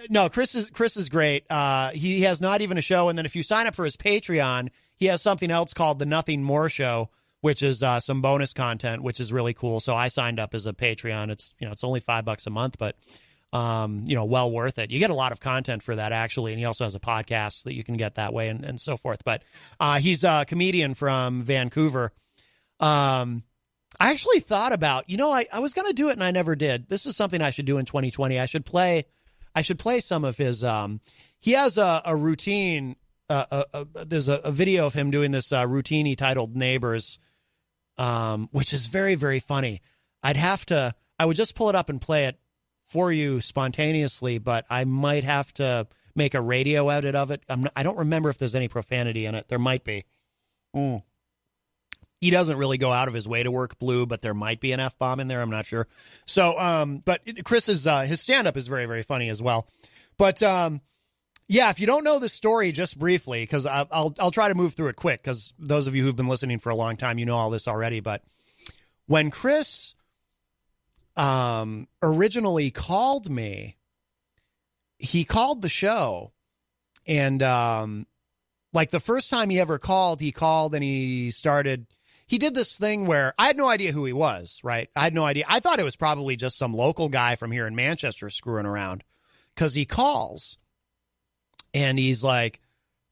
no, Chris is great. He has Not Even a Show, and then if you sign up for his Patreon, he has something else called the Nothing More Show, which is some bonus content, which is really cool. So I signed up as a Patreon. It's only $5 a month, but well worth it. You get a lot of content for that actually, and he also has a podcast that you can get that way and so forth. But he's a comedian from Vancouver. I actually thought about, I was going to do it and I never did. This is something I should do in 2020. I should play some of his. He has a routine. There's a video of him doing this routine he titled Neighbors, which is very, very funny. I would just pull it up and play it for you spontaneously, but I might have to make a radio edit of it. I don't remember if there's any profanity in it. There might be. He doesn't really go out of his way to work blue, but there might be an F-bomb in there. I'm not sure. So, but Chris's, his stand-up is very, very funny as well. But, yeah, if you don't know the story, just briefly, because I'll try to move through it quick, because those of you who've been listening for a long time, you know all this already. But when Chris originally called me, he called the show, and like the first time he ever called, and he did this thing where I had no idea who he was, right? I had no idea. I thought it was probably just some local guy from here in Manchester screwing around, because he calls and he's like,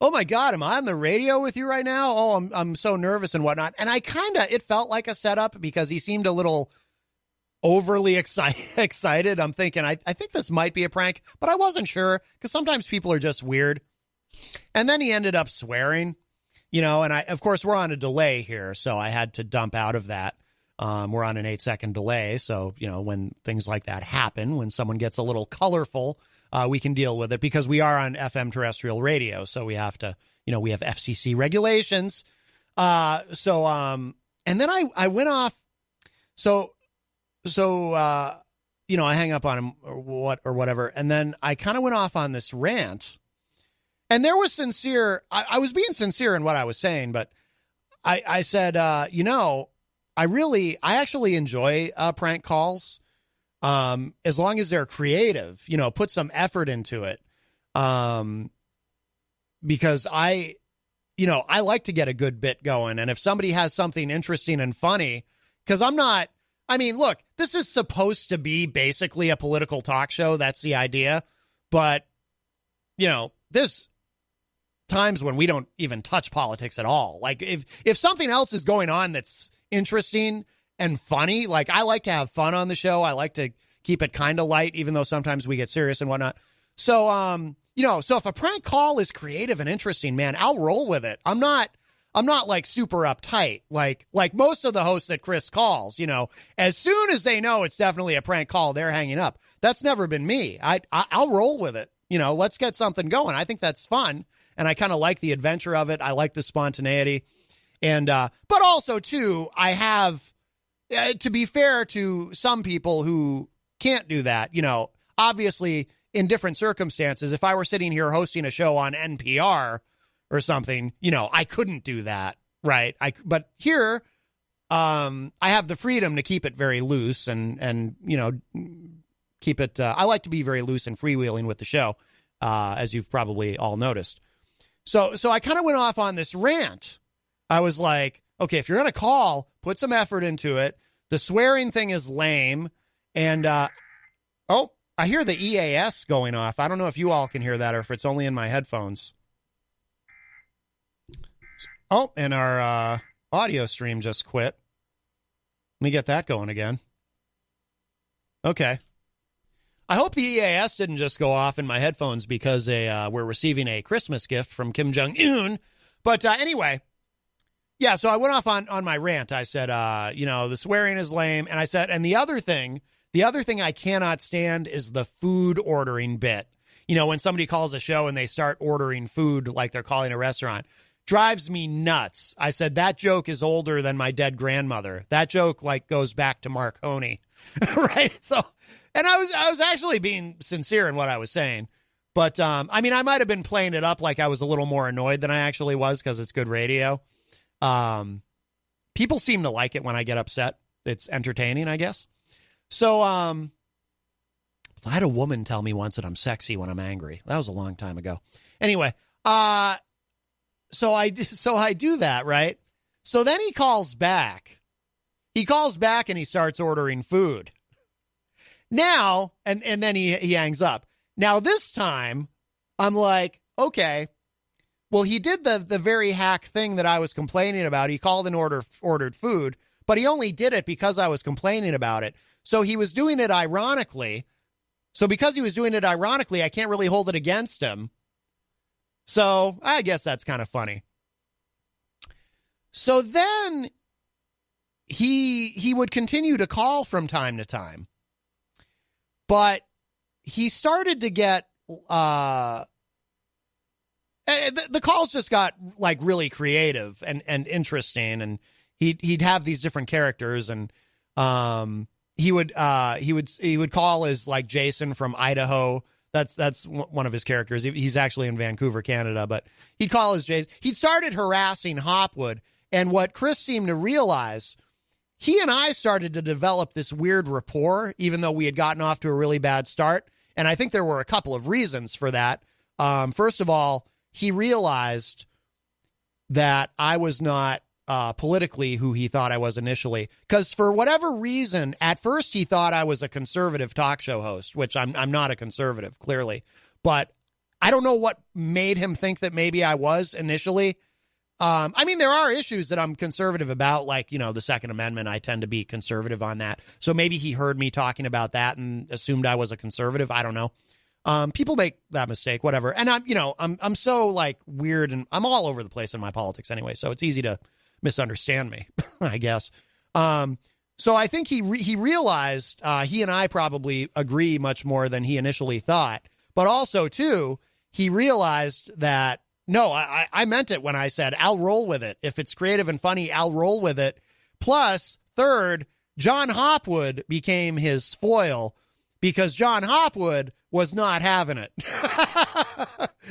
oh my God, am I on the radio with you right now? Oh, I'm so nervous and whatnot. And it felt like a setup because he seemed a little overly excited. I'm thinking, I think this might be a prank, but I wasn't sure, because sometimes people are just weird. And then he ended up swearing, and of course we're on a delay here, so I had to dump out of that. We're on an 8-second delay. So, when things like that happen, when someone gets a little colorful, we can deal with it, because we are on FM terrestrial radio. So we have to, we have FCC regulations. And then I went off. So, I hang up on him or whatever. And then I kind of went off on this rant, and there was I was being sincere in what I was saying, but I said, I actually enjoy prank calls. As long as they're creative, put some effort into it. Because I like to get a good bit going. And if somebody has something interesting and funny, because look, this is supposed to be basically a political talk show. That's the idea. But, there's times when we don't even touch politics at all. Like if something else is going on that's interesting and funny, like I like to have fun on the show. I like to keep it kind of light, even though sometimes we get serious and whatnot. So, so if a prank call is creative and interesting, man, I'll roll with it. I'm not like super uptight, like most of the hosts that Chris calls, as soon as they know it's definitely a prank call, they're hanging up. That's never been me. I'll roll with it. Let's get something going. I think that's fun. And I kind of like the adventure of it. I like the spontaneity. And, but also too, I have, to be fair to some people who can't do that, obviously in different circumstances, if I were sitting here hosting a show on NPR or something, I couldn't do that. Right. But here, I have the freedom to keep it very loose and, keep it, I like to be very loose and freewheeling with the show, as you've probably all noticed. So I kind of went off on this rant. I was like, okay, if you're going to call, put some effort into it. The swearing thing is lame. And, I hear the EAS going off. I don't know if you all can hear that or if it's only in my headphones. Oh, and our audio stream just quit. Let me get that going again. Okay. I hope the EAS didn't just go off in my headphones because we're receiving a Christmas gift from Kim Jong-un. But anyway, yeah, so I went off on my rant. I said, the swearing is lame. And I said, and the other thing I cannot stand is the food ordering bit. When somebody calls a show and they start ordering food like they're calling a restaurant, drives me nuts. I said, that joke is older than my dead grandmother. That joke goes back to Marconi. Right? So, and I was actually being sincere in what I was saying. But, I might have been playing it up like I was a little more annoyed than I actually was because it's good radio. People seem to like it when I get upset. It's entertaining, I guess. So, I had a woman tell me once that I'm sexy when I'm angry. That was a long time ago. Anyway, so I do that, right? So then he calls back. He calls back and he starts ordering food. Now, and then he hangs up. Now this time, I'm like, okay, well, he did the very hack thing that I was complaining about. He called and ordered food, but he only did it because I was complaining about it. So he was doing it ironically. So because he was doing it ironically, I can't really hold it against him. So I guess that's kind of funny. So then he would continue to call from time to time, but he started to get the calls just got like really creative and interesting, and he'd have these different characters, and he would call as like Jason from Idaho. That's one of his characters. He's actually in Vancouver, Canada, but he'd call as Jason. He started harassing Hopwood, and what Chris seemed to realize, he and I started to develop this weird rapport, even though we had gotten off to a really bad start. And I think there were a couple of reasons for that. First of all, he realized that I was not politically who he thought I was initially. Because for whatever reason, at first he thought I was a conservative talk show host, which I'm not a conservative, clearly. But I don't know what made him think that maybe I was initially. I mean, there are issues that I'm conservative about, like, the Second Amendment. I tend to be conservative on that. So maybe he heard me talking about that and assumed I was a conservative. I don't know. People make that mistake, whatever. And I'm so like weird, and I'm all over the place in my politics anyway. So it's easy to misunderstand me, I guess. So I think he realized he and I probably agree much more than he initially thought. But also, too, he realized that, no, I meant it when I said, I'll roll with it. If it's creative and funny, I'll roll with it. Plus, third, John Hopwood became his foil because John Hopwood was not having it.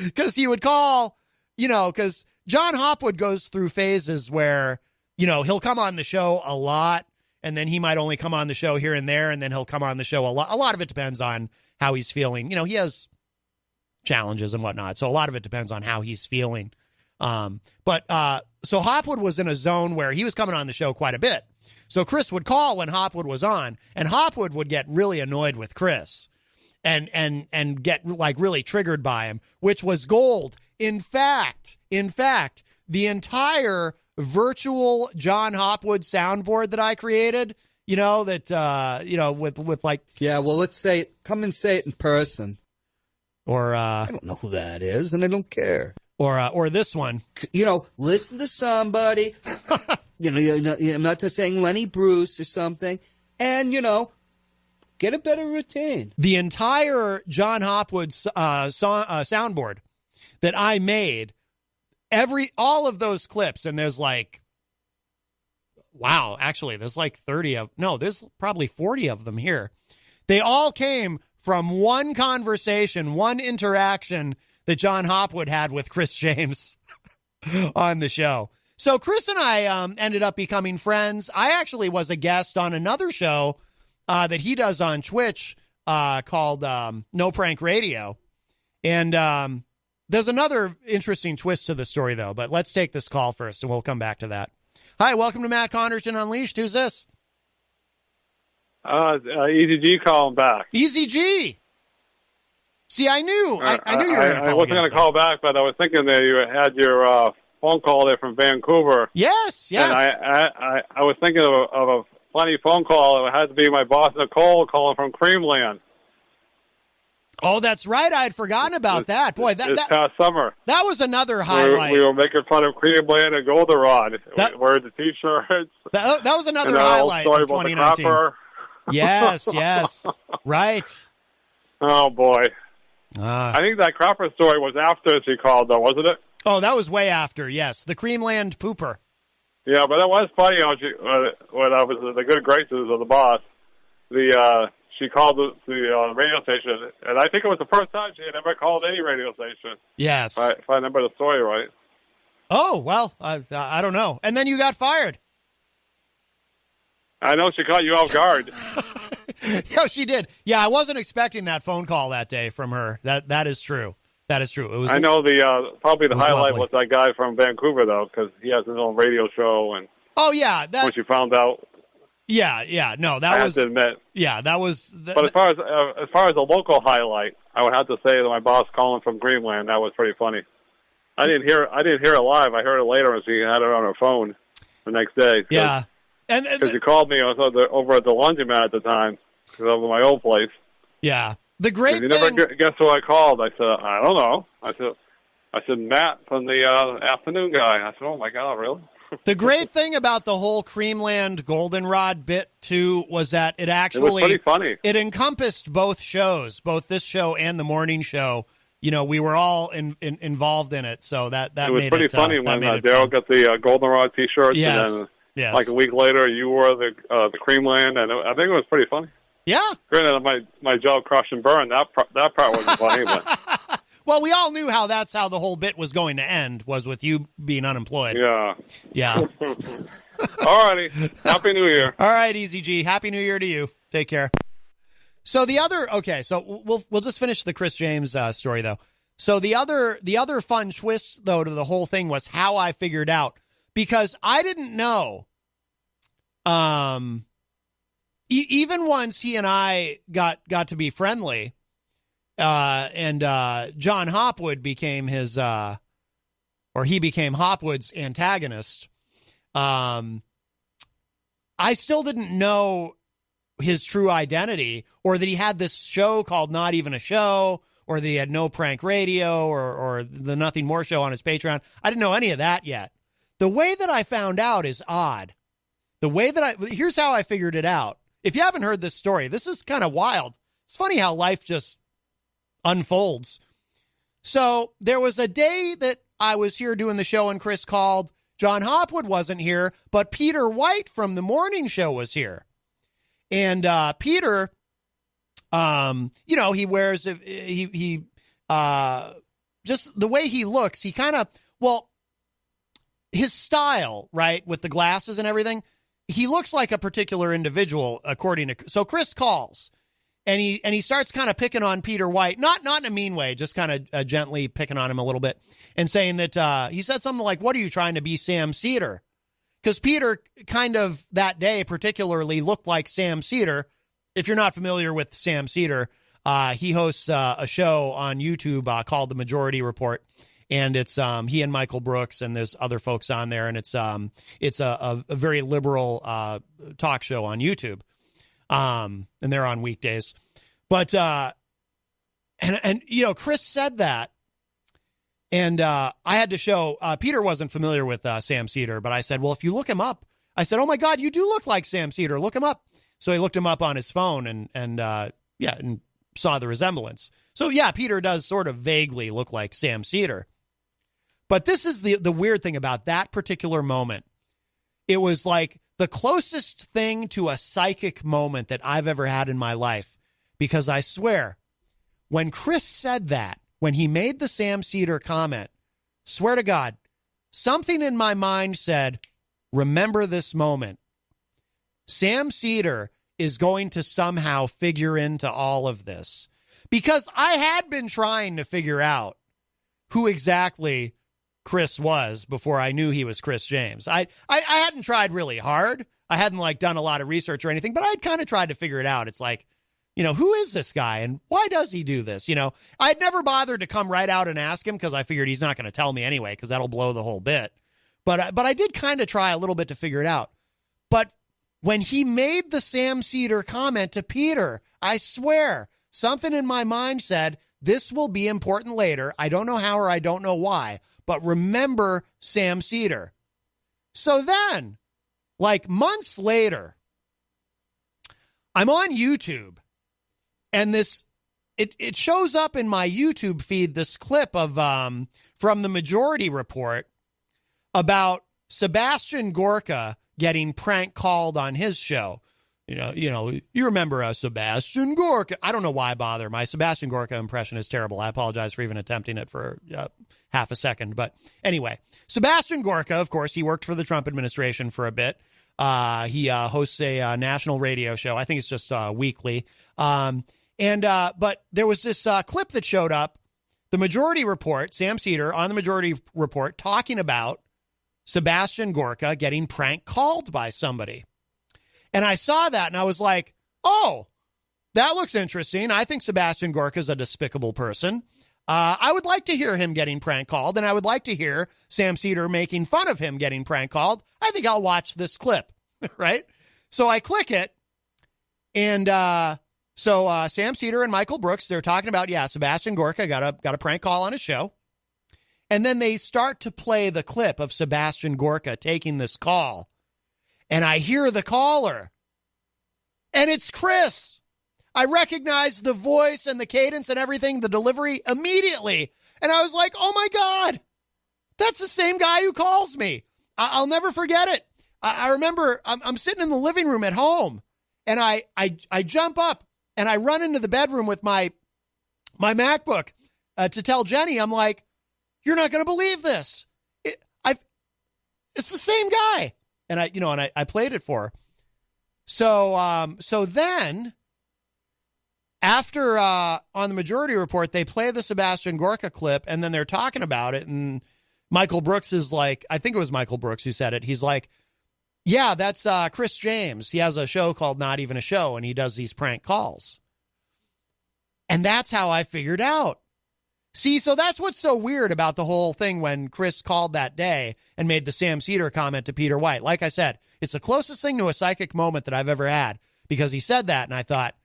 Because he would call, because John Hopwood goes through phases where, he'll come on the show a lot, and then he might only come on the show here and there, and then he'll come on the show a lot. A lot of it depends on how he's feeling. He has challenges and whatnot, so a lot of it depends on how he's feeling. So Hopwood was in a zone where he was coming on the show quite a bit. So Chris would call when Hopwood was on, and Hopwood would get really annoyed with Chris and get like really triggered by him, which was gold. In fact, the entire virtual John Hopwood soundboard that I created, with like, yeah, well, let's say it. Come and say it in person. Or I don't know who that is, and I don't care. Or this one. Listen to somebody. I'm not just saying Lenny Bruce or something, and get a better routine. The entire John Hopwood soundboard that I made, all of those clips, and there's like, wow, actually, there's like there's probably 40 of them here. They all came from one conversation, one interaction that John Hopwood had with Chris James on the show. So Chris and I ended up becoming friends. I actually was a guest on another show that he does on Twitch called No Prank Radio. And there's another interesting twist to the story, though. But let's take this call first, and we'll come back to that. Hi, welcome to Matt Connarton Unleashed. Who's this? Easy G calling back. Easy G. See, I knew you were going to call. I wasn't going to call back, but I was thinking that you had your phone call there from Vancouver. Yes. And I was thinking of a funny phone call. It had to be my boss Nicole calling from Creamland. Oh, that's right. I had forgotten about that. Boy, this past summer. That was another highlight. We were making fun of Creamland and Goldenrod. Wearing the T-shirts. That was another highlight of 2019. Yes, right. Oh, boy. I think that crapper story was after she called, though, wasn't it? Oh, that was way after, yes. The Creamland pooper. Yeah, but that was funny when I was in the good graces of the boss. She called the radio station, and I think it was the first time she had ever called any radio station. Yes. If I remember the story right. Oh, well, I don't know. And then you got fired. I know she caught you off guard. Yeah, she did. Yeah, I wasn't expecting that phone call that day from her. That is true. That is true. It was. I know probably the highlight lovely. was that guy from Vancouver, though, because he has his own radio show. And oh, yeah. When she found out. Yeah. No, that I was. have to admit. Yeah, that was. But as far as a local highlight, I would have to say that my boss calling from Greenland, that was pretty funny. I didn't hear it live. I heard it later when she had it on her phone the next day. Yeah. Because she called me, I was over at the laundromat at the time, over my old place. Yeah. The great thing... You never guess who I called. I said, I don't know. I said, Matt from the afternoon guy. I said, oh, my God, really? The great thing about the whole Creamland Goldenrod bit, too, was that it actually... It was pretty funny. It encompassed both shows, both this show and the morning show. You know, we were all involved in it, so that it was made pretty it funny when Daryl got the Goldenrod T-shirts, Yes. and then Yes. like a week later, you wore the Creamland, and I think it was pretty funny. Yeah. Granted, my job crushed and burned. That part wasn't funny, but Well, we all knew that's how the whole bit was going to end, was with you being unemployed. yeah. Yeah. All righty. Happy New Year. All right, Easy G. Happy New Year to you. Take care. So we'll just finish the Chris James story though. So the other fun twist though to the whole thing was how I figured out, because I didn't know. Even once he and I got to be friendly, and John Hopwood became he became Hopwood's antagonist. I still didn't know his true identity, or that he had this show called Not Even a Show, or that he had No Prank Radio, or the Nothing More Show on his Patreon. I didn't know any of that yet. The way that I found out is odd. Here's how I figured it out. If you haven't heard this story, this is kind of wild. It's funny how life just unfolds. So there was a day that I was here doing the show and Chris called. John Hopwood wasn't here, but Peter White from the morning show was here. And Peter, he wears, he just the way he looks, he kind of, his style, right, with the glasses and everything, he looks like a particular individual, according to, so Chris calls, and he starts kind of picking on Peter White, not in a mean way, just kind of gently picking on him a little bit, and saying that, he said something like, "What are you trying to be, Sam Cedar?" Because Peter kind of that day particularly looked like Sam Cedar. If you're not familiar with Sam Cedar, he hosts a show on YouTube called The Majority Report. And it's he and Michael Brooks, and there's other folks on there. And it's a very liberal talk show on YouTube. And they're on weekdays. But Chris said that. And I had to show, Peter wasn't familiar with Sam Cedar, but I said, well, if you look him up, I said, oh my God, you do look like Sam Cedar. Look him up. So he looked him up on his phone and saw the resemblance. So yeah, Peter does sort of vaguely look like Sam Cedar. But this is the weird thing about that particular moment. It was like the closest thing to a psychic moment that I've ever had in my life, because I swear, when Chris said that, when he made the Sam Cedar comment, swear to God, something in my mind said, remember this moment. Sam Cedar is going to somehow figure into all of this. Because I had been trying to figure out who exactly Chris was before I knew he was Chris James. I hadn't tried really hard. I hadn't done a lot of research or anything, but I'd kind of tried to figure it out. It's like, who is this guy and why does he do this? I'd never bothered to come right out and ask him because I figured he's not going to tell me anyway, because that'll blow the whole bit. But I did kind of try a little bit to figure it out. But when he made the Sam Cedar comment to Peter, I swear, something in my mind said, this will be important later. I don't know how or I don't know why, but remember Sam Cedar. So then, months later, I'm on YouTube, and it shows up in my YouTube feed, this clip of from the Majority Report about Sebastian Gorka getting prank called on his show. You remember Sebastian Gorka. I don't know why I bother. My Sebastian Gorka impression is terrible. I apologize for even attempting it for half a second. But anyway, Sebastian Gorka, of course, he worked for the Trump administration for a bit. He hosts a national radio show. I think it's just weekly. But there was this clip that showed up, the Majority Report, Sam Cedar on the Majority Report talking about Sebastian Gorka getting prank called by somebody. And I saw that and I was like, oh, that looks interesting. I think Sebastian Gorka is a despicable person. I would like to hear him getting prank called, and I would like to hear Sam Cedar making fun of him getting prank called. I think I'll watch this clip, right? So I click it, and Sam Cedar and Michael Brooks, they're talking about, Sebastian Gorka got a prank call on his show. And then they start to play the clip of Sebastian Gorka taking this call. And I hear the caller. And it's Chris. I recognize the voice and the cadence and everything, the delivery immediately. And I was like, oh my God, that's the same guy who calls me. I'll never forget it. I remember I'm sitting in the living room at home, and I jump up and I run into the bedroom with my MacBook to tell Jenny, I'm like, you're not going to believe this. It's the same guy. And I played it for her. So then after on the Majority Report, they play the Sebastian Gorka clip, and then they're talking about it. And Michael Brooks is like, I think it was Michael Brooks who said it. He's like, yeah, that's Chris James. He has a show called Not Even a Show, and he does these prank calls. And that's how I figured out. See, so that's what's so weird about the whole thing when Chris called that day and made the Sam Cedar comment to Peter White. Like I said, it's the closest thing to a psychic moment that I've ever had, because he said that, and I thought,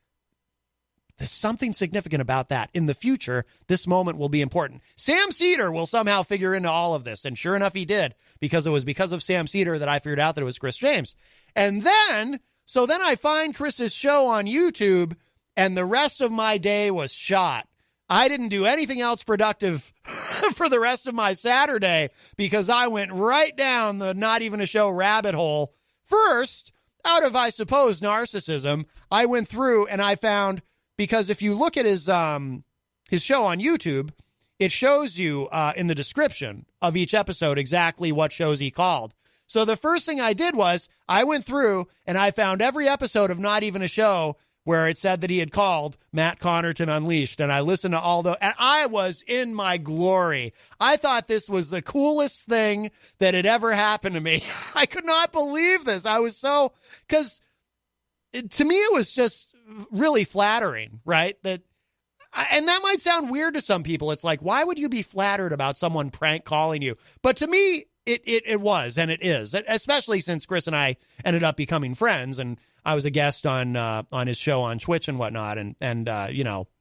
there's something significant about that. In the future, this moment will be important. Sam Cedar will somehow figure into all of this. And sure enough, he did, because it was because of Sam Cedar that I figured out that it was Chris James. And then I find Chris's show on YouTube, and the rest of my day was shot. I didn't do anything else productive for the rest of my Saturday, because I went right down the Not Even a Show rabbit hole. First, out of, I suppose, narcissism, I went through and I found, because if you look at his show on YouTube, it shows you in the description of each episode exactly what shows he called. So the first thing I did was I went through and I found every episode of Not Even a Show where it said that he had called Matt Connarton Unleashed, and I listened to all and I was in my glory. I thought this was the coolest thing that had ever happened to me. I could not believe this. I was so, because to me it was just really flattering, right? And that might sound weird to some people. It's like, why would you be flattered about someone prank calling you? But to me, it was, and it is, especially since Chris and I ended up becoming friends, and I was a guest on his show on Twitch and whatnot, and I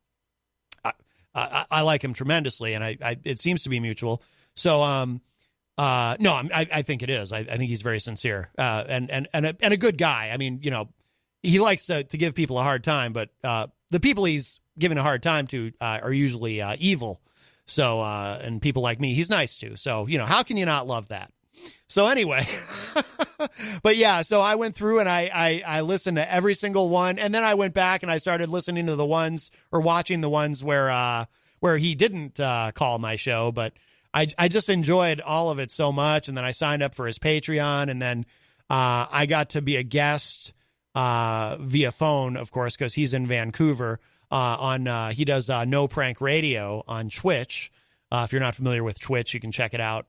like him tremendously, and it seems to be mutual. So I think it is. I think he's very sincere and a good guy. I mean, he likes to give people a hard time, but the people he's giving a hard time to are usually evil. So and people like me, he's nice to. So how can you not love that? So anyway, but yeah, so I went through and I listened to every single one, and then I went back and I started listening to the ones, or watching the ones where he didn't call my show, but I just enjoyed all of it so much. And then I signed up for his Patreon, and then I got to be a guest via phone, of course, because he's in Vancouver. He does No Prank Radio on Twitch. If you're not familiar with Twitch, you can check it out.